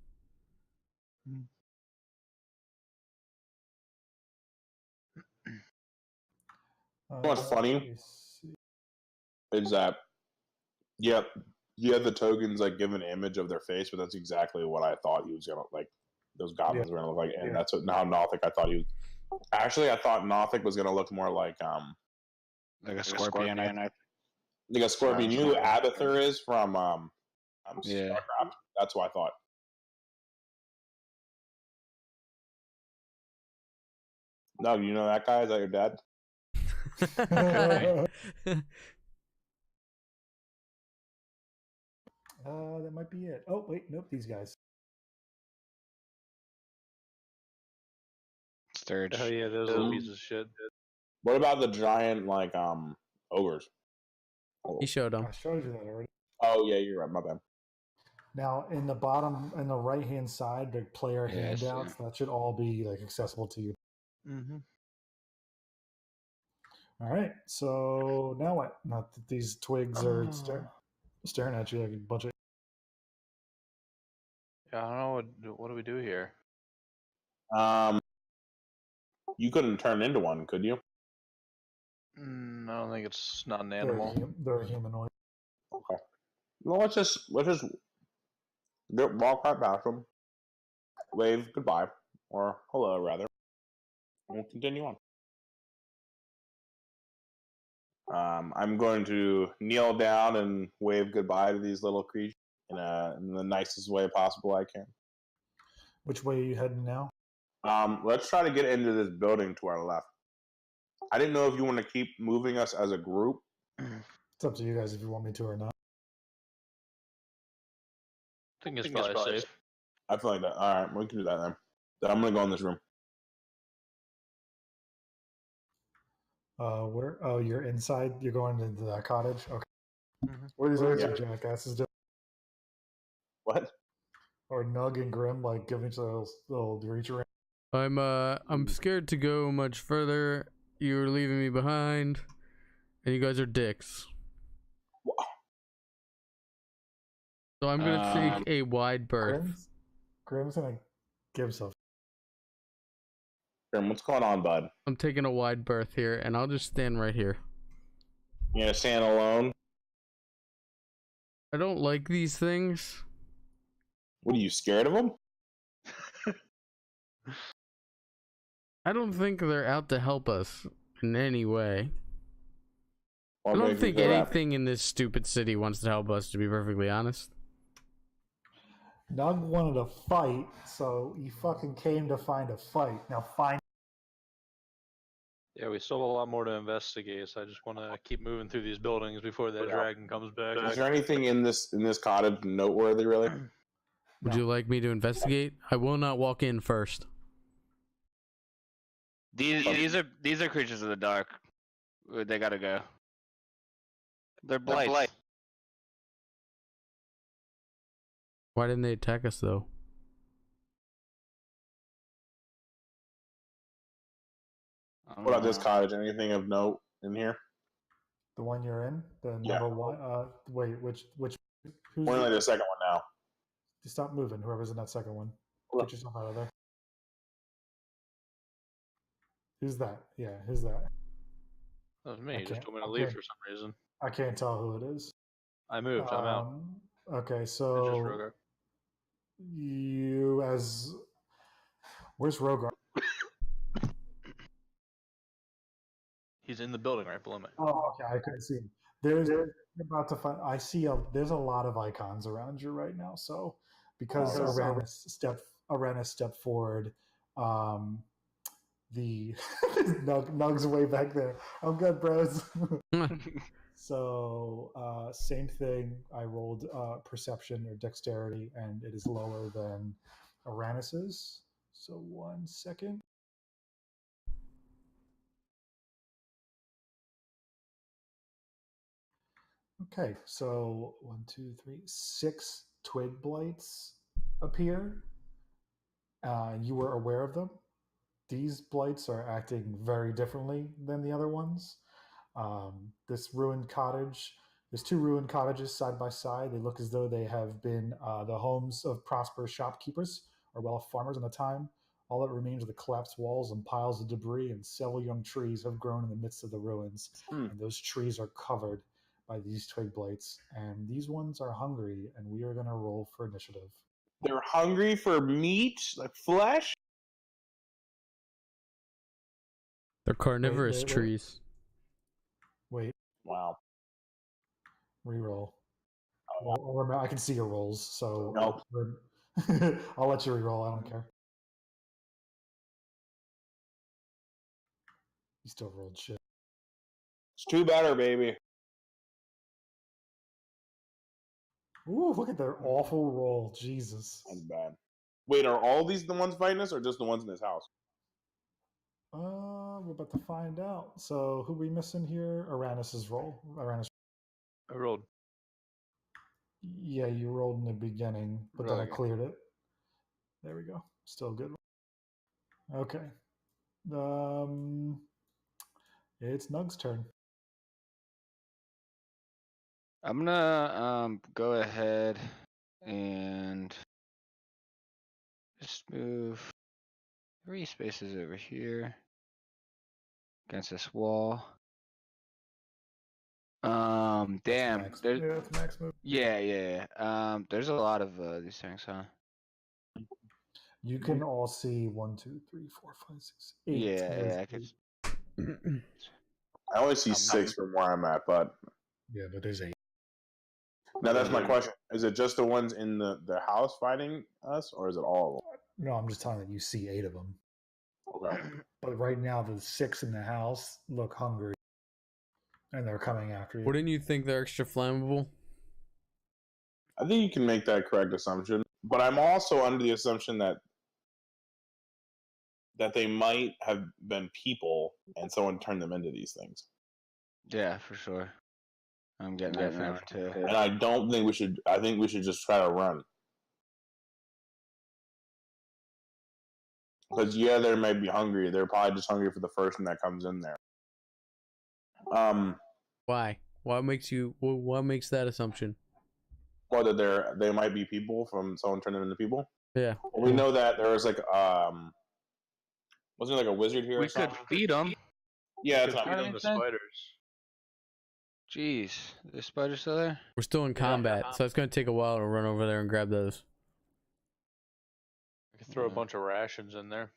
What's funny is that, yep, you have the tokens like give an image of their face, but that's exactly what I thought he was gonna like. Those goblins were gonna look like, and that's what now Nothic. I thought he was. Actually, I thought Nothic was gonna look more like a scorpion. Like a scorpion. You know who Abathur is from Yeah. StarCraft? That's what I thought. No, you know that guy? Is that your dad? That might be it. Oh wait, nope. These guys. Sturge. Oh yeah, those little pieces of shit. What about the giant like ogres? He showed them. I showed you that already. Oh yeah, you're right. My bad. Now, in the bottom, in the right-hand side, the player Yeah, I see. handouts, that should all be like accessible to you. Mm-hmm. All right. So now what? Not that these twigs are staring at you like a bunch of. Yeah, I don't know what do we do here. You couldn't turn into one, could you? I don't think it's not an animal. They're humanoid. Okay. Well, let's just walk right past them, wave goodbye, or hello rather, and we'll continue on. I'm going to kneel down and wave goodbye to these little creatures in the nicest way possible I can. Which way are you heading now? Let's try to get into this building to our left. I didn't know if you want to keep moving us as a group. It's up to you guys if you want me to or not. I think it's probably safe. I feel like that. All right, we can do that then. Then I'm going to go in this room. Where? Oh, you're inside? You're going into that cottage? Okay. Mm-hmm. What are these other two jackasses doing? What? Or Nug and Grim, like, giving each other a little reach around? I'm scared to go much further. You're leaving me behind, and you guys are dicks. So I'm gonna take a wide berth. Grim's gonna give himself. Grim, what's going on, bud? I'm taking a wide berth here, and I'll just stand right here. You gonna stand alone? I don't like these things. What are you scared of them? I don't think they're out to help us in any way. What I don't makes you think feel that? anything in this stupid city wants to help us, to be perfectly honest. Nug wanted a fight, so he fucking came to find a fight. Now find. Yeah, we still have a lot more to investigate, so I just want to keep moving through these buildings before that dragon comes back. Is there anything in this cottage noteworthy, really? Would you like me to investigate? I will not walk in first. These are creatures of the dark. They gotta go. They're blights. Why didn't they attack us though? What about this cottage? Anything of note in here? The one you're in? The number one? Wait, which who's We're in the second one now. Stop moving, whoever's in that second one. Get yourself out of there. Who's that? Yeah, who's that? That was me. You just told me to leave for some reason. I can't tell who it is. I moved. I'm out. Okay, so you as where's Rogar? He's in the building right below me. Oh, okay. I couldn't see him. There's about to find. I see there's a lot of icons around you right now. So because Arenas stepped forward, the Nug's way back there. I'm good, bros. So same thing. I rolled perception or dexterity, and it is lower than Aranus's. So 1 second. Okay, so 1, 2, 3, 6 twig blights appear. You were aware of them. These blights are acting very differently than the other ones. This ruined cottage, there's 2 ruined cottages side by side. They look as though they have been the homes of prosperous shopkeepers or well-off farmers in the time. All that remains are the collapsed walls and piles of debris, and several young trees have grown in the midst of the ruins. And those trees are covered by these twig blights, and these ones are hungry, and we are going to roll for initiative. They're hungry for meat, like flesh? They're carnivorous trees. Wait. Wow. Reroll. Well, I can see your rolls, so nope. I'll let you reroll. I don't care. You still rolled shit. It's 2 better, baby. Ooh, look at their awful roll. Jesus. That's bad. Wait, are all these the ones fighting us, or just the ones in this house? We're about to find out. So, who we missing here? Aranus's roll. Aranus. I rolled. Yeah, you rolled in the beginning, but then I cleared it. There we go. Still good. Okay. It's Nug's turn. I'm gonna go ahead and just move 3 spaces over here. against this wall. Damn. Max, There's, yeah, it's max move. yeah. There's a lot of these things, huh? You can all see 1, 2, 3, 4, 5, 6, 8. Yeah, I could. I only see 6 from where I'm at, but Yeah, but there's 8. now that's my question: is it just the ones in the house fighting us, or is it all of No, I'm just telling you, you see 8 of them. them? Okay. But right now, the 6 in the house look hungry, and they're coming after you. Wouldn't you think they're extra flammable? I think you can make that correct assumption, but I'm also under the assumption that they might have been people and someone turned them into these things. Yeah, for sure. I'm getting that feeling too. And I don't think we should. I think we should just try to run. Because they may be hungry. They're probably just hungry for the first one that comes in there. Why? What makes that assumption? Whether they might be people from someone turned them into people. Yeah. Well, we know that there was wasn't there like a wizard here? We could feed them. Yeah, that's Feed not. them the spiders. Jeez, the spider still there? We're still in combat, so it's gonna take a while to run over there and grab those. I could throw a bunch of rations in there.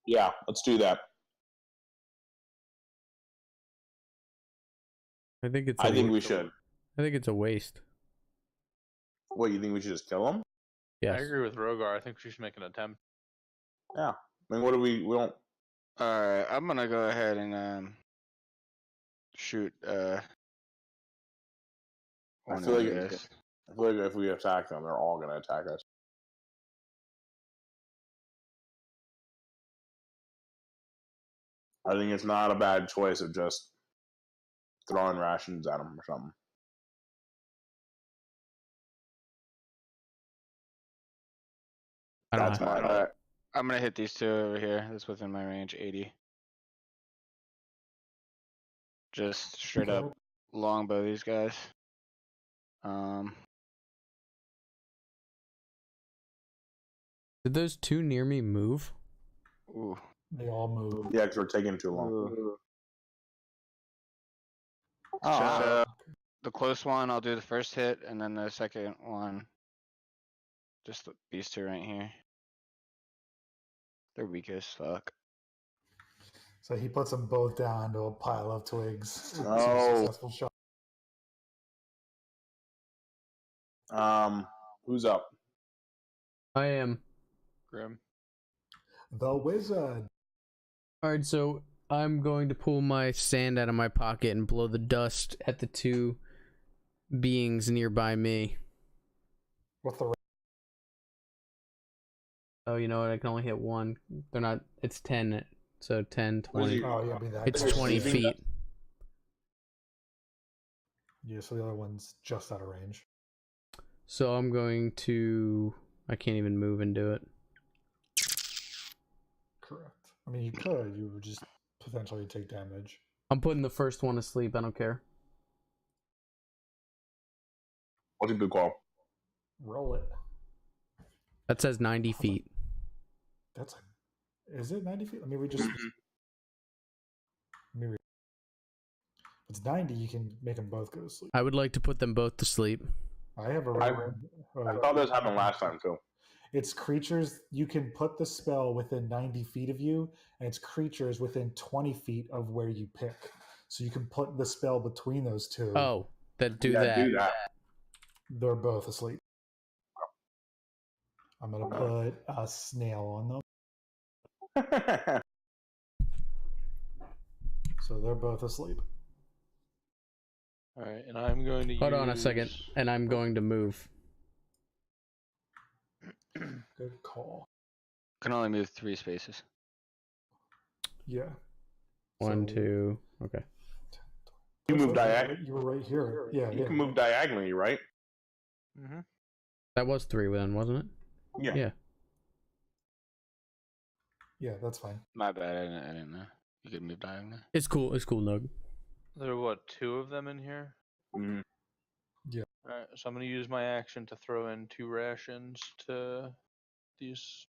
Yeah, let's do that. I think we should. I think it's a waste. What, you think we should just kill them? Yes. I agree with Rogar. I think we should make an attempt. Yeah. I mean, what do we don't. Alright, I'm gonna go ahead and shoot I one feel of like this. if we attack them, they're all gonna attack us. I think it's not a bad choice of just throwing rations at them or something. I don't That's know. my Alright, I'm gonna hit these two over here. That's within my range, 80. Just straight up longbow these guys. Did those two near me move? Ooh. They all move. Yeah, because we're taking too long. The close one, I'll do the first hit, and then the second one, just these two right here. They're weak as fuck. So he puts them both down to a pile of twigs. Oh. Successful shot. Who's up? I am. Grim. The wizard. Alright, so I'm going to pull my sand out of my pocket and blow the dust at the two beings nearby me. What's the Oh, you know what? I can only hit one. They're not. It's 10. So 10, 20. Oh, yeah, be that. It's 20 feet. Yeah, so the other one's just out of range. So I'm going to. I can't even move and do it. Correct. I mean, you could. You would just potentially take damage. I'm putting the first one to sleep. I don't care. What's a good call? Roll it. That says 90 feet. That's a. Is it 90 feet? I mean, we just. Let me read. If it's 90, you can make them both go to sleep. I would like to put them both to sleep. I have a. I thought this happened last time too. It's creatures. You can put the spell within 90 feet of you, and it's creatures within 20 feet of where you pick. So you can put the spell between those two. Oh, that do Yeah, that. do that. They're both asleep. I'm going to put a snail on them. So they're both asleep. All right, and I'm going to Hold on a second, and I'm going to move. Good call. Can only move 3 spaces. Yeah. 1, So- 2. Okay. You move diagonally. You were right here. Yeah, You yeah. can move diagonally, right? Mm-hmm. That was 3 then, wasn't it? Yeah. Yeah. Yeah, that's fine. My bad, I didn't know. You could move diagonally. It's cool. It's cool, Nug. There are what, 2 of them in here? Mhm. All right, so I'm going to use my action to throw in 2 rations to these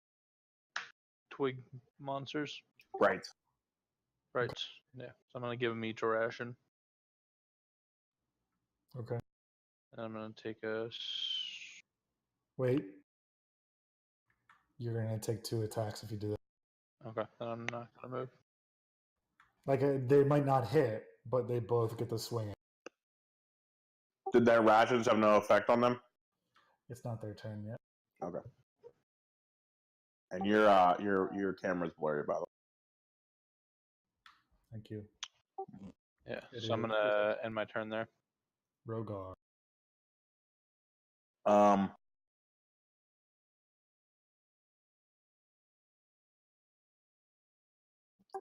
twig monsters. Right. Right. Yeah, so I'm gonna give him each a ration. Okay. And I'm gonna take a. Wait. You're gonna take 2 attacks if you do that. Okay, then I'm not gonna move. Like they might not hit, but they both get the swing. Did their rations have no effect on them? It's not their turn yet. Okay. And your camera's blurry, by the way. Thank you. Yeah, so I'm gonna end my turn there. Rogar.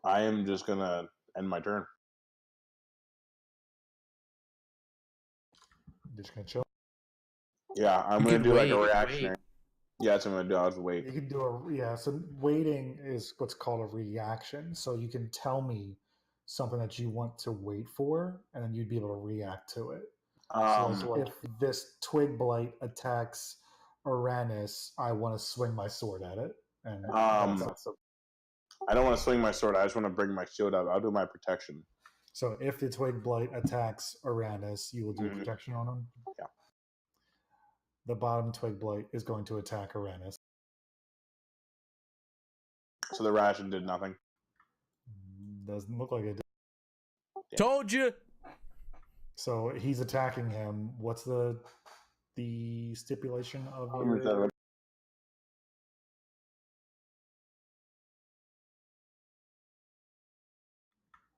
I am just gonna end my turn. Just gonna chill. Yeah, I'm gonna do like a reactionary. Yeah, that's what I'm gonna do. I'll just wait. You can do so waiting is what's called a reaction. So you can tell me something that you want to wait for, and then you'd be able to react to it. So if this twig blight attacks Uranus, I want to swing my sword at it. And I don't want to swing my sword. I just want to bring my shield up. I'll do my protection. So if the twig blight attacks Uranus, you will do protection on him? Yeah. The bottom twig blight is going to attack Uranus. So the ration did nothing? Doesn't look like it did. Yeah. Told you! So he's attacking him. What's the stipulation of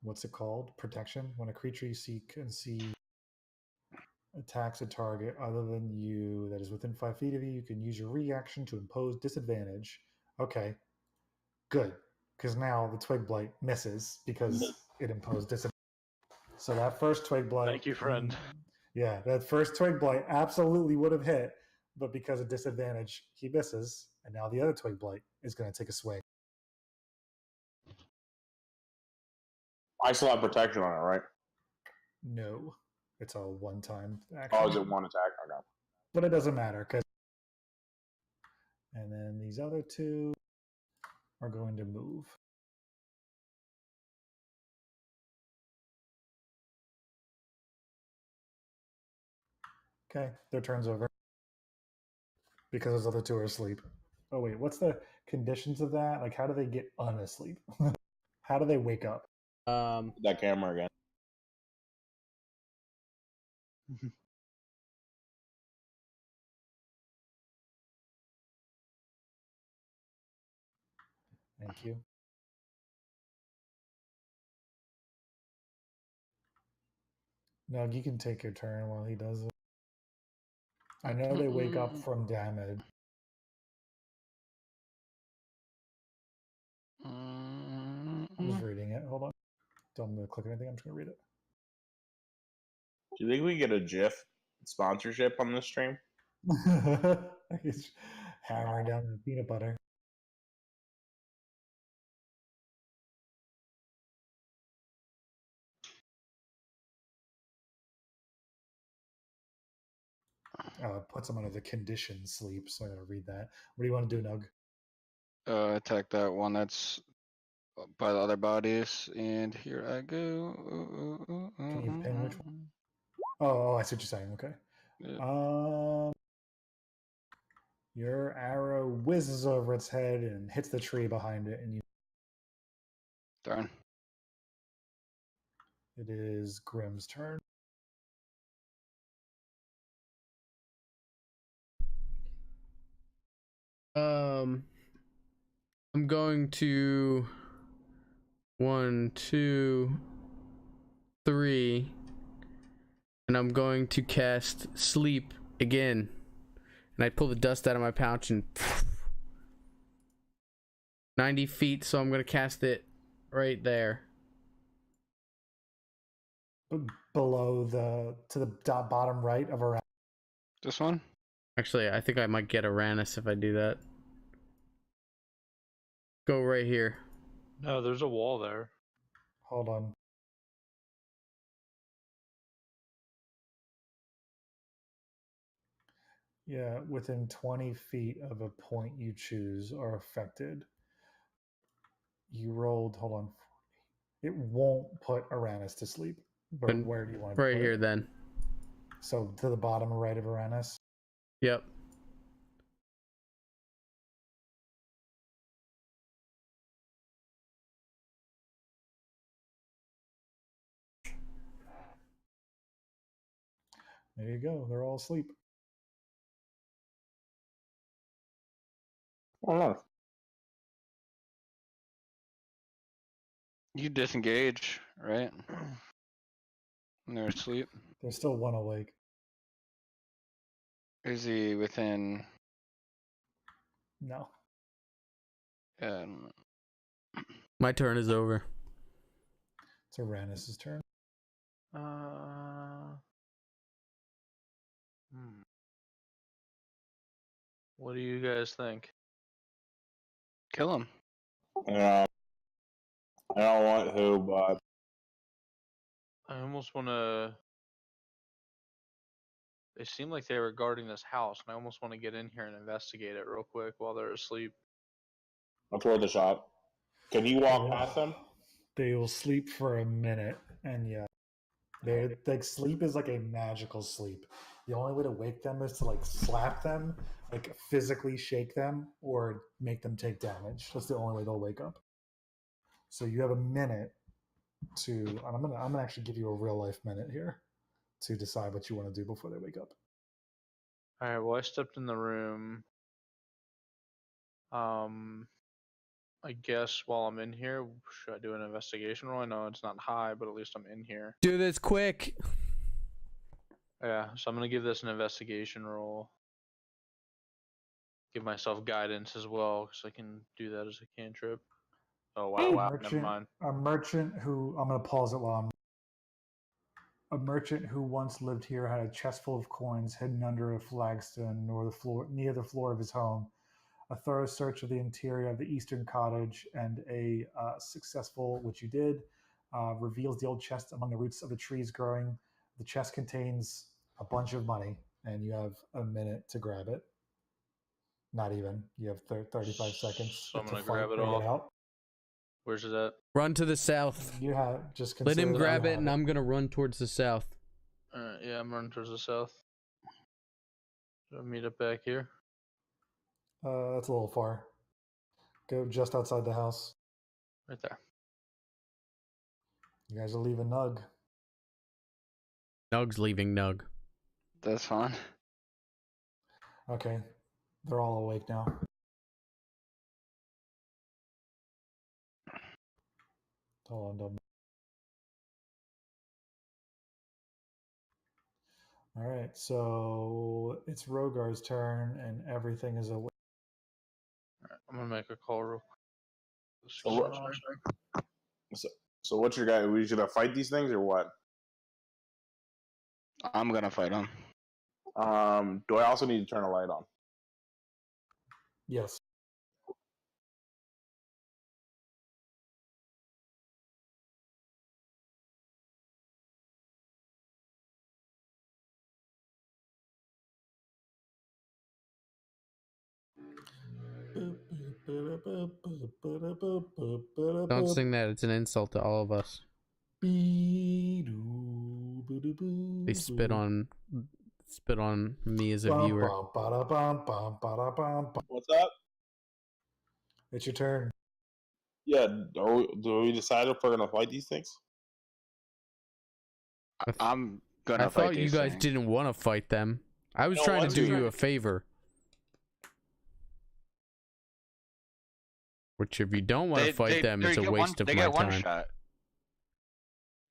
what's it called? Protection. When a creature you can see attacks a target other than you that is within 5 feet of you, you can use your reaction to impose disadvantage. Okay, good. Because now the twig blight misses because it imposed disadvantage. So that first twig blight. Thank you, friend. Yeah, that first twig blight absolutely would have hit, but because of disadvantage, he misses. And now the other twig blight is going to take a swing. I still have protection on it, right? No, it's a one-time action. Oh, is it one attack? Okay. But it doesn't matter because. And then these other two are going to move. Okay, their turn's over. Because those other two are asleep. Oh wait, what's the conditions of that? Like, how do they get unasleep? How do they wake up? That camera again. Thank you. Now you can take your turn while he does it. I know they wake up from damage. I'm just reading it. Hold on. Don't click anything. I'm just going to read it. Do you think we get a GIF sponsorship on this stream? He's hammering down the peanut butter. It puts him under the conditioned sleep, so I gotta read that. What do you want to do, Nug? Attack that one that's by the other bodies, and here I go. Can you pin which one? Oh, I see what you're saying. Okay. Yeah. Your arrow whizzes over its head and hits the tree behind it, and you. Darn. It is Grimm's turn. I'm going to 1, 2, 3, and I'm going to cast Sleep again. And I pull the dust out of my pouch and 90 feet, so I'm going to cast it right there. Below to the bottom right of Uranus. This one? Actually, I think I might get Uranus if I do that. Go right here. No, there's a wall there. Hold on. Yeah, within 20 feet of a point you choose are affected. You rolled, hold on. it won't put Uranus to sleep. But And where do you want to right put here it? then. So to the bottom right of Uranus. Yep. There you go. They're all asleep. Oh no. You disengage, right? When they're asleep. There's still one awake. Is he within? No. My turn is over. It's Uranus's turn. What do you guys think? Kill him. I don't want who, but I almost want to. They seem like they were guarding this house, and I almost want to get in here and investigate it real quick while they're asleep. that's worth a shot. Can you walk past them? They will sleep for a minute, and yeah, they like sleep is like a magical sleep. The only way to wake them is to like slap them, like physically shake them, or make them take damage. That's the only way they'll wake up. So you have a minute to. And I'm gonna actually give you a real life minute here to decide what you want to do before they wake up. All right. Well, I stepped in the room. I guess while I'm in here, should I do an investigation roll? I know it's not high, but at least I'm in here. Do this quick. Yeah, so I'm gonna give this an investigation roll. Give myself guidance as well, because I can do that as a cantrip. Oh wow, never mind. A merchant who I'm gonna pause it while I'm. A merchant who once lived here had a chest full of coins hidden under a flagstone near the floor of his home. A thorough search of the interior of the eastern cottage and a successful, which you did, reveals the old chest among the roots of the trees growing. The chest contains a bunch of money, and you have a minute to grab it. Not even. You have 35 seconds. So I'm gonna grab it all. Out. Where's it at? Run to the south. You have just let him grab it, and it. I'm gonna run towards the south. Alright, yeah, I'm running towards the south. So I'll meet up back here. That's a little far. Go just outside the house. Right there. You guys are leaving Nug. Nug's leaving Nug. That's fine. Okay. They're all awake now. Hold on. All right, so it's Rogar's turn, and everything is awake. Alright, I'm gonna make a call real quick. So what's your guy? Are we gonna fight these things or what? I'm gonna fight him. Do I also need to turn a light on? Yes. Don't sing that. It's an insult to all of us. They spit on me as a viewer. What's up? It's your turn. Yeah, do we decide if we're gonna fight these things? I'm gonna I fight thought you these guys things. didn't want to fight them. I was trying to do you a favor. Which, if you don't want to fight them, it's a waste of my time. They get one shot.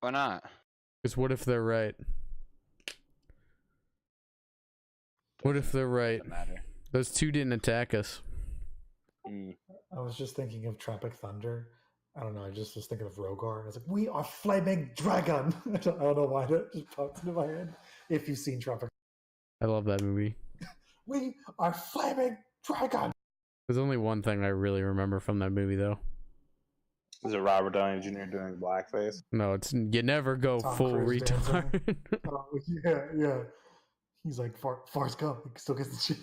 Why not? Because what if they're right? What if they're right? Doesn't matter. Those two didn't attack us. I was just thinking of Tropic Thunder. I don't know. I just was thinking of Rogar. I was like, we are flaming dragon. I don't know why that just popped into my head. If you've seen Tropic, I love that movie. we are flaming dragon. There's only one thing I really remember from that movie, though. Is it Robert Downey Jr. doing blackface? No, it's you never go Tom full Cruise retard. Yeah. He's like, Forrest Gump. He still gets the shit.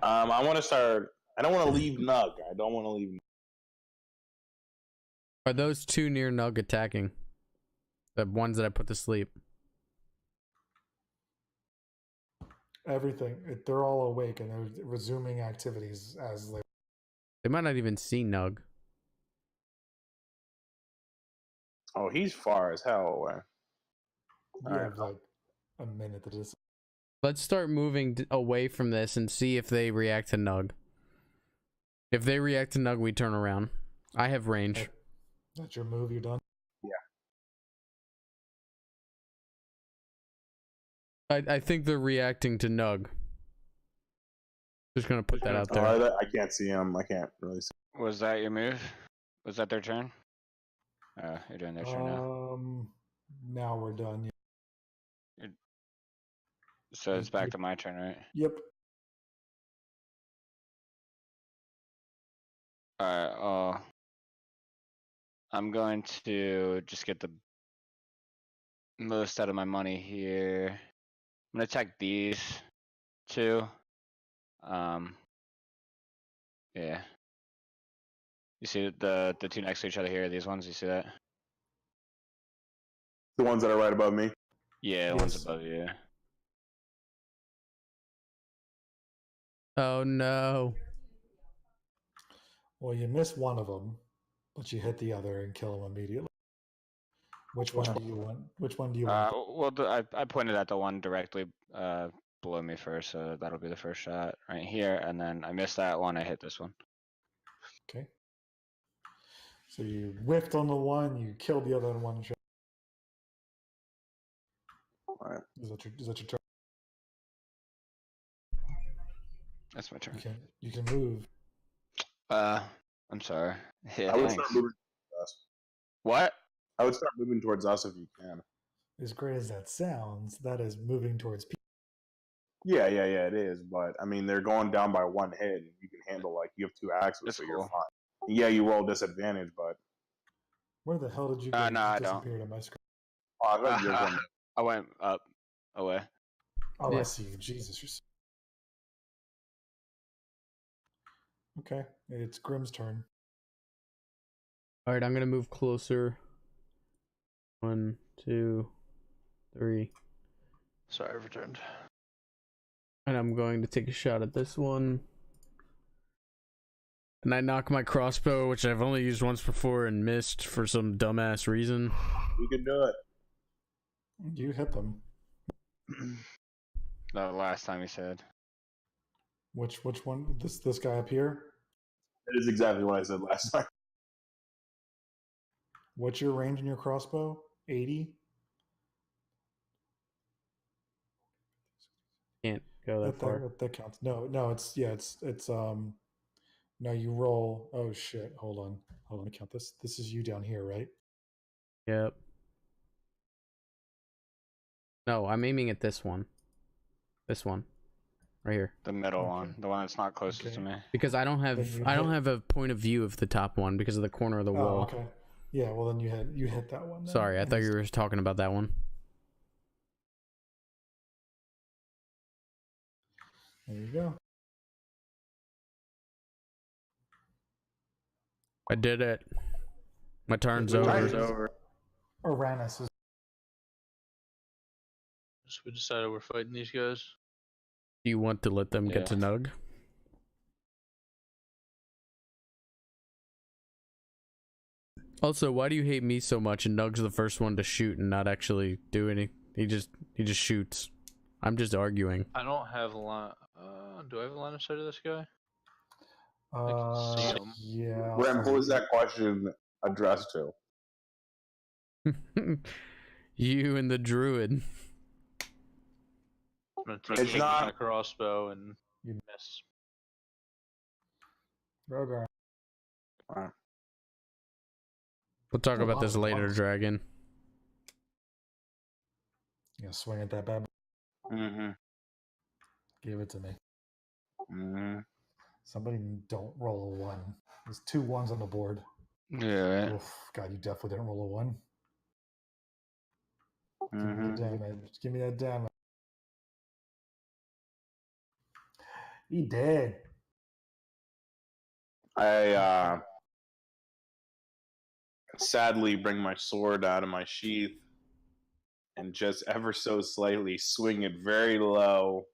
I want to start. I don't want to leave Nug. I don't want to leave. Are those two near Nug attacking? The ones that I put to sleep. Everything. They're all awake and they're resuming activities as they. They might not even see Nug. Oh, he's far as hell away. You have like a minute to just. Let's start moving away from this and see if they react to Nug. If they react to Nug, we turn around. I have range. That's your move. You're done. I think they're reacting to Nug. Just gonna put that out there. I can't see him. I can't really see. Was that your move? Was that their turn? You're doing their turn now. Now we're done. So it's back to my turn, right? Yep. Alright, I'm going to just get the most out of my money here. I'm gonna attack these two. Yeah. You see the two next to each other here, these ones, you see that? The ones that are right above me. Yeah, the ones above you. Oh no. Well, you miss one of them, but you hit the other and kill him immediately. Which one do you want? Which one do you want? Well, I pointed at the one directly below me first, so that'll be the first shot right here, and then I missed that one, I hit this one. Okay. So you whiffed on the one, you killed the other in one shot. Alright. Is that your turn? That's my turn. You can move. I'm sorry. Yeah, I would thanks. start moving towards us. What? I would start moving towards us if you can. As great as that sounds, that is moving towards people. Yeah, it is. But I mean, they're going down by one hit. And you can handle you have two axes, That's so cool. you're fine. Yeah, you roll disadvantage, but Where the hell did you go? No, I disappeared on my screen. I went up away. Oh, Yeah. I see you. Jesus, you're. Okay, it's Grimm's turn. All right, I'm gonna move closer. 1, 2, 3. Sorry, I've returned. And I'm going to take a shot at this one. And I knock my crossbow, which I've only used once before and missed for some dumbass reason. you can do it. You hit them. The last time he said. Which one? This guy up here? It is exactly what I said last time. What's your range in your crossbow? 80? Can't go that far. That counts. No, it's no, you roll. Oh shit, hold on. Let me count this. This is you down here, right? Yep. No, I'm aiming at this one. This one. Right here. The middle Okay. one. The one that's not closest to me. Because I don't have a point of view of the top one because of the corner of the wall. Okay. Yeah, well then you hit that one. Then. Sorry, I thought you were talking about that one. There you go. I did it. My turn's over. Uranus is. So we decided we're fighting these guys. Do you want to let them get to Nug? Also, why do you hate me so much and Nug's the first one to shoot and not actually do anything? He just shoots. I'm just arguing. I don't have line. Do I have a line of sight of this guy? I can see him. Yeah. Ram, who is that question addressed to? You and the druid. I'm gonna take my crossbow and You miss. Rogar. Alright. We'll talk about this later, Dragon. You gonna swing at that bad boy? Mm-hmm. Give it to me. Mm-hmm. Somebody don't roll a 1. There's 2 1s on the board. Yeah, right. Oof, God, you definitely didn't roll a 1. Mm-hmm. Give me that damage. Give me that damage. He dead. sadly bring my sword out of my sheath and just ever so slightly swing it very low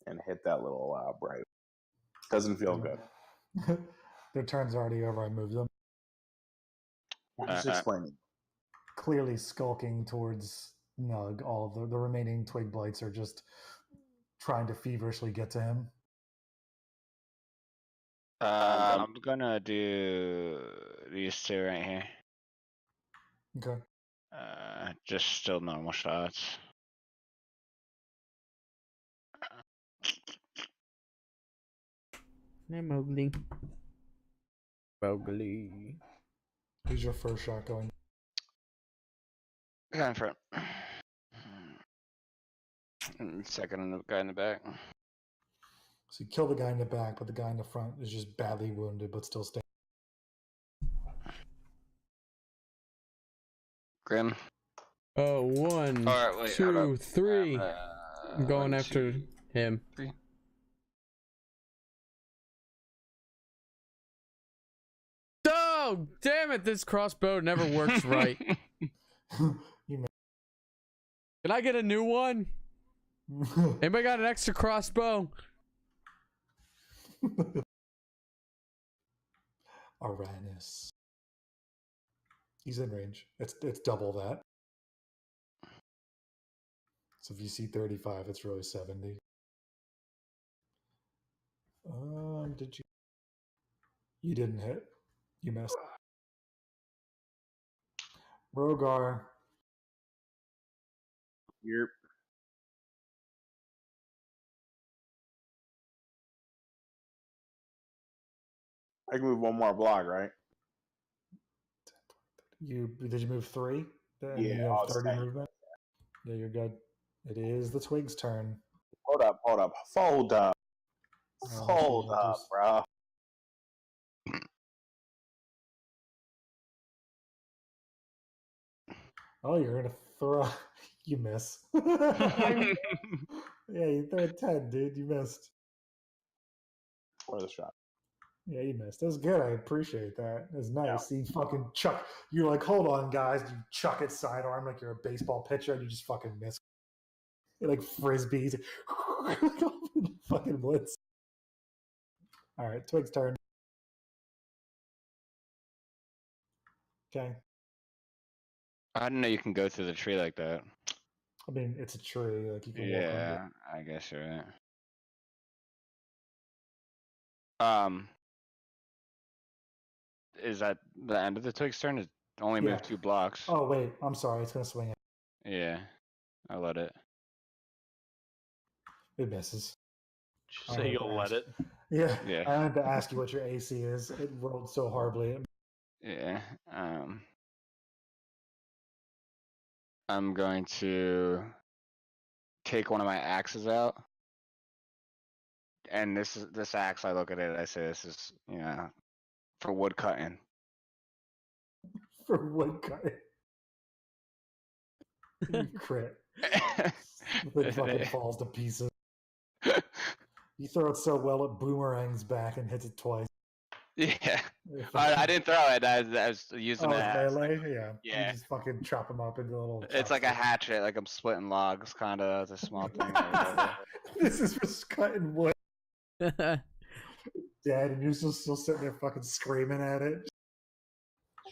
and hit that little bright. Doesn't feel good. Their turn's already over. I moved them. Just explaining. Clearly skulking towards Nug. All of the remaining twig blights are just trying to feverishly get to him. I'm gonna do these two right here. Okay. Just still normal shots. Hey, Mowgli. Mowgli. Who's your first shot going? Guy in front. And second guy in the back. So you kill the guy in the back, but the guy in the front is just badly wounded, but still standing. Grim. Oh, one, Alright, wait, 2, 3. I'm going one, after 2, him. 3. Oh, damn it! This crossbow never works right. Can I get a new one? Anybody got an extra crossbow? Aranus. He's in range. It's double that. So if you see 35, it's really 70. Did you? You didn't hit. You missed. Rogar. Yep. I can move one more block, right? Did you move 3? And Yeah, you have I'll 30 stay. movement? Yeah, you're good. It is the twig's turn. Hold up. Fold up. Oh, Fold yeah, up, just- bro. Oh, you're gonna throw. You miss. Yeah, you threw a 10, dude. You missed. For the shot. Yeah, you missed. That was good. I appreciate that. It was nice. Yeah. You fucking chuck. You're like, hold on, guys. You chuck it sidearm like you're a baseball pitcher, and you just fucking miss. You're like frisbees. Fucking blitz. All right, Twig's turn. Okay. I didn't know you can go through the tree like that. I mean, it's a tree. Like you can walk under. Yeah, I guess you're right. Is that the end of the twig's turn? It only Yeah. moved 2 blocks. Oh wait, I'm sorry. It's gonna swing it. Yeah, I let it. It misses. Just say you'll let it. Yeah. Yeah. I wanted to ask you what your AC is. It rolled so horribly. Yeah. I'm going to take one of my axes out. And this axe, I look at it, I say this is, for wood cutting. For wood cutting. You crit. The thing fucking falls to pieces. You throw it so well it boomerangs back and hits it twice. Yeah. I didn't throw it. I was using it as melee? Yeah. Yeah. You just fucking chop them up into little. It's like a chopsticks. hatchet, like I'm splitting logs, kind of. It's a small thing. This is just cutting wood. Dead, and you're still sitting there fucking screaming at it.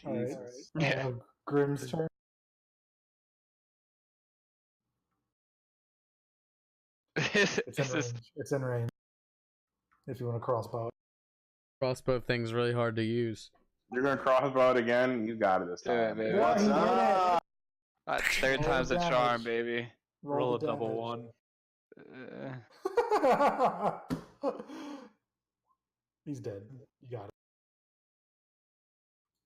All right. Yeah. Grim's turn. It's in range. If you want to crossbow. Crossbow thing's really hard to use. You're gonna crossbow it again? You got it this time. baby. Yeah, he did it. Third Roll time's the damage. charm, baby. Roll a the double damage. 1. He's dead. You got it.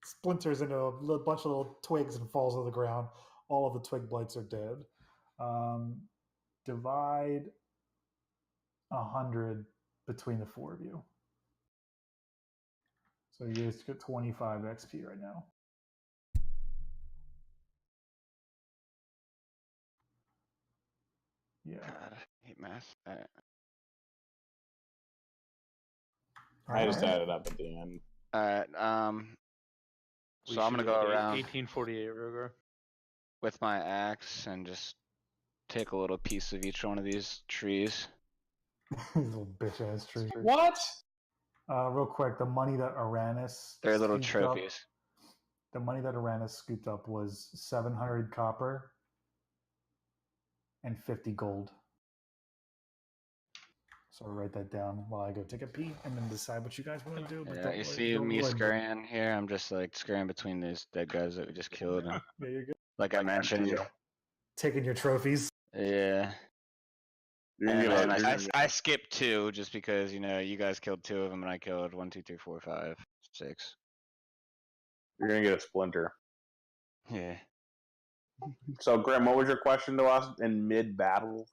Splinters into a bunch of little twigs and falls to the ground. All of the twig blights are dead. Divide 100 between the 4 of you. So you guys get 25 XP right now. Yeah. God, I hate math. I just added up at the end. Alright, So I'm gonna go around 1848, Rogar. with my axe and just take a little piece of each one of these trees. Little bitch ass tree. What? Real quick, the money that Aranis They're little scooped up- trophies. the money that Aranis scooped up was 700 copper and 50 gold. So I'll write that down while I go take a pee and then decide what you guys want to do. But Yeah, you see don't me ruin it. scurrying here? I'm just like scurrying between these dead guys that we just killed. And, Yeah, you're good. like I mentioned, Taking your trophies. yeah. You're And, gonna, I skipped 2 just because, you know, you guys killed 2 of them and I killed 1, 2, 3, 4, 5, 6. you're gonna get a splinter. Yeah. So, Graham, what was your question to us in mid-battle?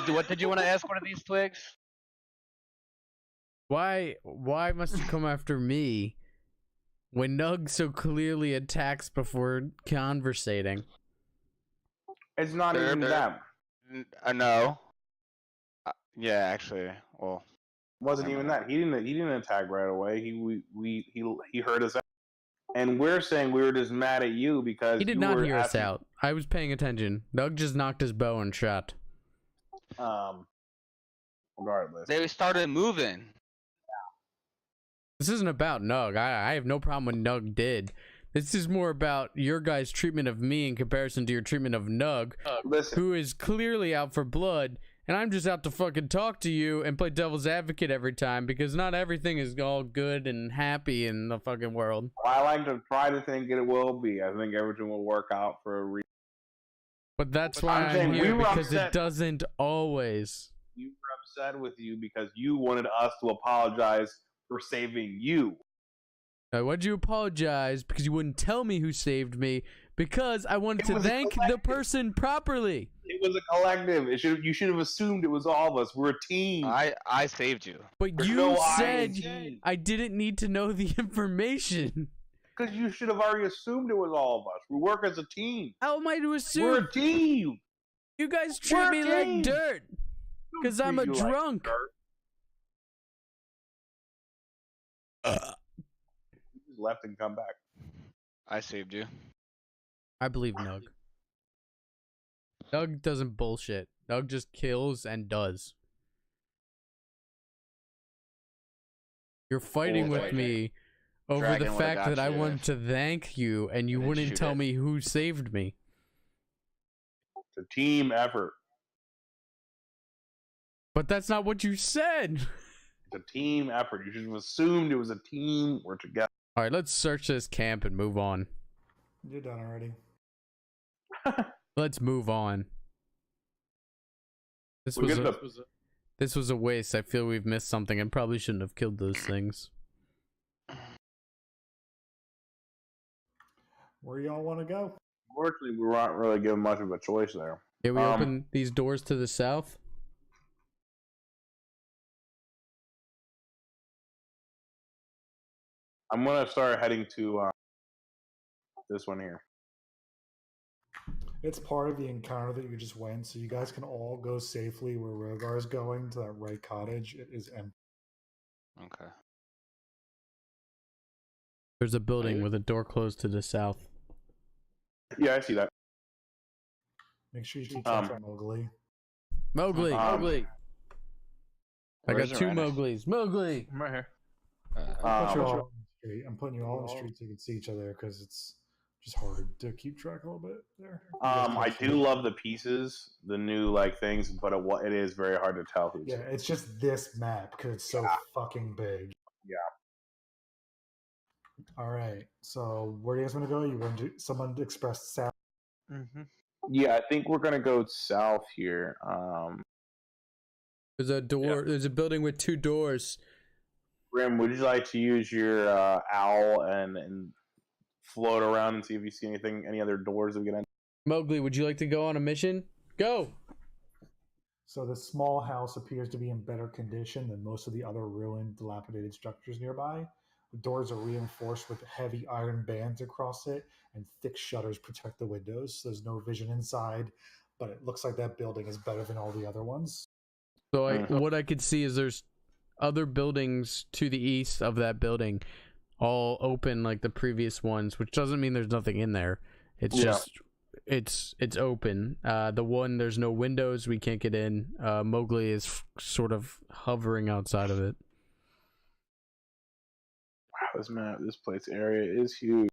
What did you want to ask one of these twigs? Why must you come after me when Nug so clearly attacks before conversating? It's not even that. No. Yeah, actually, well, Wasn't even that. He didn't attack right away. He heard us out. And we're saying we were just mad at you because He did you not were hear us asking- out. I was paying attention. Nug just knocked his bow and shot. Regardless. they started moving. This isn't about Nug. I have no problem with Nug did. This is more about your guys' treatment of me in comparison to your treatment of Nug, Listen, who is clearly out for blood, and I'm just out to fucking talk to you and play devil's advocate every time because not everything is all good and happy in the fucking world. I like to try to think it will be. I think everything will work out for a reason. But that's why I'm I'm saying here, we were because upset. it doesn't always. We were upset with you because you wanted us to apologize for saving you. Why'd you apologize? Because you wouldn't tell me who saved me. Because I wanted to thank the person properly. It was a collective. You should have assumed it was all of us. We're a team. I saved you. But There's you no I said in team. I didn't need to know the information. Because you should have already assumed it was all of us. We work as a team. How am I to We're assume? a team. You guys treat We're a me like team. dirt. Because I'm a Treat you like drunk. dirt. You just left and come back. I saved you. I believe Nug. Nug doesn't bullshit. Nug just kills and does. You're fighting with Bullshit. me over Dragon the would've fact got that I you wanted to thank you and you didn't wouldn't shoot tell it. me who saved me. It's a team effort. But that's not what you said. It's a team effort. You should have assumed it was a team. We're together. All right, let's search this camp and move on. You're done already. Let's move on. This We was get a, the- this was a waste. I feel we've missed something and probably shouldn't have killed those things. Where y'all want to go? Unfortunately, we weren't really given much of a choice there. Yeah, we open these doors to the south. I'm gonna start heading to this one here. It's part of the encounter that you just went, so you guys can all go safely where Rogar is going to that right cottage. It is empty. Okay. There's a building with a door closed to the south. Yeah, I see that. Make sure you keep track of Mowgli. Mowgli, Mowgli. I Where's got 2 Uranus? Mowglis. Mowgli. I'm right here. I'm putting you all on the street so you can see each other because it's just hard to keep track a little bit there. I do love the pieces, the new like things, but it is very hard to tell who's. Yeah, it's just this map because it's so fucking big. Yeah. All right. So where do you guys want to go? You want to someone expressed south? Mm-hmm. Yeah, I think we're gonna go south here. There's a door. There's a building with 2 doors. Grim, would you like to use your owl and float around and see if you see any other doors that we can enter? Mowgli, would you like to go on a mission? Go. So the small house appears to be in better condition than most of the other ruined, dilapidated structures nearby. The doors are reinforced with heavy iron bands across it, and thick shutters protect the windows. So there's no vision inside, but it looks like that building is better than all the other ones. So what I could see is there's other buildings to the east of that building, all open like the previous ones, which doesn't mean there's nothing in there. It's just it's open. The one, there's no windows, we can't get in. Mowgli is sort of hovering outside of it. Wow, this place area is huge.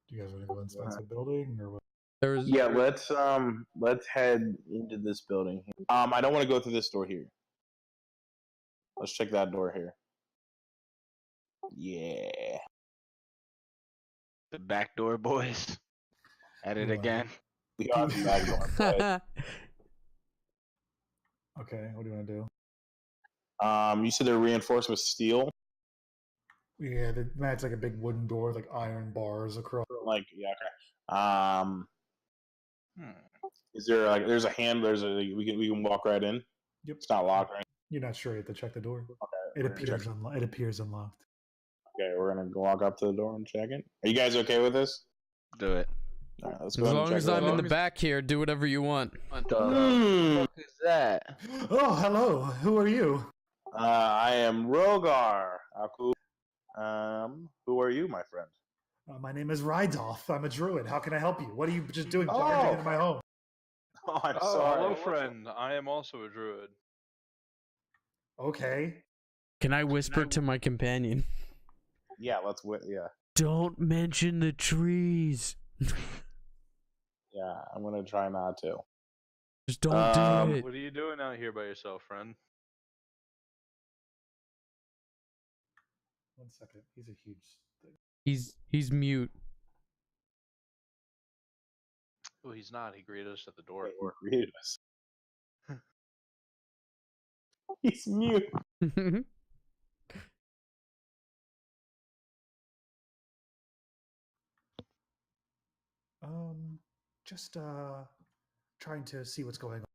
Do you guys want to go inside the building or what? Let's head into this building. I don't want to go through this door here. Let's check that door here. Yeah. The back door, boys. At it again. We are the back door. Boys. Okay, what do you want to do? You said they're reinforced with steel. Yeah, it's like a big wooden door with like iron bars across. Like, yeah, okay. Is there like there's a hand? We can walk right in. Yep. It's not locked, right? You're not sure. You have to check the door. Okay. It appears unlocked. Okay, we're gonna walk up to the door and check it. Are you guys okay with this? Do it. All right, let's As go. long as I'm in the back here, do whatever you want. What the fuck is that? Oh, hello. Who are you? I am Rogar. Aku. Who are you, my friend? My name is Rydolph. I'm a druid. How can I help you? What are you just doing? Jumping into my home. Oh, I'm Oh, sorry. hello, friend. I am also a druid. Okay. Can I whisper to my companion? Yeah, yeah. Don't mention the trees. Yeah, I'm gonna try not to. Just don't do it. What are you doing out here by yourself, friend? 1 second. He's a huge thing. He's mute. Well, he's not. He greeted us at the door. Or greeted us. He's mute. Just trying to see what's going on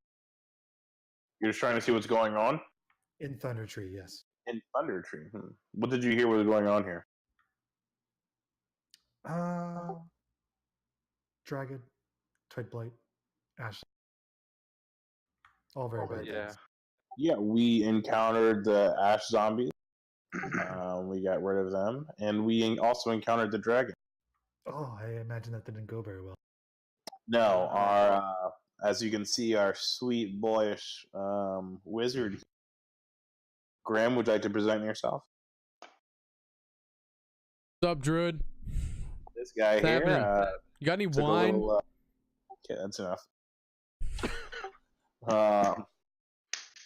You're just trying to see what's going on in Thunder Tree. Yes. in Thunder Tree. What did you hear was going on here? Dragon, Twig Blight, Ash. All very bad things. Yeah, we encountered the ash zombies. We got rid of them, and we also encountered the dragon. Oh, I imagine that didn't go very well. No, our as you can see, our sweet boyish wizard. Graham, would you like to present yourself? What's up, Druid? This guy What's here. happening? You got any wine? Okay, that's enough.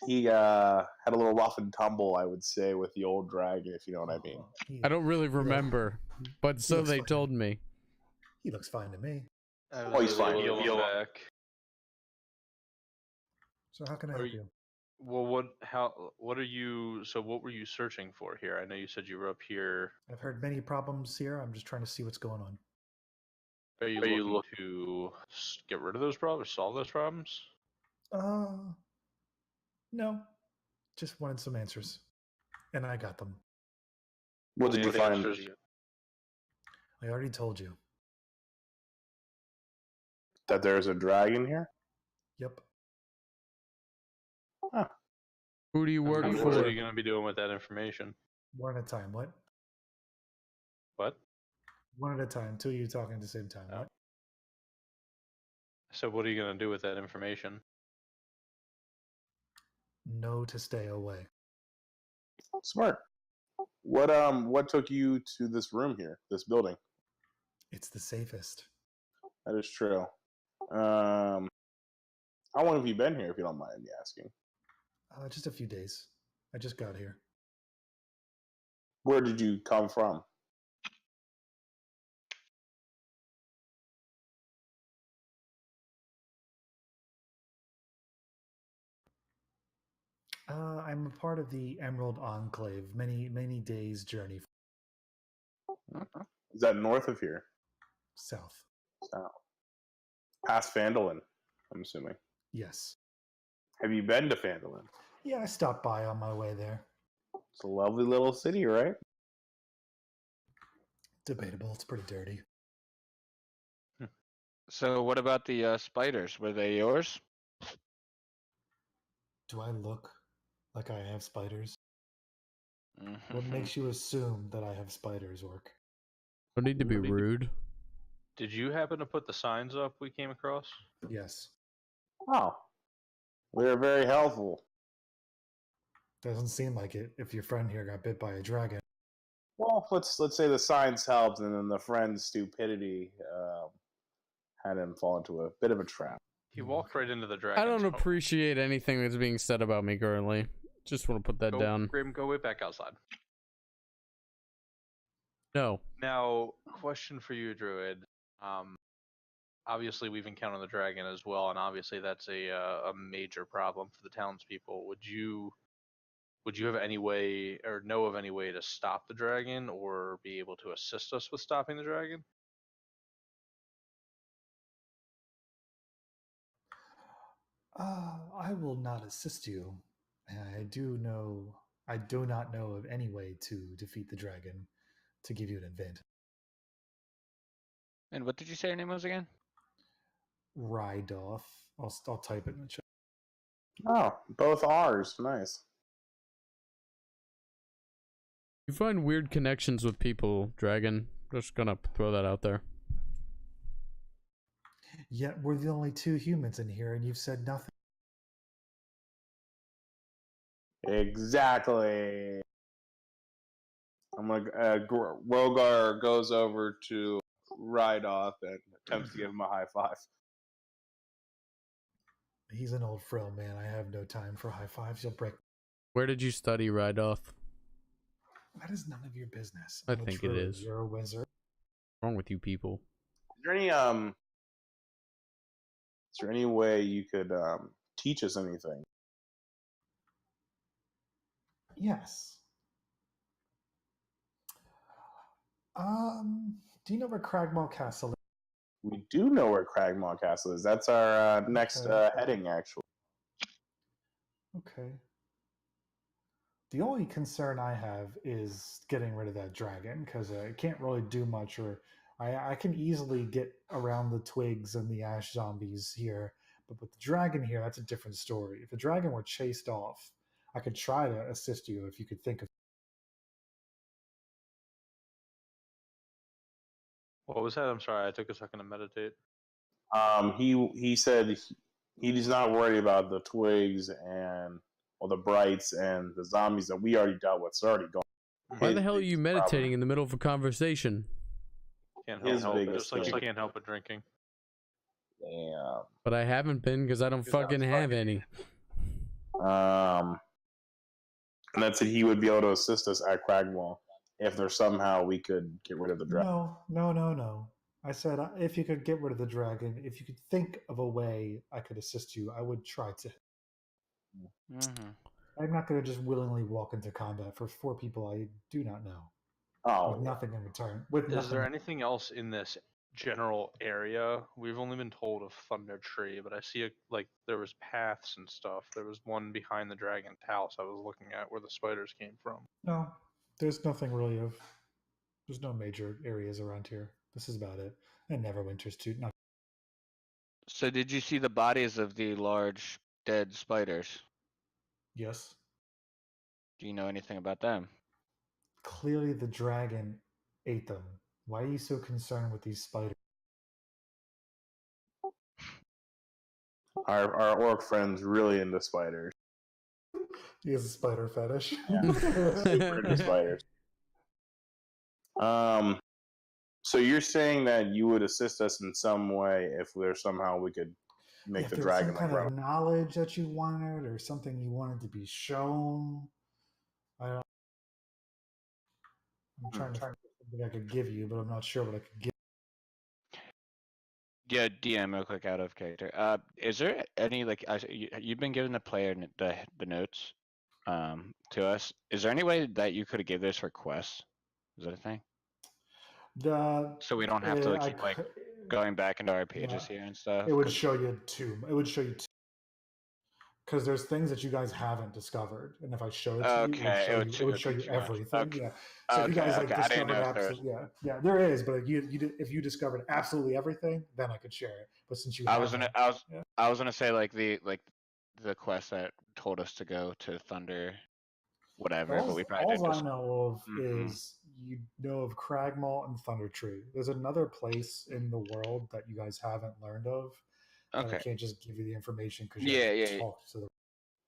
He had a little rough and tumble, I would say, with the old dragon, if you know what I mean. I don't really remember, but so they told me. He looks fine to me. Oh, he's fine. He'll back. So how can I help you? Well, what are you? So, what were you searching for here? I know you said you were up here. I've heard many problems here. I'm just trying to see what's going on. Are you looking to get rid of those problems, solve those problems? No. Just wanted some answers. And I got them. What did you find? I already told you. That there's a dragon here? Yep. Huh. Who do you work What for? are you going to be doing with that information? One at a time. What? What? One at a time. Two of you talking at the same time. What? So, what are you going to do with that information? No to stay away. Smart. What took you to this room here, this building? It's the safest. That is true. How long have you been here, if you don't mind me asking? Just a few days. I just got here. Where did you come from? I'm a part of the Emerald Enclave. Many days journey. Is that north of here? South. South. Past Phandelver, I'm assuming. Yes. Have you been to Phandelver? Yeah, I stopped by on my way there. It's a lovely little city, right? Debatable. It's pretty dirty. So what about the spiders? Were they yours? Do I look Like I have spiders. What makes you assume that I have spiders, Orc? Don't need to be rude. Did you happen to put the signs up we came across? Yes. Oh, we're very helpful. Doesn't seem like it if your friend here got bit by a dragon. Well, let's say the science helped, and then the friend's stupidity had him fall into a bit of a trap. He walked right into the dragon. I don't appreciate anything that's being said about me currently. Just want to put that down. Grim, go way back outside. No. Now, question for you, Druid. Obviously, we've encountered the dragon as well, and obviously that's a major problem for the townspeople. Would you have any way, or know of any way, to stop the dragon, or be able to assist us with stopping the dragon? I will not assist you. I do not know of any way to defeat the dragon. To give you an advantage. And what did you say your name was again? Rydoth. I'll type it in the chat. Oh, both R's. Nice. You find weird connections with people, Dragon. Just gonna throw that out there. Yet we're the only two humans in here, and you've said nothing. Exactly. I'm gonna Rogar goes over to Rydoth and attempts to give him a high five. He's an old frail man. I have no time for high fives. You'll break. Where did you study, Rydoth? That is none of your business. I think it is. You're a wizard. What's wrong with you people? Is there any way you could teach us anything? Yes. Do you know where Cragmaw Castle is? We do know where Cragmaw Castle is. That's our next heading, actually. Okay. The only concern I have is getting rid of that dragon, because it can't really do much, or I can easily get around the twigs and the ash zombies here, but with the dragon here, that's a different story. If the dragon were chased off, I could try to assist you if you could think of. What was that? I'm sorry, I took a second to meditate. He said he's not worried about the twigs and the brights and the zombies that we already dealt with. It's already gone. Why the hell are you meditating in the middle of a conversation? Can't help it. Just like you can't help but drinking. Yeah. But I haven't been because I don't fucking have any. And that said he would be able to assist us at Cragmaw if there's somehow we could get rid of the dragon. No. I said if you could get rid of the dragon, if you could think of a way I could assist you, I would try to. Mm-hmm. I'm not going to just willingly walk into combat for 4 people I do not know. Oh, with nothing in return. Is there anything else in this general area? We've only been told of Thunder Tree, but I see like there was paths and stuff. There was one behind the dragon's house I was looking at where the spiders came from. No, there's nothing really of. There's no major areas around here. This is about it. And Neverwinter's too. Not. So did you see the bodies of the large dead spiders? Yes. Do you know anything about them? Clearly the dragon ate them. Why are you so concerned with these spiders? Our orc friend's really into spiders. He has a spider fetish. Yeah. Super into spiders. So you're saying that you would assist us in some way if there's somehow we could make the dragon some kind of knowledge that you wanted, or something you wanted to be shown. I'm trying to find something I could give you, but I'm not sure what I could give. Yeah, DM real quick out of character. Is there any you've been giving the player the notes to us? Is there any way that you could give this for quests? Is that a thing? So we don't have to keep going back into our pages here and stuff. It would show you two. Because there's things that you guys haven't discovered, and if I showed it to you, it would show you everything. Okay. Yeah. So if you guys discovered absolutely, there is. But if you discovered absolutely everything, then I could share it. But since you, I was gonna say the quest that told us to go to Thunder, whatever. But we probably All did I just. know of is you know of Cragmaw and Thunder Tree. There's another place in the world that you guys haven't learned of. That I Okay. can't just give you the information because Yeah, you yeah, have to talk to the.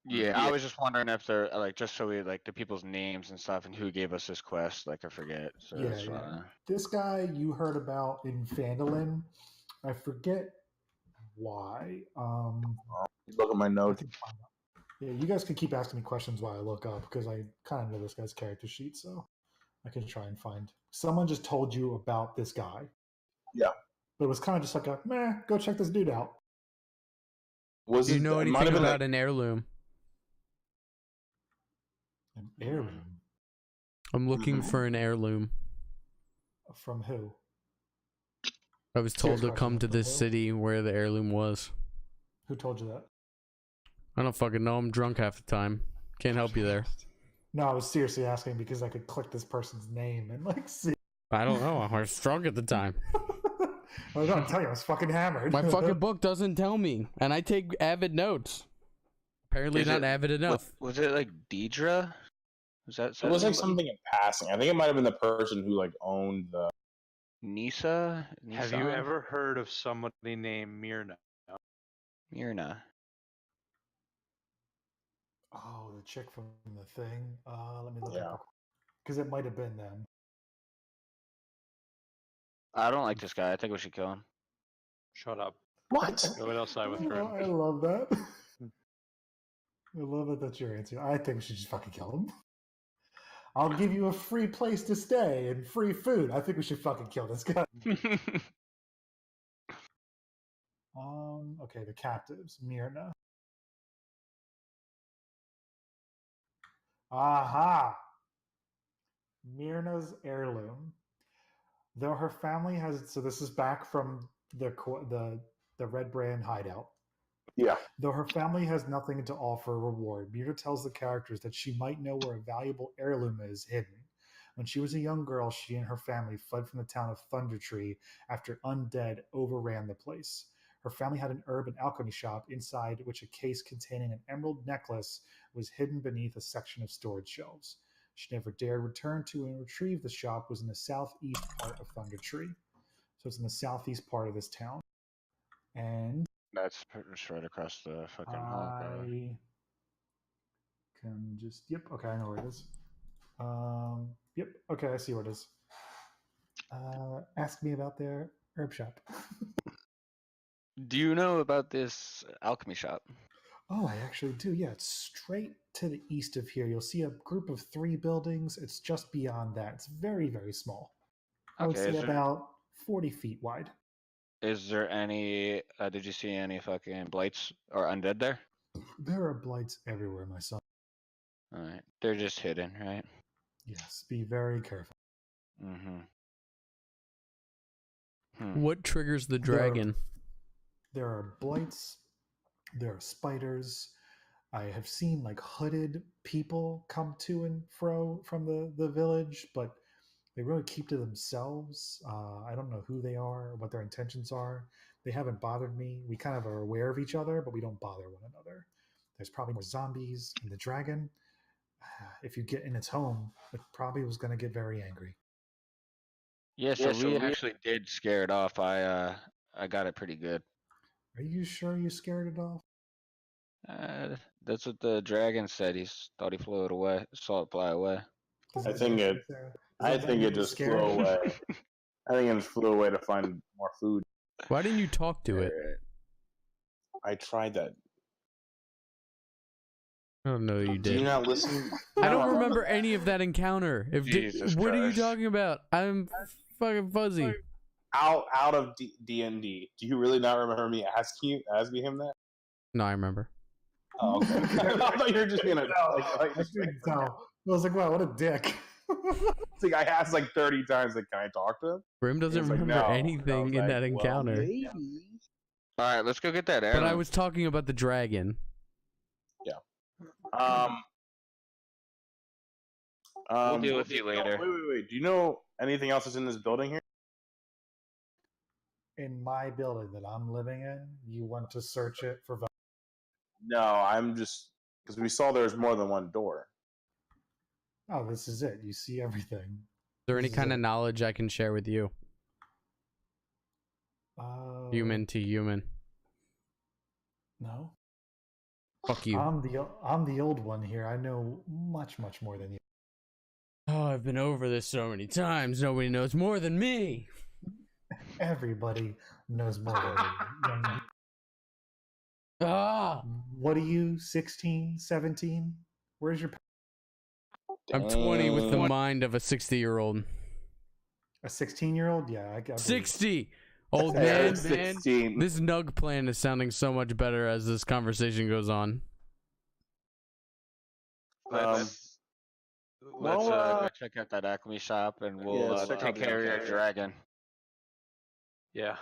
yeah. I was just wondering if they're like just so we like the people's names and stuff and who gave us this quest. Like I forget. So Yeah, that's yeah. This guy you heard about in Phandelver. I forget why. Look at my I notes. can find out. Yeah, you guys can keep asking me questions while I look up because I kind of know this guy's character sheet, so I can try and find. Someone just told you about this guy. Yeah. But it was kind of just like a meh. Go check this dude out. Do you know anything about an heirloom? An heirloom I'm looking for an heirloom. from who? I was told to Serious come question, to from this who? city where the heirloom was. Who told you that? I don't fucking know. I'm drunk half the time. Can't help you there. No, I was seriously asking because I could click this person's name and like see. I don't know. I was drunk at the time. I was gonna tell you, I was fucking hammered. My fucking book doesn't tell me, and I take avid notes. Apparently Is not it- avid enough. Was it like Deidre? Was that? It was like something in passing. I think it might have been the person who like owned the. Nisa? Have you ever heard of somebody named Myrna? Myrna? Oh, the chick from the thing. Let me look Yeah. up because it might have been them. I don't like this guy. I think we should kill him. Shut up. What? Go outside with Oh, her. I love that. I love that. That's your answer. I think we should just fucking kill him. I'll give you a free place to stay and free food. I think we should fucking kill this guy. Okay, the captives. Myrna. Aha! Myrna's heirloom. Though her family has, so this is back from the Red Brand hideout. Yeah. Though her family has nothing to offer reward, Myrna tells the characters that she might know where a valuable heirloom is hidden. When she was a young girl, she and her family fled from the town of Thunder Tree after undead overran the place. Her family had an herb and alchemy shop inside which a case containing an emerald necklace was hidden beneath a section of storage shelves. She never dared return to and retrieve the shop was in the southeast part of Thunder Tree. So it's in the southeast part of this town. And That's just right across the fucking hall. Probably. I can just, yep, okay, I know where it is. Yep, okay, I see where it is. Ask me about their herb shop. Do you know about this alchemy shop? Oh, I actually do. Yeah, it's straight to the east of here. You'll see a group of 3 buildings. It's just beyond that. It's very, very small. I would say about 40 feet wide. Is there any? Did you see any fucking blights or undead there? There are blights everywhere, my son. All right, they're just hidden, right? Yes, be very careful. Mm-hmm. What triggers the dragon? There are blights. There are spiders. I have seen like hooded people come to and fro from the village, but they really keep to themselves. I don't know who they are or what their intentions are. They haven't bothered me. We kind of are aware of each other, but we don't bother one another. There's probably more zombies, and the dragon, if you get in its home, it probably was going to get very angry. Yeah, so we actually did scare it off. I got it pretty good. Are you sure you scared it off? That's what the dragon said. He thought he flew it away, saw it fly away. I think it just flew away. I think it just flew away to find more food. Why didn't you talk to it? I tried that. I don't know you Do did. you not listen? I don't remember any of that encounter. Jesus what are you Christ. talking about? I'm fucking fuzzy. Out of D&D, do you really not remember me asking him that? No, I remember. Oh, okay. I thought you were just gonna. I couldn't tell. I was like, wow, what a dick. It's like I asked like 30 times, like, can I talk to him? Brim doesn't He's like, remember "No." anything in And I was that like, "Well, encounter. maybe." All right, let's go get that But heirloom. I was talking about the dragon. We'll deal with you later. Wait. Do you know anything else that's in this building here? In my building that I'm living in, you want to search it for No, I'm just because we saw there's more than one door. Oh, this is it. You see everything. Is there any kind of knowledge I can share with you? Human to human. No. Fuck you. I'm the old one here. I know much more than you. Oh, I've been over this so many times. Nobody knows more than me. Everybody knows more than you. Ah, What are you, 16, 17? Where's your... I'm 20 with the mind of a 60-year-old. A 16-year-old? Yeah, I got 60! Old Yeah, man, 16. this Nug plan is sounding so much better as this conversation goes on. Let's go check out that Acme shop and we'll take care of your dragon Yeah.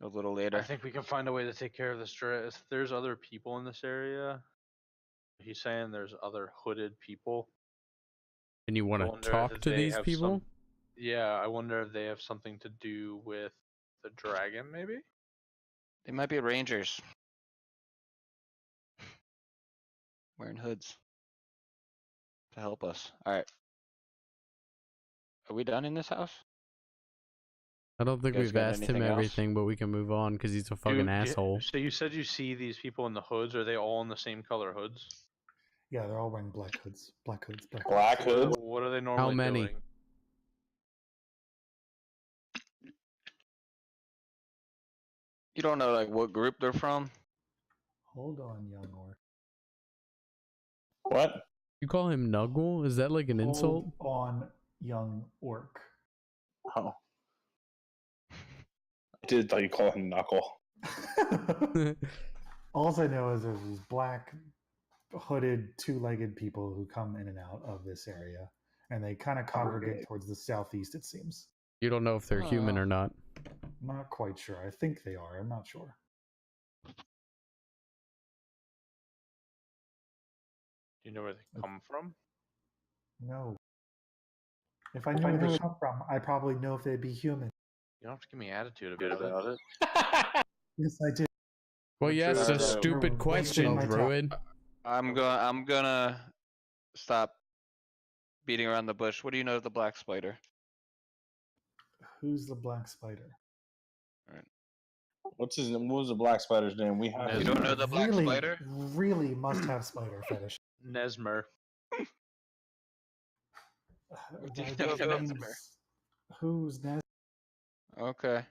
a little later. I think we can find a way to take care of this. If there's other people in this area, he's saying there's other hooded people. And you want to talk to these people? Yeah, I wonder if they have something to do with the dragon, maybe? They might be rangers. Wearing hoods. To help us. Alright. Are we done in this house? I don't think You guys we've got asked him anything else? everything, but we can move on because he's a fucking asshole. So you said you see these people in the hoods. Are they all in the same color hoods? Yeah, they're all wearing black hoods. Black hoods. Black hoods. What are they normally many? doing? You don't know like what group they're from? Hold on, young orc. What? You call him Nuggle? Is that like an insult? Hold on, young orc. Oh. I did thought you call him Knuckle. All I know is there's these black, hooded, two-legged people who come in and out of this area, and they kind of congregate towards the southeast, it seems. You don't know if they're human or not. I'm not quite sure. I think they are. I'm not sure. Do you know where they come from? No. If I knew where they come from, I probably know if they'd be human. You don't have to give me attitude about it. Yes, I did. Well, yes, a stupid question, Druid. I'm gonna stop beating around the bush. What do you know of the black spider? Who's the black spider? What was the black spider's name? We have. You don't know the black spider? Really must have spider fetish. Nesmer. Do you know Nesmer? Who's Nesmer? Okay.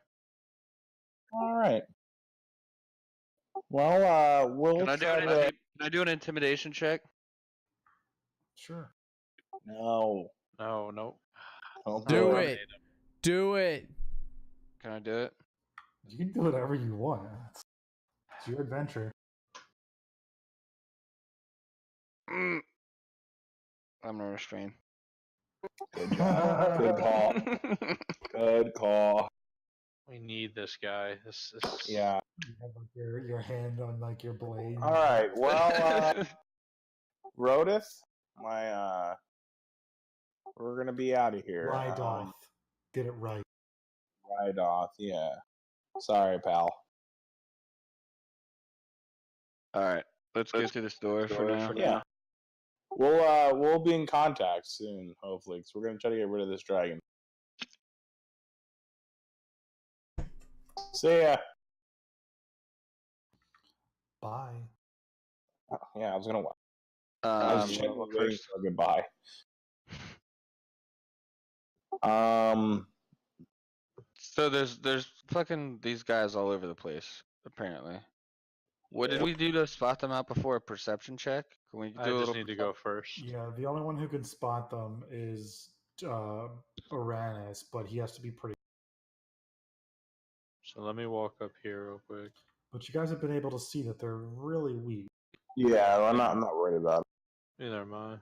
All right. Well, we'll. Can I do an intimidation check? Sure. No. No. Don't Do it. Do it. Can I do it? You can do whatever you want. It's your adventure. I'm gonna restrain. Good job. Good call. Good call. We need this guy. This Yeah. You have like your hand on like your blade. All right. Well, Rodith, we're gonna be out of here. Ride off. Get it right. Ride off. Yeah. Sorry, pal. All right. Let's get to this door for now. Yeah. We'll be in contact soon, hopefully, because we're gonna try to get rid of this dragon. See ya. Bye. Yeah, I was gonna. I was waiting for a goodbye. So there's fucking these guys all over the place, apparently. What did we do to spot them out before? A perception check? Can we do I just need to go first. Yeah, the only one who can spot them is Uranus, but he has to be pretty. So let me walk up here real quick. But you guys have been able to see that they're really weak. Yeah, I'm not worried about it. Neither am I.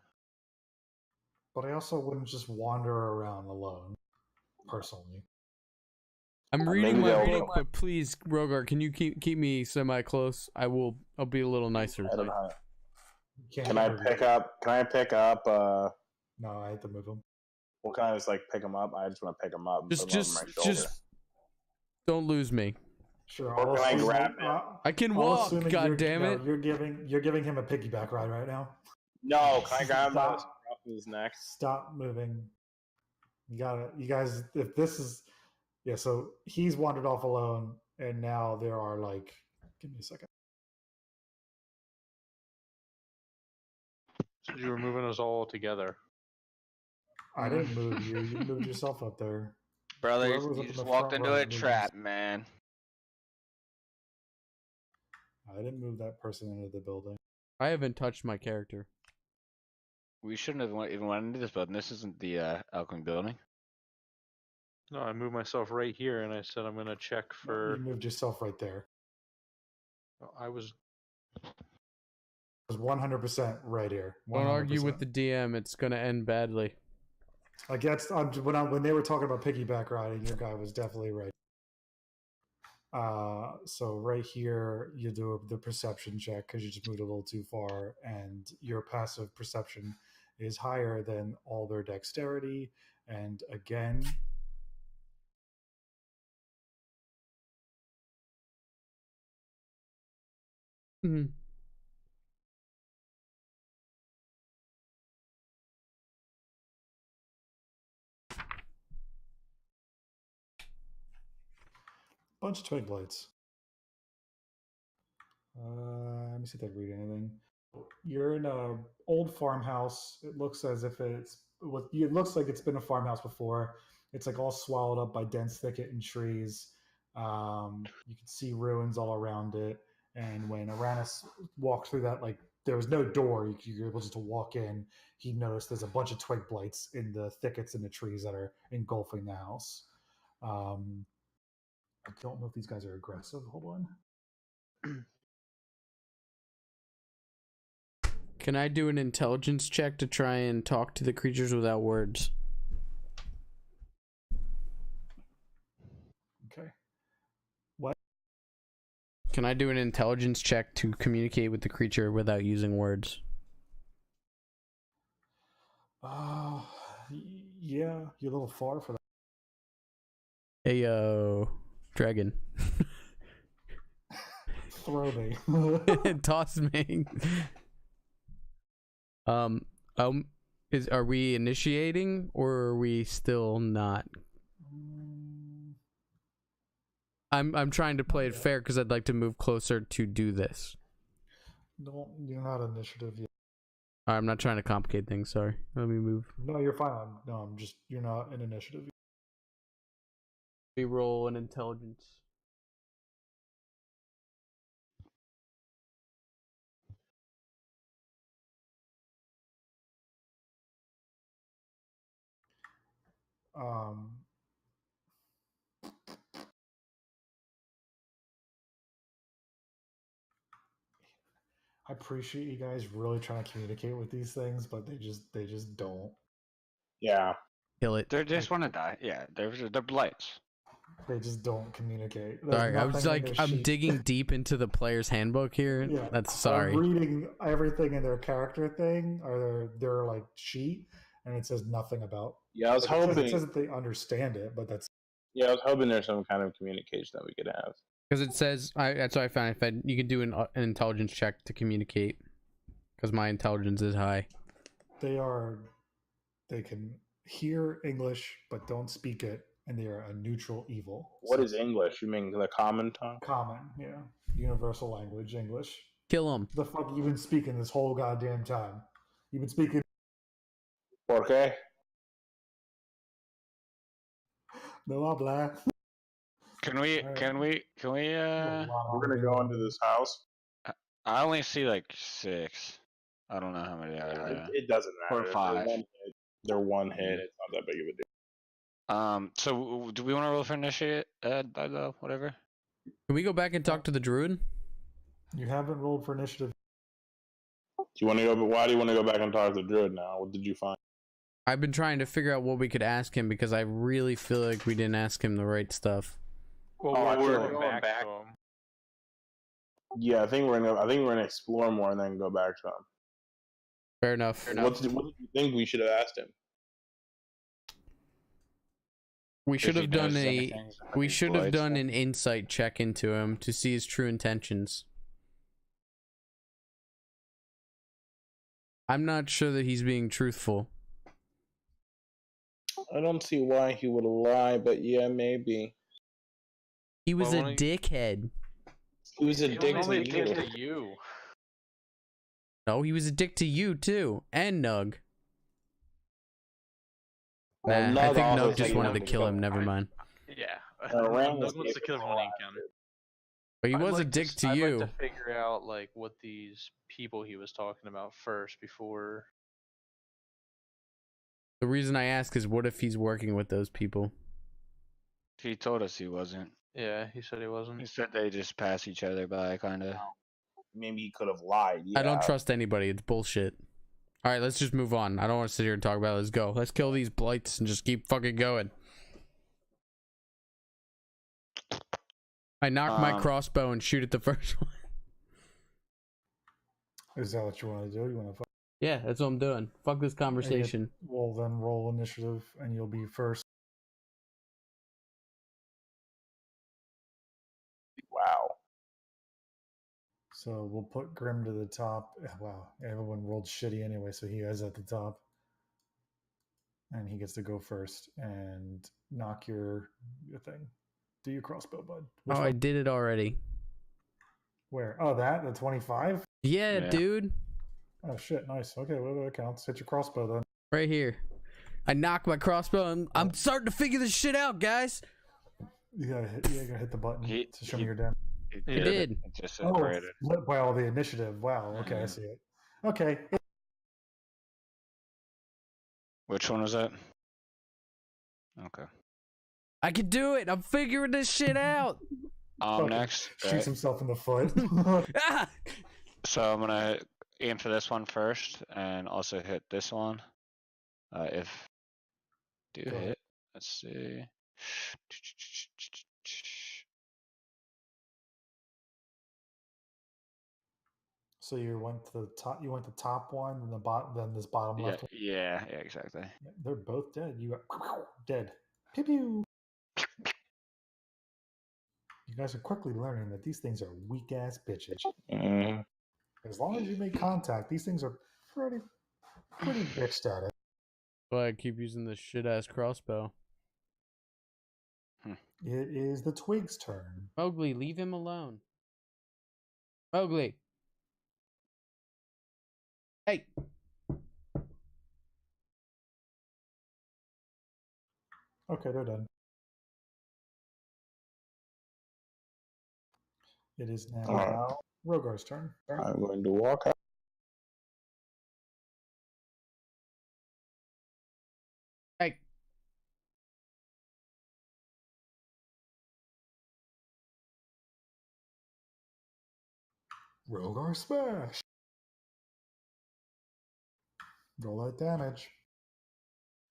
But I also wouldn't just wander around alone, personally. I'm reading my book, but please, Rogar, can you keep me semi-close? I'll be a little nicer. I don't know. Can I pick up? No, I have to move him. Well, can I just like pick him up? I just want to pick him up. Just don't lose me. Sure. Or can I grab him? I can I'll walk. assume that God damn no, it! you're giving him a piggyback ride right now. No, can I grab him by the Stop. scruff of his neck? Stop moving. You got it. You guys, if this is, yeah. So he's wandered off alone, and now there are like. Give me a second. So you were moving us all together. I didn't move you. You moved yourself up there. Brother, Whoever was you up in just the walked front into row a moved trap, man. I didn't move that person into the building. I haven't touched my character. We shouldn't have even went into this building. This isn't the alchemy building. No, I moved myself right here, and I said I'm gonna check for. You moved yourself right there. I was. It was 100% right here. 100%. Don't argue with the DM. It's gonna end badly. I guess when they were talking about piggyback riding, your guy was definitely right. So right here, you do the perception check because you just moved a little too far, and your passive perception is higher than all their dexterity. And again, Mm-hmm. bunch of twig blights. Let me see if they read anything. You're in a old farmhouse. It looks as if it looks like it's been a farmhouse before. It's like all swallowed up by dense thicket and trees. You can see ruins all around it. And when Aranis walked through that, like there was no door, you were able just to walk in. He noticed there's a bunch of twig blights in the thickets and the trees that are engulfing the house. I don't know if these guys are aggressive. Hold on. Can I do an intelligence check to try and talk to the creatures without words? Okay. What? Can I do an intelligence check to communicate with the creature without using words? Yeah, you're a little far for that. Ayo, dragon. Throw me. Toss me. Are we initiating or are we still not? I'm trying to play it fair because I'd like to move closer to do this. You're not initiative yet. I'm not trying to complicate things. Sorry. Let me move. No, you're fine. You're not in initiative. We roll an intelligence. I appreciate you guys really trying to communicate with these things, but they just don't. Yeah. Kill it. They just want to die. Yeah, they're blights. They just don't communicate. Sorry, I was like, I'm digging deep into the player's handbook here. Yeah, That's sorry. I'm reading everything in their character thing or their like sheet, and it says nothing about. Yeah, I was hoping. It says that they understand it, but that's. Yeah, I was hoping there's some kind of communication that we could have. Because it says, that's what I found. If you can do an intelligence check to communicate, because my intelligence is high. They can hear English but don't speak it, and they are a neutral evil. What is English? You mean the common tongue? Common, yeah, universal language, English. Kill them. The fuck you been speaking this whole goddamn time? You've been speaking. ¿Por qué? No habla. Can we? Right. We're gonna go into this house. I only see like 6. I don't know how many there are. It doesn't matter. Or 5. They're one hit. It's not that big of a deal. So do we want to roll for initiate? Whatever. Can we go back and talk to the druid? You haven't rolled for initiative. Do you want to go? Why do you want to go back and talk to the druid now? What did you find? I've been trying to figure out what we could ask him because I really feel like we didn't ask him the right stuff. Well, we're going back to him. Yeah, I think we're gonna explore more and then go back to him. Fair enough. What did you think we should have asked him? We should have done we should have done an an insight check into him to see his true intentions. I'm not sure that he's being truthful. I don't see why he would lie, but yeah, maybe. He was a dickhead. He was a dick to you. No, he was a dick to you too, and Nug. Nah, I think Nug just wanted to kill him. Never mind. Yeah. Ram Nug wants to kill everyone he can. But he was a dick to you. I'd like to figure out like what these people he was talking about first before. The reason I ask is, what if he's working with those people? He told us he wasn't. Yeah, he said he wasn't. He said they just pass each other by, kind of. Maybe he could have lied. Yeah. I don't trust anybody. It's bullshit. All right, let's just move on. I don't want to sit here and talk about it. Let's go. Let's kill these blights and just keep fucking going. I knock my crossbow and shoot at the first one. Is that what you want to do? You want to? Yeah, that's what I'm doing. Fuck this conversation. Well, then roll initiative, and you'll be first. Wow. So we'll put Grim to the top. Wow, everyone rolled shitty anyway, so he is at the top. And he gets to go first and knock your thing. Do your crossbow, bud. Which one? I did it already. Where? Oh, the 25? Yeah, dude. Oh, shit, nice. Okay, well, that counts. Hit your crossbow, then. Right here. I knocked my crossbow, and I'm starting to figure this shit out, guys. You gotta hit the button to show me your damage. He did. It just separated. Well, the initiative. Wow, okay, I see it. Okay. Which one was that? Okay. I can do it. I'm figuring this shit out. Next. Shoots himself in the foot. Ah! So I'm gonna aim for this one first, and also hit this one. If do Go ahead. hit, let's see. So you went to the top. You went the top one, then the bottom, then this bottom left one. Yeah, exactly. They're both dead. You got dead. Pew pew. You guys are quickly learning that these things are weak ass bitches. As long as you make contact, these things are pretty bitched at it. But I keep using this shit ass crossbow. It is the Twig's turn. Mowgli, leave him alone. Mowgli. Hey. Okay, they're done. It is now Rogar's turn. I'm going to walk out. Hey. Rogar smash. Roll that damage.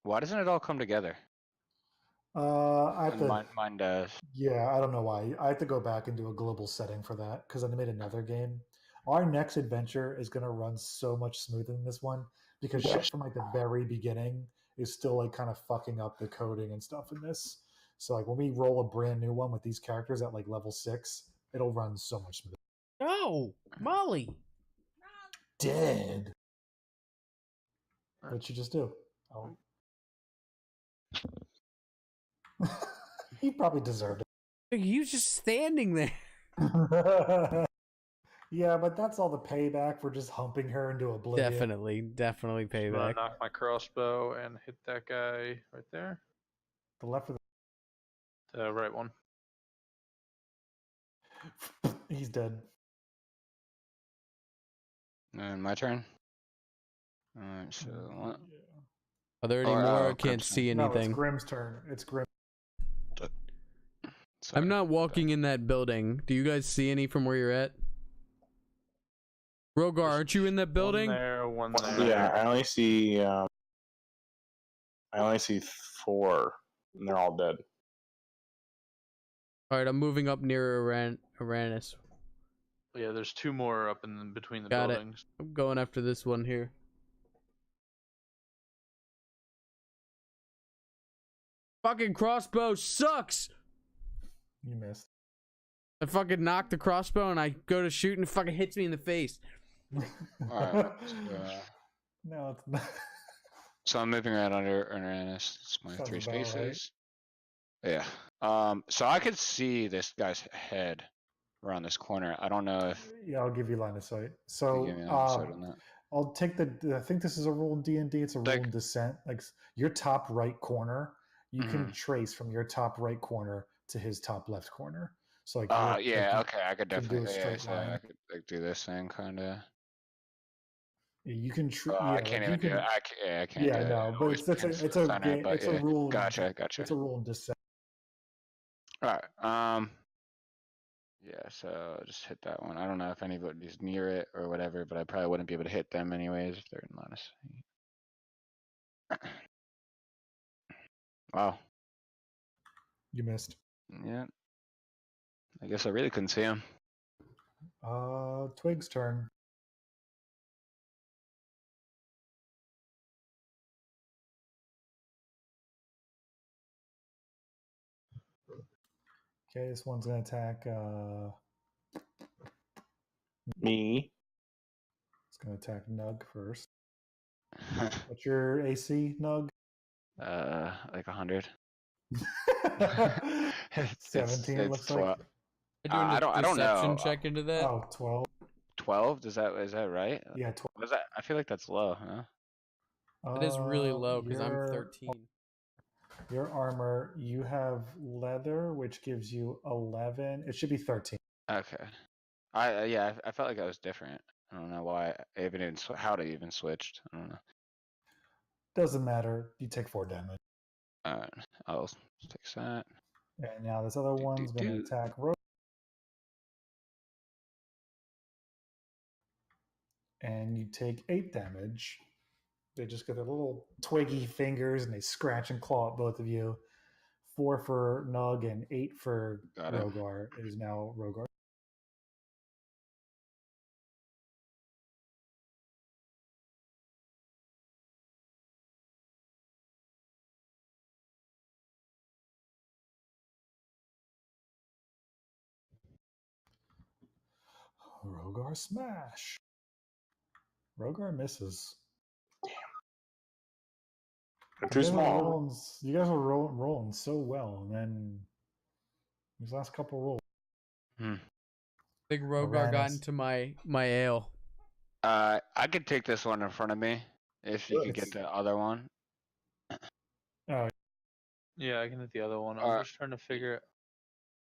Why doesn't it all come together? I have to. Mine does. Yeah, I don't know why. I have to go back and do a global setting for that because I made another game. Our next adventure is going to run so much smoother than this one because shit from like the very beginning is still like kind of fucking up the coding and stuff in this. So like when we roll a brand new one with these characters at like level 6, it'll run so much smoother. No, Molly. Dead. What'd you just do? Oh. He probably deserved He was just standing there. it. Yeah, but that's all the payback for just humping her into oblivion. Definitely payback. Knock my crossbow and hit that guy right there. The left or The right one. He's dead. And my turn. Alright, so what? Are there any more? I can't see No, it's anything. Grim's turn. It's Grim. I'm not walking in that building. Do you guys see any from where you're at? Rogar, aren't you in that building? One there. Yeah, I only see 4, and they're all dead. All right, I'm moving up near Uranus. Yeah, there's 2 more up in between the Got buildings. it. I'm going after this one here. Fucking crossbow sucks. You missed. I fucking knock the crossbow and I go to shoot and it fucking hits me in the face. Alright. No, it's not. So I'm moving right under Ernest. It's my Sounds 3 about right. spaces. Yeah. So I could see this guy's head around this corner. I don't know if Yeah, I'll give you line of sight. you So give me an episode on that. I'll take I think this is a rule in D&D. It's a rule Like- in Descent. Like your top right corner, you can Mhm. trace from your top right corner to his top left corner. So like, Yeah, like, okay, I could can do a definitely, straight so I line. could like do this thing kind of. you can. I Yeah, can't like even you do can. it. I can't Yeah, do it. no, but it's It's a rule. Gotcha. It's a rule in Descent. All right. Yeah. So just hit that one. I don't know if anybody's near it or whatever, but I probably wouldn't be able to hit them anyways if they're in line of sight. Wow. You missed. Yeah. I guess I really couldn't see him. Twig's turn. Okay, this one's gonna attack. Me. It's gonna attack Nug first. What's your AC, Nug? Like 100. 17 looks like. 12. I don't know. Check into that. Oh, 12. 12? Is that right? Yeah, 12. Was that? I feel like that's low, huh? It is really low because I'm 13. Your armor, you have leather, which gives you 11. It should be 13. Okay. I felt like I was different. I don't know why I even how to even switched. I don't know. Doesn't matter. You take 4 damage. Alright, I'll fix that. And now this other one's going to attack Rogue. And you take 8 damage. They just get their little twiggy fingers and they scratch and claw at both of you. 4 for Nug and 8 for Got it. Rogar. It is now Rogar. Rogar smash. Rogar misses. They're too small. You guys were rolling so well, and then these last couple rolls. Big Rogar got into my ale. I could take this one in front of me if you could get the other one. Oh, Yeah, I can hit the other one. I'm just trying to figure it.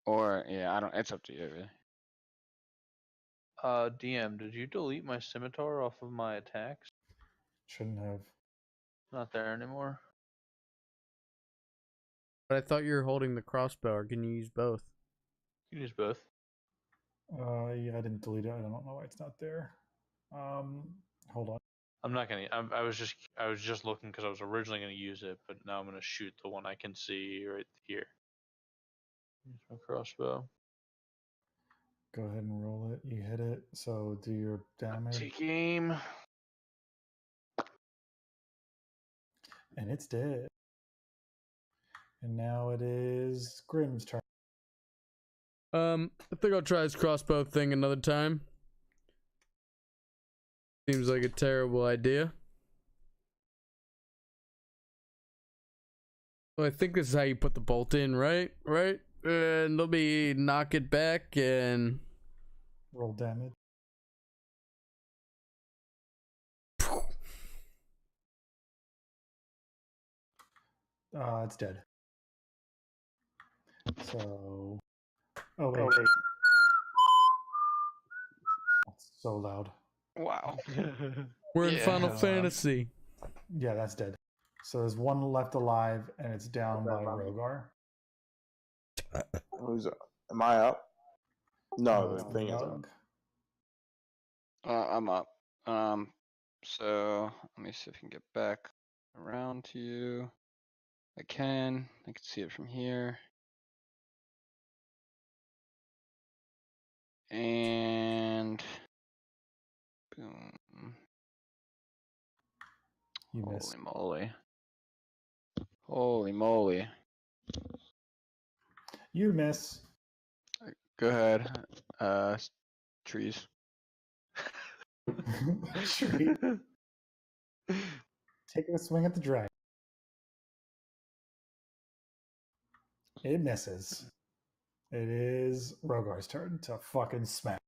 Or yeah, I don't. It's up to you, really. DM, did you delete my scimitar off of my attacks? shouldn't have. Not there anymore. But I thought you were holding the crossbow, or can you use both? You can use both. Yeah, I didn't delete it. I don't know why it's not there. Hold on. I'm not gonna. I was just looking because I was originally gonna use it, but now I'm gonna shoot the one I can see right here. Use my crossbow. Go ahead and roll it. You hit it. So do your damage. Take aim. And it's dead. And now it is Grimm's turn. I think I'll try this crossbow thing another time. Seems like a terrible idea. Well, I think this is how you put the bolt in, right? Right? And let me knock it back and Roll damage. It's dead. So. Oh, wait. That's so loud. Wow. we're in Yeah. Final Fantasy. Yeah, that's dead. So there's one left alive, and it's down by Rogar. Who's up? Am I up? No, It's the thing is up. Nug. I'm up. So let me see if I can get back around to you. I can see it from here. And boom. You missed. Holy moly. Holy moly. You miss. Go ahead. Trees. Tree. Taking a swing at the dragon. It misses. It is Rogar's turn to fucking smack.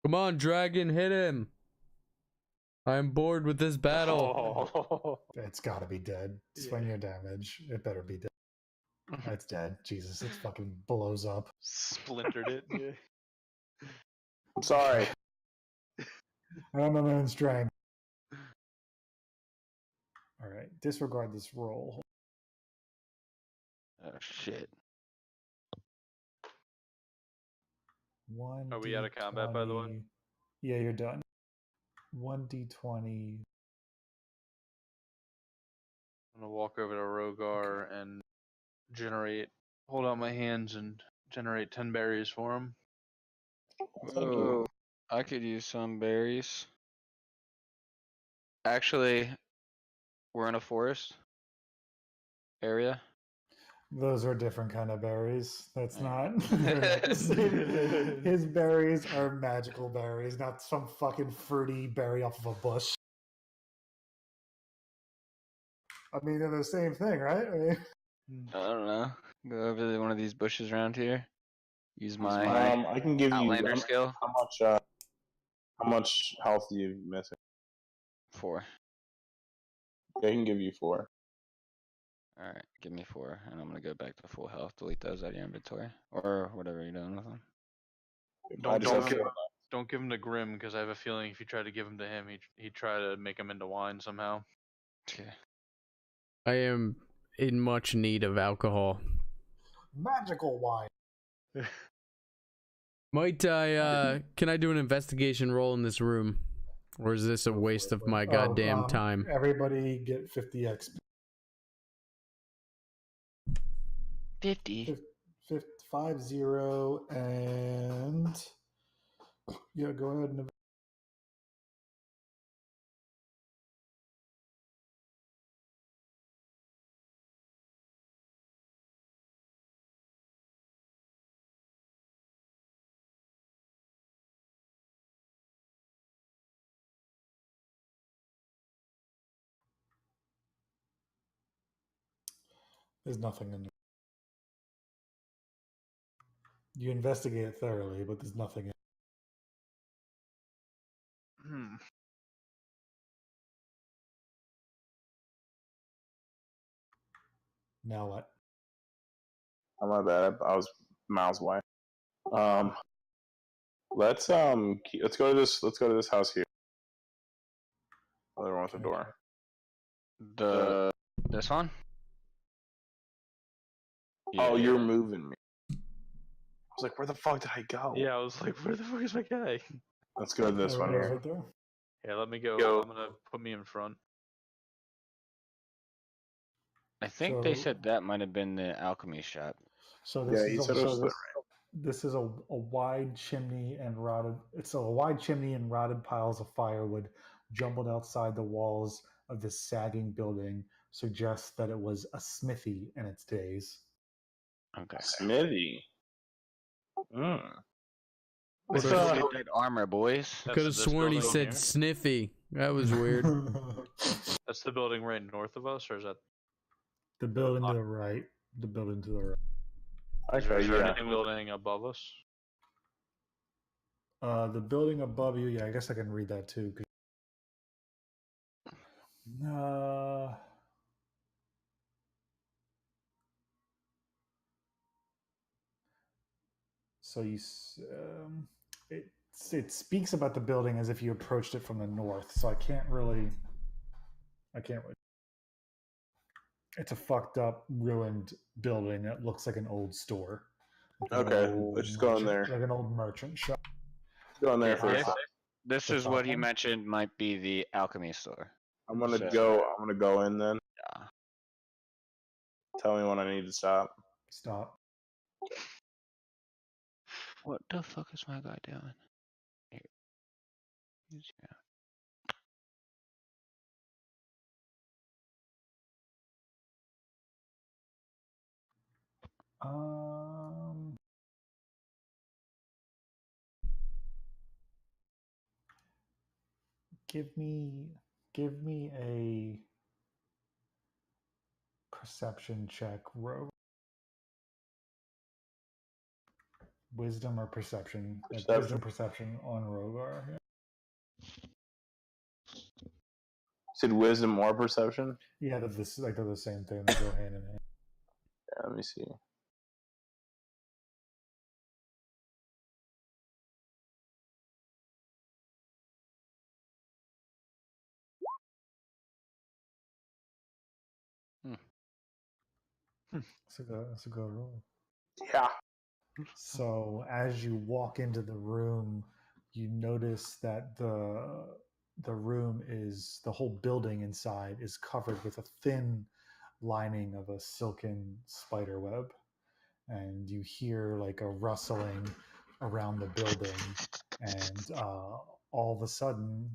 Come on, dragon, hit him. I'm bored with this battle. Oh. It's gotta be dead. Swing your damage. It better be dead. It's dead. Jesus, it fucking blows up. Splintered it. Yeah. I'm sorry. I don't know man's strength. Alright, disregard this roll. Oh shit. One. Are we out of combat, by the way? Yeah, you're done. 1d20. I'm gonna walk over to Rogar and hold out my hands and generate 10 berries for him. Thank you. I could use some berries. Actually, we're in a forest area. Those are different kind of berries. That's Yeah. not. They're not the same. His berries are magical berries, not some fucking fruity berry off of a bush. I mean, they're the same thing, right? I mean, I don't know. Go over to one of these bushes around here. Use my I can give you Outlander skill. How much health do you missing? 4. I can give you 4. Alright, give me 4, and I'm gonna go back to full health. Delete those out of your inventory. Or whatever you're doing with them. Don't give him to Grim, because I have a feeling if you try to give him to him, he'd try to make him into wine somehow. Okay. I am in much need of alcohol. magical wine. Might I, can I do an investigation roll in this room? Or is this a waste of my goddamn time? Everybody get 50 XP. 50. 50, and yeah, go ahead and there's nothing in there. You investigate it thoroughly, but there's nothing in Now what? Oh my bad. I was miles away. Let's go to this house here. Other one with the door. This one? Oh, you're moving me. I was like, where the fuck did I go? Yeah, I was like, where the fuck is my guy? Let's go to this one Everybody's here. right there. Yeah, let me go. I'm gonna put me in front. I think they So- said that might have been the alchemy shop. So this Yeah, he is said a, it was so this is a wide chimney and rotted. It's a wide chimney and rotted piles of firewood jumbled outside the walls of this sagging building suggests that it was a smithy in its days. Okay. Smithy. Let's What go a- get that armor, boys. That's Could have this sworn he building said here? sniffy. That was weird. That's the building right north of us, or is that? The building to the right. The building to the right. Is there Okay, yeah. anything building above us? The building above you. Yeah, I guess I can read that too. So it speaks about the building as if you approached it from the north. So I can't really. It's a fucked up, ruined building that looks like an old store. Like an Okay, old let's just go in merchant- there. Like an old merchant shop. Go in there Yeah, first. This The is top what he one? mentioned might be the alchemy store. I'm gonna So- go in then. Yeah. Tell me when I need to stop. Stop. What the fuck is my guy doing? Here. He's- yeah. Give me a perception check, Rogue. Wisdom or perception? Like wisdom, perception on Rogar. Yeah. Said wisdom or perception? Yeah, they're the same thing. They go hand in hand. Yeah, let me see. That's a good roll. Yeah. So as you walk into the room, you notice that the room is the whole building inside is covered with a thin lining of a silken spider web, and you hear like a rustling around the building, and all of a sudden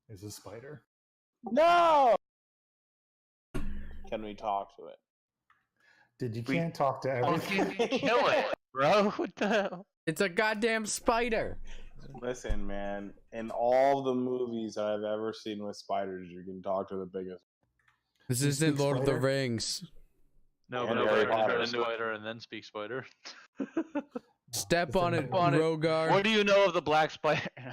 is a spider. No! Can we talk to it? You can't talk to everything. Kill it, bro. What the hell? It's a goddamn spider. Listen, man. In all the movies I've ever seen with spiders, you can talk to the biggest. This You isn't speak Lord of the spider? Rings. No, And but Harry I can Potter. turn into spider and then speak spider. Step The on thing it, is- Rogar. What do you know of the black spider? All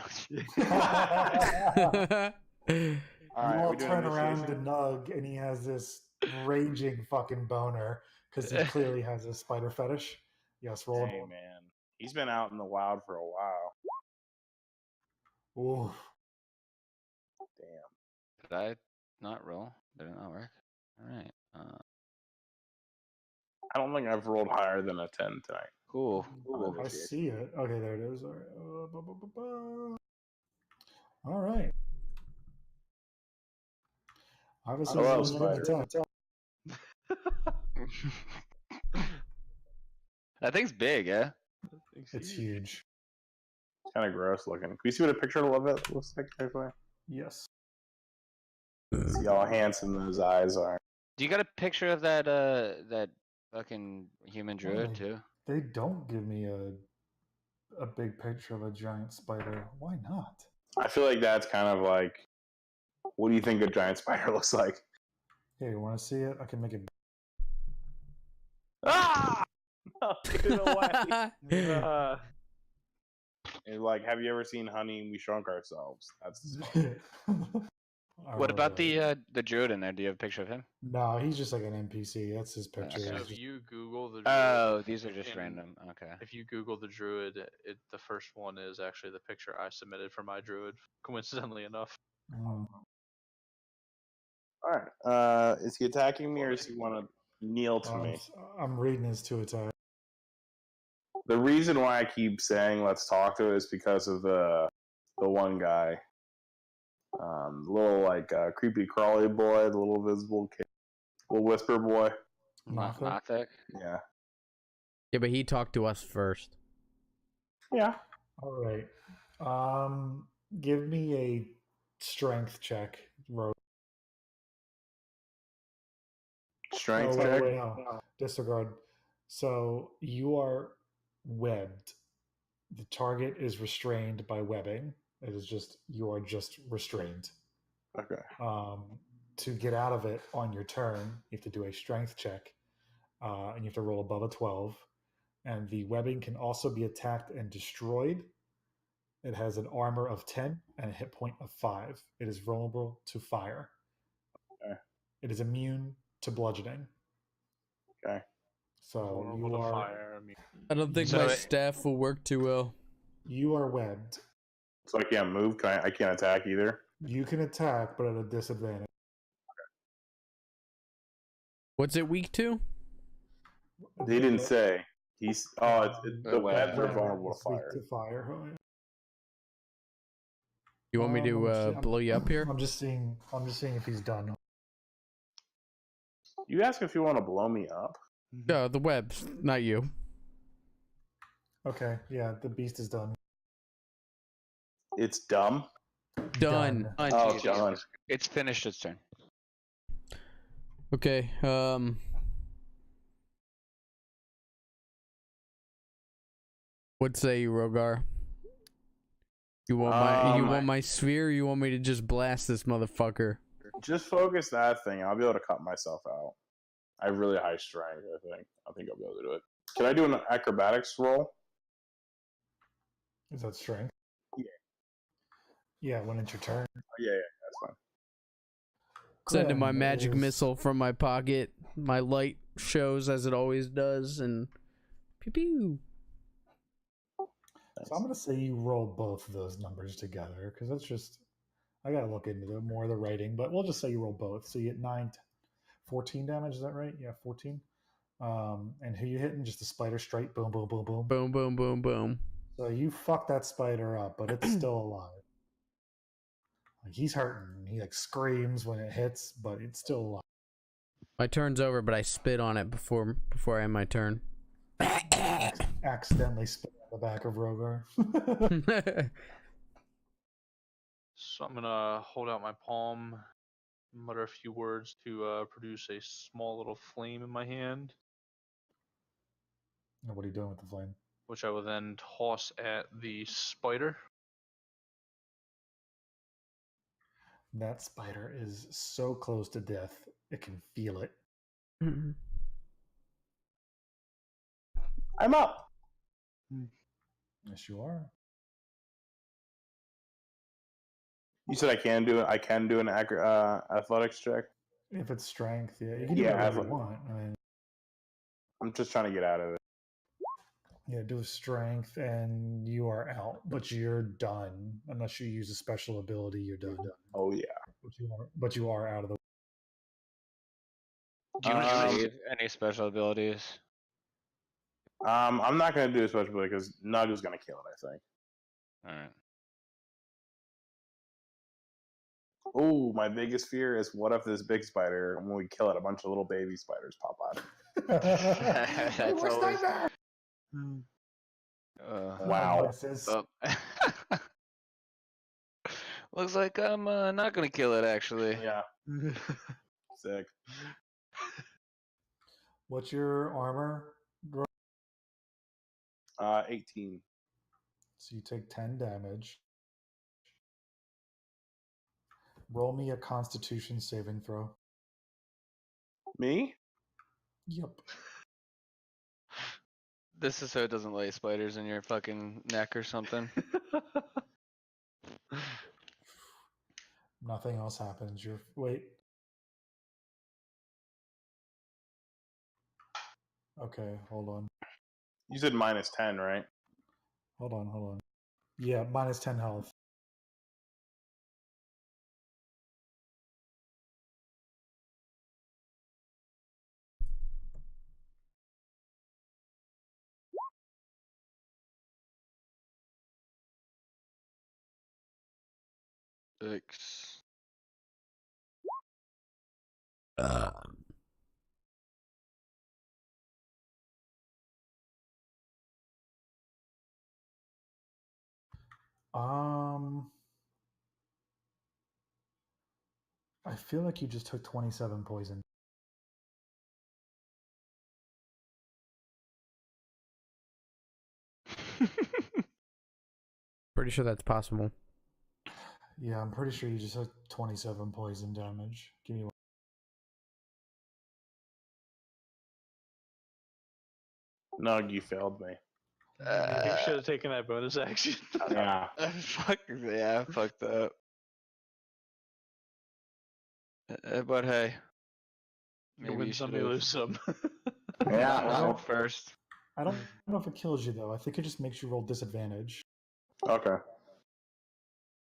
right, you all we doing turn around to initiation? Nug, and he has this raging fucking boner because he clearly has a spider fetish. Yes, roll Hey, man. He's been out in the wild for a while. Ooh. Damn. Did I not roll? Did it not work? All right. I don't think I've rolled higher than a 10 tonight. Cool. I see it. Okay, there it is. All right. All right. Obviously, Hello, it's more than spider. 10. That thing's big, yeah. It's huge. It's kind of gross looking. Can we see what a picture of it looks like? Quickly? Yes. See how handsome those eyes are. Do you got a picture of that fucking human druid too? They don't give me a big picture of a giant spider. Why not? I feel like that's kind of like, what do you think a giant spider looks like? Hey, you want to see it? I can make it. Ah! No, get it away. And like, have you ever seen Honey and We Shrunk Ourselves? That's the spider. What about the druid in there? Do you have a picture of him? No, he's just like an NPC. That's his picture. So Okay. if you Google the druid, Oh, these are just in- random. Okay. If you Google the druid, the first one is actually the picture I submitted for my druid. Coincidentally enough. Alright. Is he attacking me or does he want to kneel to me? I'm reading his two attack. The reason why I keep saying let's talk to it is because of the one guy. Little like creepy crawly boy, the little visible kid. Little whisper boy. Nothik? Yeah. Yeah, but he talked to us first. Yeah. All right. Give me a strength check, Rogue. Strength wait, check. no. Disregard. So you are webbed. The target is restrained by webbing. It is just you are just restrained. Okay. To get out of it on your turn, you have to do a strength check, and you have to roll above a 12. And the webbing can also be attacked and destroyed. It has an armor of 10 and a hit point of 5. It is vulnerable to fire. Okay. It is immune to bludgeoning. Okay. So you are fire. I don't think So my it- staff will work too well. you are webbed. So I can't move. I can't attack either. You can attack, but at a disadvantage. What's it weak to? They didn't say. He's the webs are vulnerable It's to weak fire. to fire. Oh, yeah. You want me to I'm- blow you up here? I'm just seeing if he's done. You ask if you want to blow me up. No, the webs, not you. Okay, yeah, the beast is done. It's dumb. Done. Oh, done. It's finished its turn. Okay. What say you, Rogar? You want my sphere? Or you want me to just blast this motherfucker? Just focus that thing. I'll be able to cut myself out. I have really high strength. I think I'll be able to do it. Can I do an acrobatics roll? Is that strength? Yeah. Yeah, when it's your turn. Yeah, that's fine. Sending my Grim magic is- missile from my pocket. My light shows as it always does, and pew pew. So I'm going to say you roll both of those numbers together because that's just, I got to look into more of the writing, but we'll just say you roll both. So you get 14 damage. Is that right? Yeah, 14. And who you hitting? Just a spider straight. Boom, boom, boom, boom. Boom, boom, boom, boom. So you fuck that spider up, but it's still alive. Like he's hurting. He like screams when it hits, but it's still alive. My turn's over, but I spit on it before I end my turn. Accidentally spit on the back of Rogar. So I'm gonna hold out my palm, mutter a few words to produce a small little flame in my hand, What are you doing with the flame? which I will then toss at the spider. That spider is so close to death, it can feel it. I'm up. Yes, you are. You said I can do an athletics check. If it's strength, yeah, you can do Yeah, whatever you athletic. want. I mean, I'm just trying to get out of it. yeah, do strength, and you are out, but you're done unless you use a special ability. You're done. Oh yeah. But you are out of the. Do you receive any special abilities? I'm not gonna do a special ability because Nug is gonna kill it. I think. All right. Oh, my biggest fear is what if this big spider, when we kill it, a bunch of little baby spiders pop out. That's Worst always. nightmare! Wow. Misses. Oh. Looks like I'm not gonna kill it actually. Yeah. Sick. What's your armor? 18. So you take 10 damage. Roll me a Constitution saving throw. Me? Yep. This is so it doesn't lay spiders in your fucking neck or something. Nothing else happens. Wait. Okay, hold on. You said -10, right? Hold on. Yeah, minus 10 health. Six. I feel like you just took 27 poison. Pretty sure that's possible. Yeah, I'm pretty sure you just took 27 poison damage. Give me one. Nug, you failed me. You should have taken that bonus action. Yeah. Fuck yeah, I fucked up. But hey, You win some, you lose some. Yeah. Well, first. I don't know if it kills you, though. I think it just makes you roll disadvantage. Okay.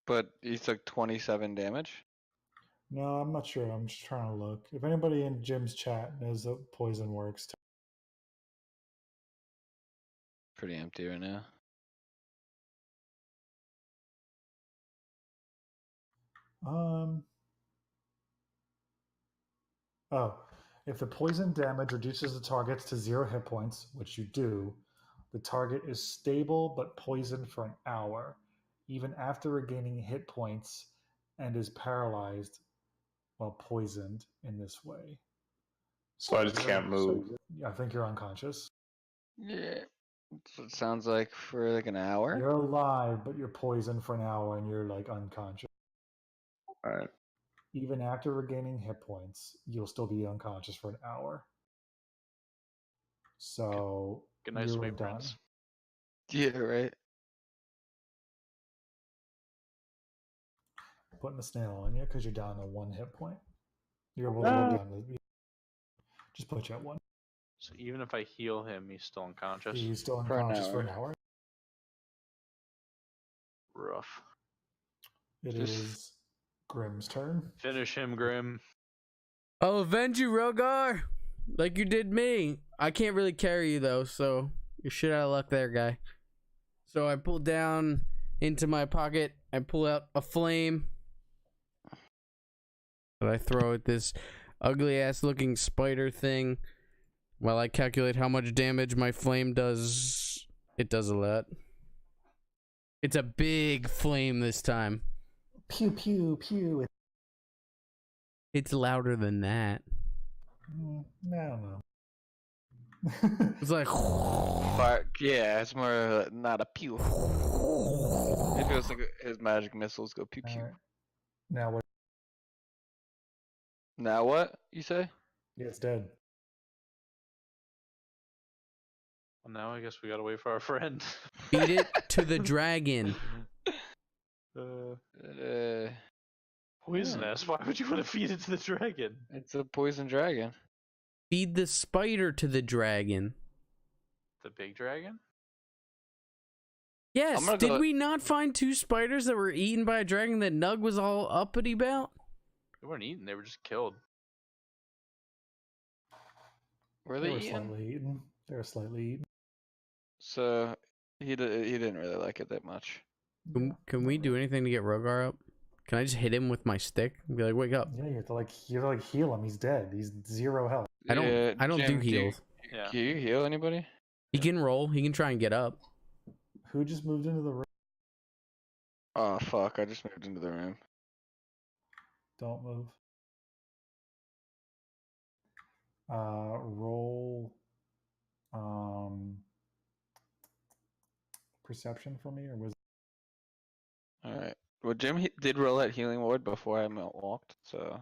But you took 27 damage? No, I'm not sure. I'm just trying to look. If anybody in Jim's chat knows that poison works, Pretty empty right now. If the poison damage reduces the targets to 0 hit points, which you do, the target is stable but poisoned for an hour, even after regaining hit points, and is paralyzed while poisoned in this way. So I just can't move. I think you're unconscious. Yeah. So it sounds like for like an hour. You're alive, but you're poisoned for an hour and you're like unconscious. All right. Even after regaining hit points, you'll still be unconscious for an hour. So Good night, you're sweet done. prince. Yeah, right. Putting a snail on you because you're down to 1 hit point. You're down to just put you at 1. So even if I heal him, he's still unconscious. He's still For an unconscious for an hour. hour. Rough. It is Grimm's turn. Finish him, Grim. I'll avenge you, Rogar, like you did me. I can't really carry you though, so you're shit out of luck there, guy. So I pull down into my pocket. I pull out a flame. But I throw at this ugly ass looking spider thing. While I calculate how much damage my flame does, it does a lot. It's a big flame this time. Pew pew pew. It's louder than that. I don't know. It's like But yeah, it's more not a pew. It feels like his magic missiles go pew pew. Alright. Now what? Now what you say? Yeah, it's dead. Well, now I guess we gotta wait for our friend. feed it to the dragon. Poisonous? Why would you want to feed it to the dragon? It's a poison dragon. Feed the spider to the dragon. The big dragon? Yes, did we not find 2 spiders that were eaten by a dragon that Nug was all uppity about? They weren't eaten, they were just killed. Were They they were eaten? slightly eaten. They were slightly eaten. So he didn't really like it that much. Can we do anything to get Rogar up? Can I just hit him with my stick and be like, wake up? Yeah, you have to like heal him. He's dead. He's 0 health. I don't Jim, do heals. Yeah. Can you heal anybody? He can roll. He can try and get up. Who just moved into the room? Oh fuck! I just moved into the room. Don't move. Roll perception for me, or was All right. Well, Jim did roll that healing ward before I walked, so.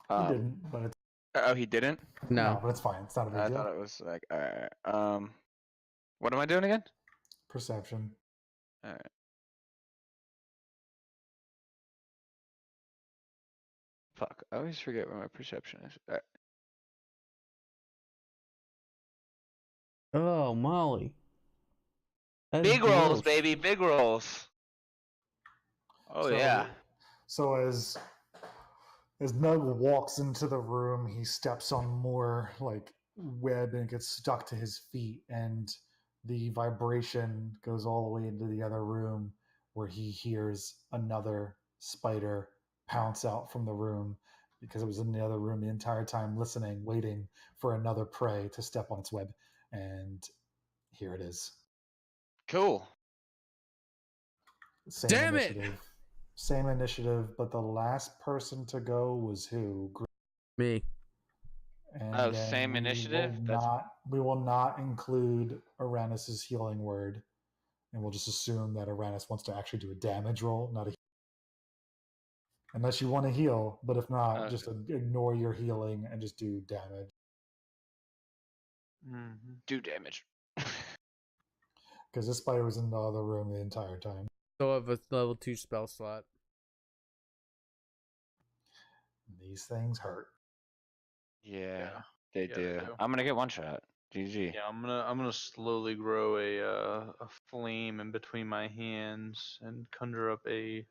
he didn't, but it's Oh, he didn't. No. but it's fine. It's not a big I deal. thought it was like, all right. What am I doing again? Perception. All right. Fuck! I always forget where my perception is. All right. Oh, Molly. That's Big rolls, gross. baby, big rolls. Oh yeah. So as Nug walks into the room, he steps on more like web and it gets stuck to his feet, and the vibration goes all the way into the other room, where he hears another spider pounce out from the room, because it was in the other room the entire time, listening, waiting for another prey to step on its web. And here it is. Cool. Same Damn it! initiative. Same initiative, but the last person to go was who? Me. And Oh, then same initiative? We will not include Aranis's healing word, and we'll just assume that Aranis wants to actually do a damage roll, not a. Unless you want to heal, but if not, just ignore your healing and just do damage. Mm-hmm. Do damage. Because this spider was in the other room the entire time. So I have a level 2 spell slot. These things hurt. Yeah, they Yeah, do. they do. I'm gonna get one shot. GG. Yeah, I'm gonna slowly grow a flame in between my hands and conjure up a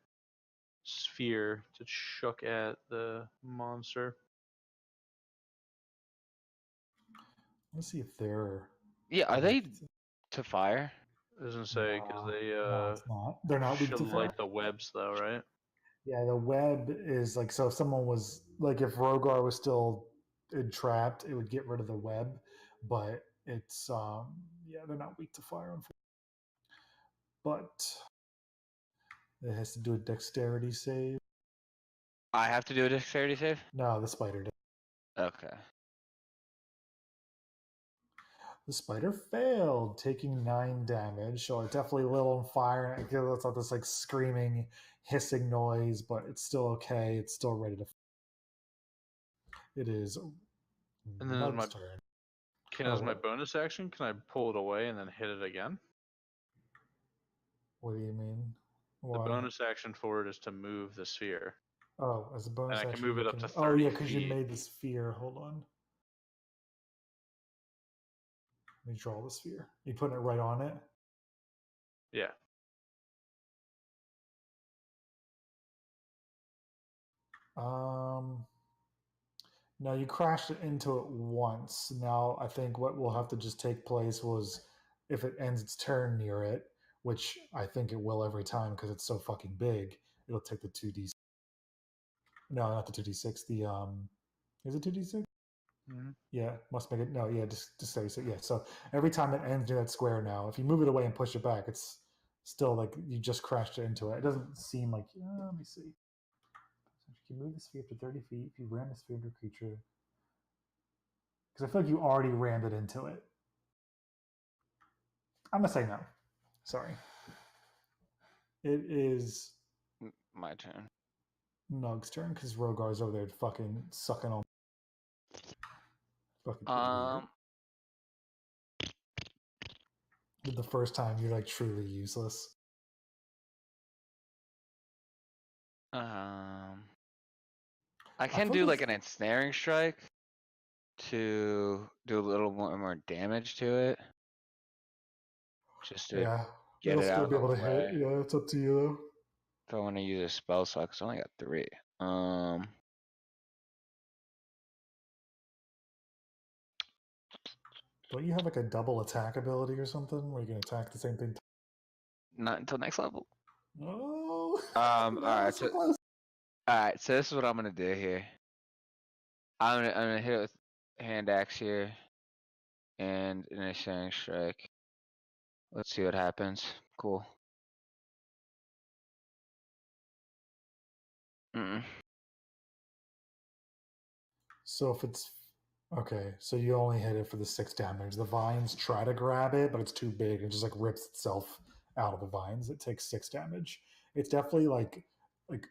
sphere to chuck at the monster. Let's see if they're. Yeah, are they to fire? Doesn't say because they No, it's not. They're not weak should to fire. like the webs though, right? Yeah, the web is like, so if someone was like, if Rogar was still entrapped, it would get rid of the web, but it's yeah, they're not weak to fire, unfortunately. But it has to do a dexterity save. I have to do a dexterity save? No, the spider does. Okay. The spider failed, taking 9 damage. So it's definitely a little on fire. It gives out this like screaming, hissing noise, but it's still okay. It's still ready to. It is And then Nug's turn. as my bonus action, can I pull it away and then hit it again? What do you mean? The bonus action for it is to move the sphere. Oh, as a bonus And I action, can move it up to 30 Oh yeah, because you feet. made the sphere. Hold on. Let me draw the sphere. You putting it right on it? Yeah. No, you crashed it into it once. Now I think what will have to just take place was if it ends its turn near it, which I think it will every time because it's so fucking big. It'll take the 2d. No, not the 2d6. The is it 2d6? Mm-hmm. Yeah, must make it. No, yeah, just say so. Yeah, so every time it ends near that square now, if you move it away and push it back, it's still like you just crashed it into it. It doesn't seem like. Let me see. So if you can move the sphere up to 30 feet, if you ram the sphere into a creature, because I feel like you already rammed it into it. I'm gonna say no. Sorry. It is My turn. Nug's turn because Rogar's over there fucking sucking on. Fucking idiot. The first time you're like truly useless. I can do like an ensnaring strike to do a little more damage to it. Just to get it'll it still out be of able the to way. hit. Yeah, it's up to you though. If I want to use a spell slot, because I only got 3. Don't you have like a double attack ability or something where you can attack the same thing? Not until next level. No. Alright, so this is what I'm gonna do here. I'm gonna hit it with hand axe here and an ensnaring strike. Let's see what happens. Cool. So if it's okay, so you only hit it for the 6 damage. The vines try to grab it, but it's too big and just like rips itself out of the vines. It takes 6 damage. It's definitely like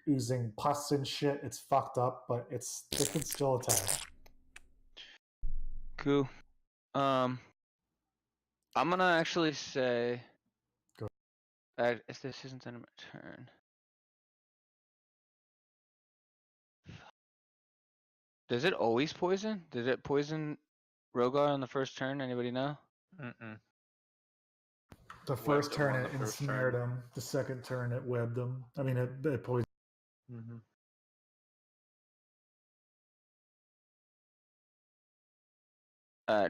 oozing pus and shit. It's fucked up, but it can still attack. Cool. I'm gonna actually say Go. If this isn't in my turn. Does it always poison? Did it poison Rogar on the first turn? Anybody know? Mm-mm. The first turn it ensnared him. The second turn it webbed him. I mean, it poisoned. Mm-hmm.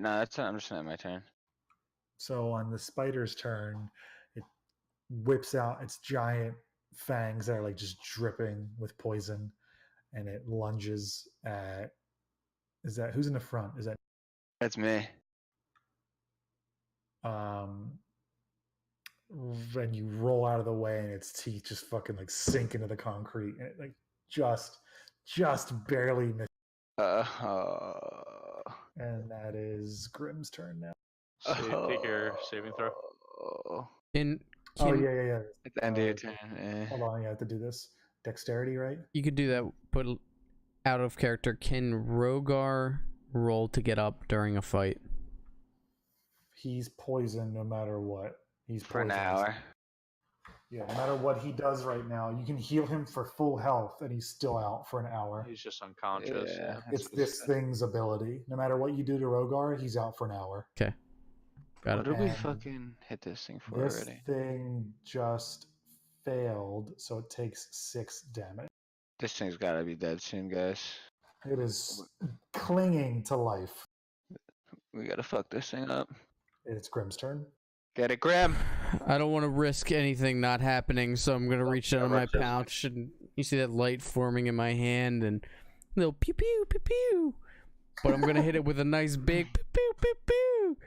No, I'm just not my turn. So on the spider's turn, it whips out its giant fangs that are like just dripping with poison, and it lunges at. Is that who's in the front? Is that? That's me. When you roll out of the way and its teeth just fucking like sink into the concrete and it like just barely miss. And that is Grimm's turn now. Take your saving throw. Yeah. At the end of your turn. Hold on, you have to do this. Dexterity, right? You could do that, but out of character. Can Rogar roll to get up during a fight? He's poisoned no matter what. He's for poisoned. an hour. Yeah, no matter what he does right now, you can heal him for full health and he's still out for an hour. He's just unconscious. Yeah. It's this thing's ability. No matter what you do to Rogar, he's out for an hour. Okay. Got What it. did we fucking hit this thing for this already? This thing just failed, so it takes 6 damage. This thing's gotta be dead soon, guys. It is clinging to life. We gotta fuck this thing up. It's Grimm's turn. Get it, Grim. I don't want to risk anything not happening, so I'm gonna reach down in my pouch, and you see that light forming in my hand, and little pew pew pew pew. But I'm gonna hit it with a nice big pew pew pew pew.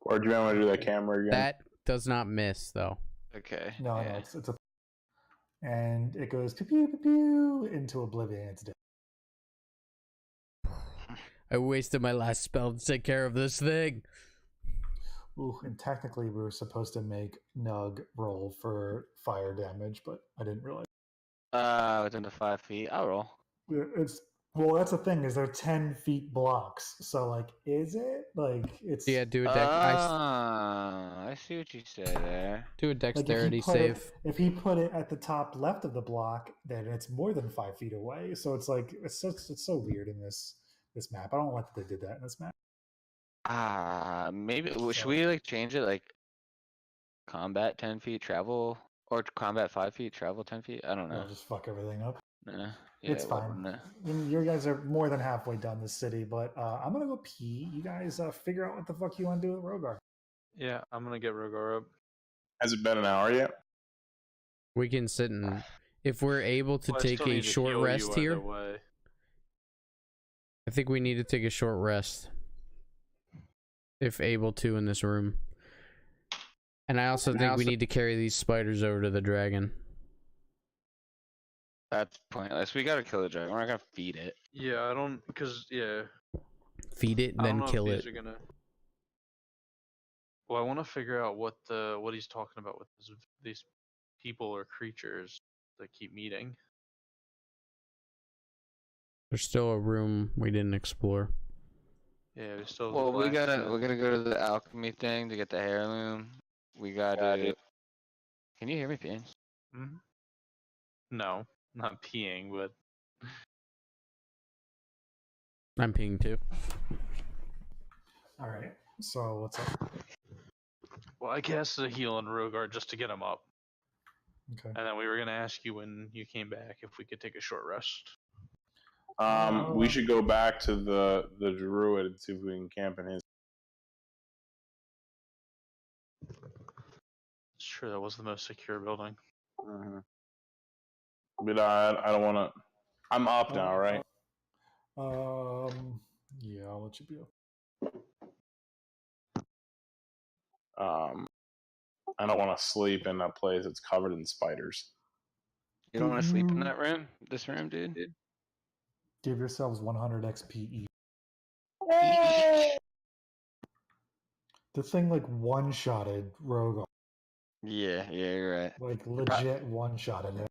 Or do you want to do that camera again? That does not miss, though. Okay. No, it's a. And it goes pew pew pew pew into oblivion. It's dead. I wasted my last spell to take care of this thing. Ooh, and technically we were supposed to make Nug roll for fire damage, but I didn't realize. Within the 5 feet, I'll roll. It's well, that's the thing is they're 10 feet blocks. So like, is it like it's Yeah, do a I see what you say there. do a like dexterity save. if he put it at the top left of the block, then it's more than 5 feet away. So it's like it's so weird in this map. I don't like that they did that in this map. Maybe should we like change it like combat 10 feet travel or combat 5 feet travel 10 feet? I don't know. Just fuck everything up. Yeah, It's fine. You guys are more than halfway done this city, but I'm gonna go pee. You guys figure out what the fuck you want to do with Rogar. Yeah, I'm gonna get Rogar up. Has it been an hour yet? We can sit and if we're able to take a short rest here. I think we need to take a short rest. If able to in this room. And I also think we need to carry these spiders over to the dragon. That's pointless. We gotta kill the dragon. We're not gonna feed it. Yeah, I don't, cause yeah. Feed it and then kill it. Well, I want to figure out what he's talking about with these people or creatures that keep meeting. There's still a room we didn't explore. Yeah, we still. Well, we're gonna go to the alchemy thing to get the heirloom. We gotta. Can you hear me, peeing? Mm-hmm. No, not peeing, but I'm peeing too. All right. So what's up? Well, I cast a heal on Rogar just to get him up. Okay. And then we were gonna ask you when you came back if we could take a short rest. We should go back to the druid and see if we can camp in his. It's true, that was the most secure building. Mm-hmm. But I don't want to. I'm up now, right? Yeah, I'll let you be up. I don't want to sleep in a place that's covered in spiders. You don't want to sleep in that room? This room, dude? Give yourselves 100 XP each. The thing like one-shotted Rogar. Yeah, you're right. Like legit one-shotted him.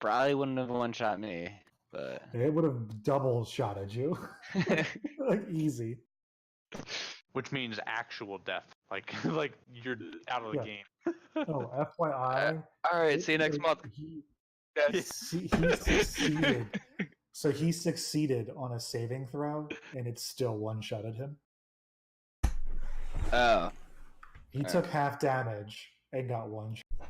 Probably wouldn't have one-shot me, but it would have double-shotted you. Like easy. Which means actual death. Like you're out of the game. Oh, FYI. All right, see you next month. He succeeded. So he succeeded on a saving throw, and it still one-shotted him. Oh. He took half damage and got one shot.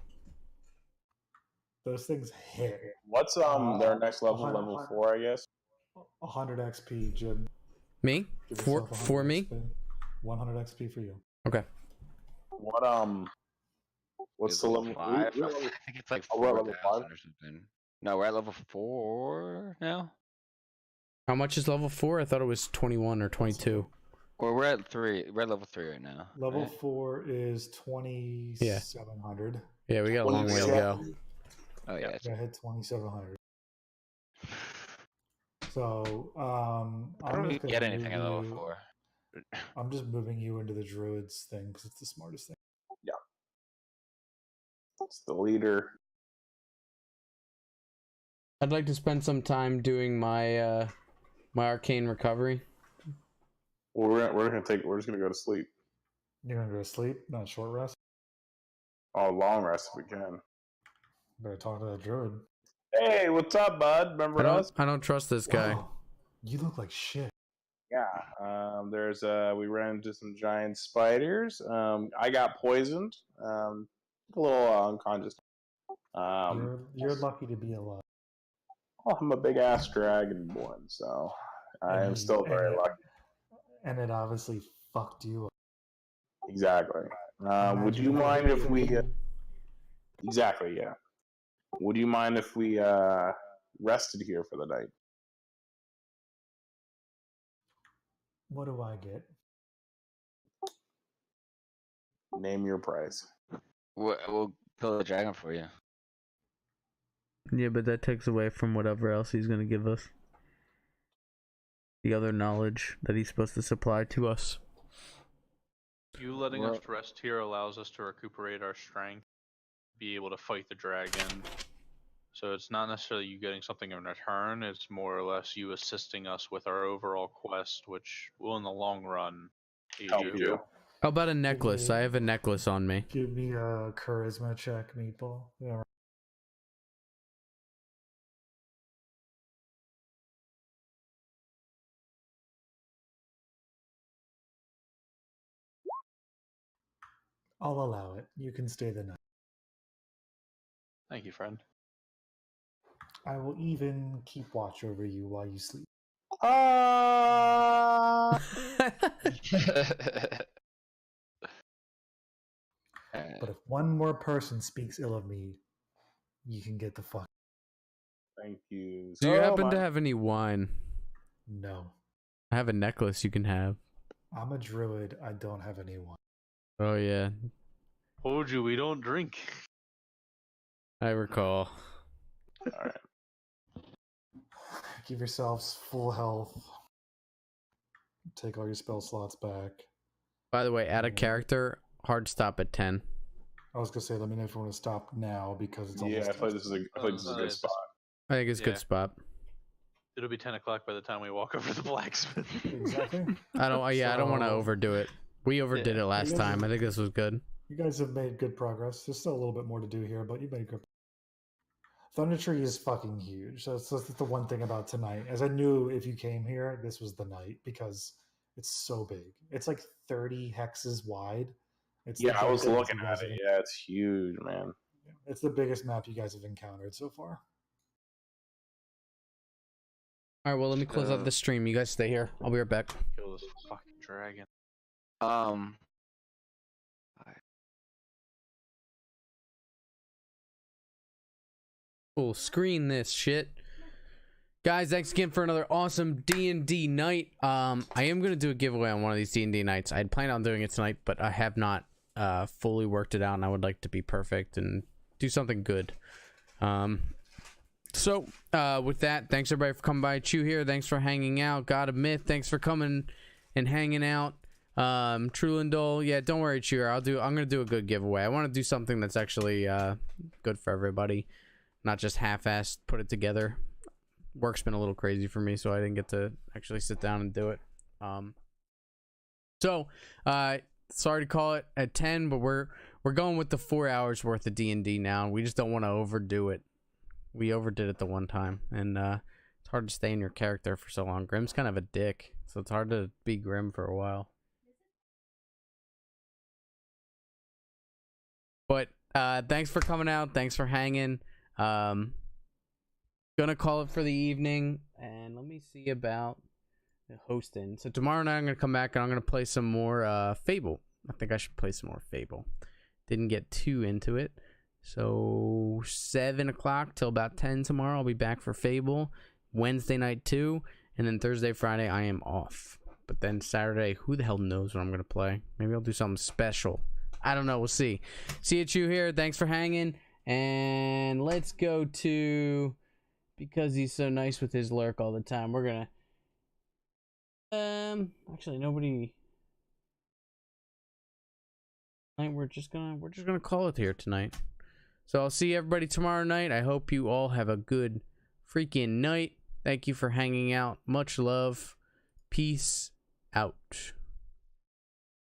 Those things hit. What's their next level? Level 4, I guess. 100 XP, Jim. Me? For me? XP. 100 XP for you. Okay. What's the level 5? I think it's like 4,000 or something. No, we're at level 4 now. How much is level 4? I thought it was 21 or 22. Or we're at 3. We're at level 3 right now. Level 4 is 2,700. Yeah, we got a long way to go. Oh yeah, I hit 2,700. So, I don't even get anything at level 4. I'm just moving you into the druids thing because it's the smartest thing. Yeah, it's the leader. I'd like to spend some time doing my my arcane recovery. Well, we're just gonna go to sleep. You're gonna go to sleep, not short rest. Oh, long rest if we can. Better talk to that druid. Hey, what's up, bud? Remember us? I don't trust this guy. Wow. You look like shit. Yeah. We ran into some giant spiders. I got poisoned. A little unconscious. You're lucky to be alive. Well, I'm a big ass dragonborn, so I am still very lucky. And it obviously fucked you up. Exactly. Would you mind if we? Exactly. Yeah. Would you mind if we rested here for the night? What do I get? Name your price. We'll kill the dragon for you. Yeah, but that takes away from whatever else he's gonna give us. the other knowledge that he's supposed to supply to us. You letting us rest here allows us to recuperate our strength, be able to fight the dragon. So it's not necessarily you getting something in return, it's more or less you assisting us with our overall quest, which will in the long run aid you. How about a necklace? I have a necklace on me. Give me a charisma check, Meatball. Yeah. I'll allow it. You can stay the night. Thank you, friend. I will even keep watch over you while you sleep. But if one more person speaks ill of me, you can get the fuck. Thank you. Do you happen to have any wine? No. I have a necklace you can have. I'm a druid. I don't have any wine. Oh, yeah. Told you we don't drink. I recall. Alright. Give yourselves full health. Take all your spell slots back. By the way, add a character. Hard stop at 10. I was gonna say, let me know if you want to stop now because it's Yeah, almost. I feel like this is a good spot. I think it's a good spot. It'll be 10 o'clock by the time we walk over to the blacksmith. Exactly. I don't want to overdo it. We overdid it last time. I think this was good. You guys have made good progress. There's still a little bit more to do here, but you made good. Thunder Tree is fucking huge. That's the one thing about tonight. As I knew if you came here, this was the night because it's so big. It's like 30 hexes wide. It's I was looking at it. Yeah, it's huge, man. It's the biggest map you guys have encountered so far. All right, well, let me close out the stream. You guys stay here. I'll be right back. Kill this fucking dragon. We'll screen this shit. Guys, thanks again for another awesome D&D night. I am going to do a giveaway on one of these D&D nights. I'd planned on doing it tonight, but I have not fully worked it out, and I would like to be perfect and do something good. So, with that, thanks everybody for coming by. Chew here, thanks for hanging out. God of Myth, thanks for coming and hanging out. Trulindol, yeah, don't worry, Chew. I'm gonna do a good giveaway. I want to do something that's actually good for everybody, not just half-assed put it together. Work's been a little crazy for me, so I didn't get to actually sit down and do it. Sorry to call it at 10, but we're going with the 4 hours worth of D&D now. We just don't want to overdo it. We overdid it the one time, and it's hard to stay in your character for so long. Grim's kind of a dick, so it's hard to be Grim for a while. But thanks for coming out. Thanks for hanging. Gonna call it for the evening, and let me see about the hosting. So tomorrow night I'm gonna come back and I'm gonna play some more Fable. I think I should play some more Fable. Didn't get too into it. So 7 o'clock till about 10 tomorrow, I'll be back for Fable. Wednesday night too, and then Thursday, Friday, I am off. But then Saturday, who the hell knows what I'm gonna play? Maybe I'll do something special. I don't know. We'll see. See you here. Thanks for hanging, and let's go to, because he's so nice with his lurk all the time. We're gonna actually nobody. We're just gonna call it here tonight. So I'll see everybody tomorrow night. I hope you all have a good freaking night. Thank you for hanging out. Much love. Peace out.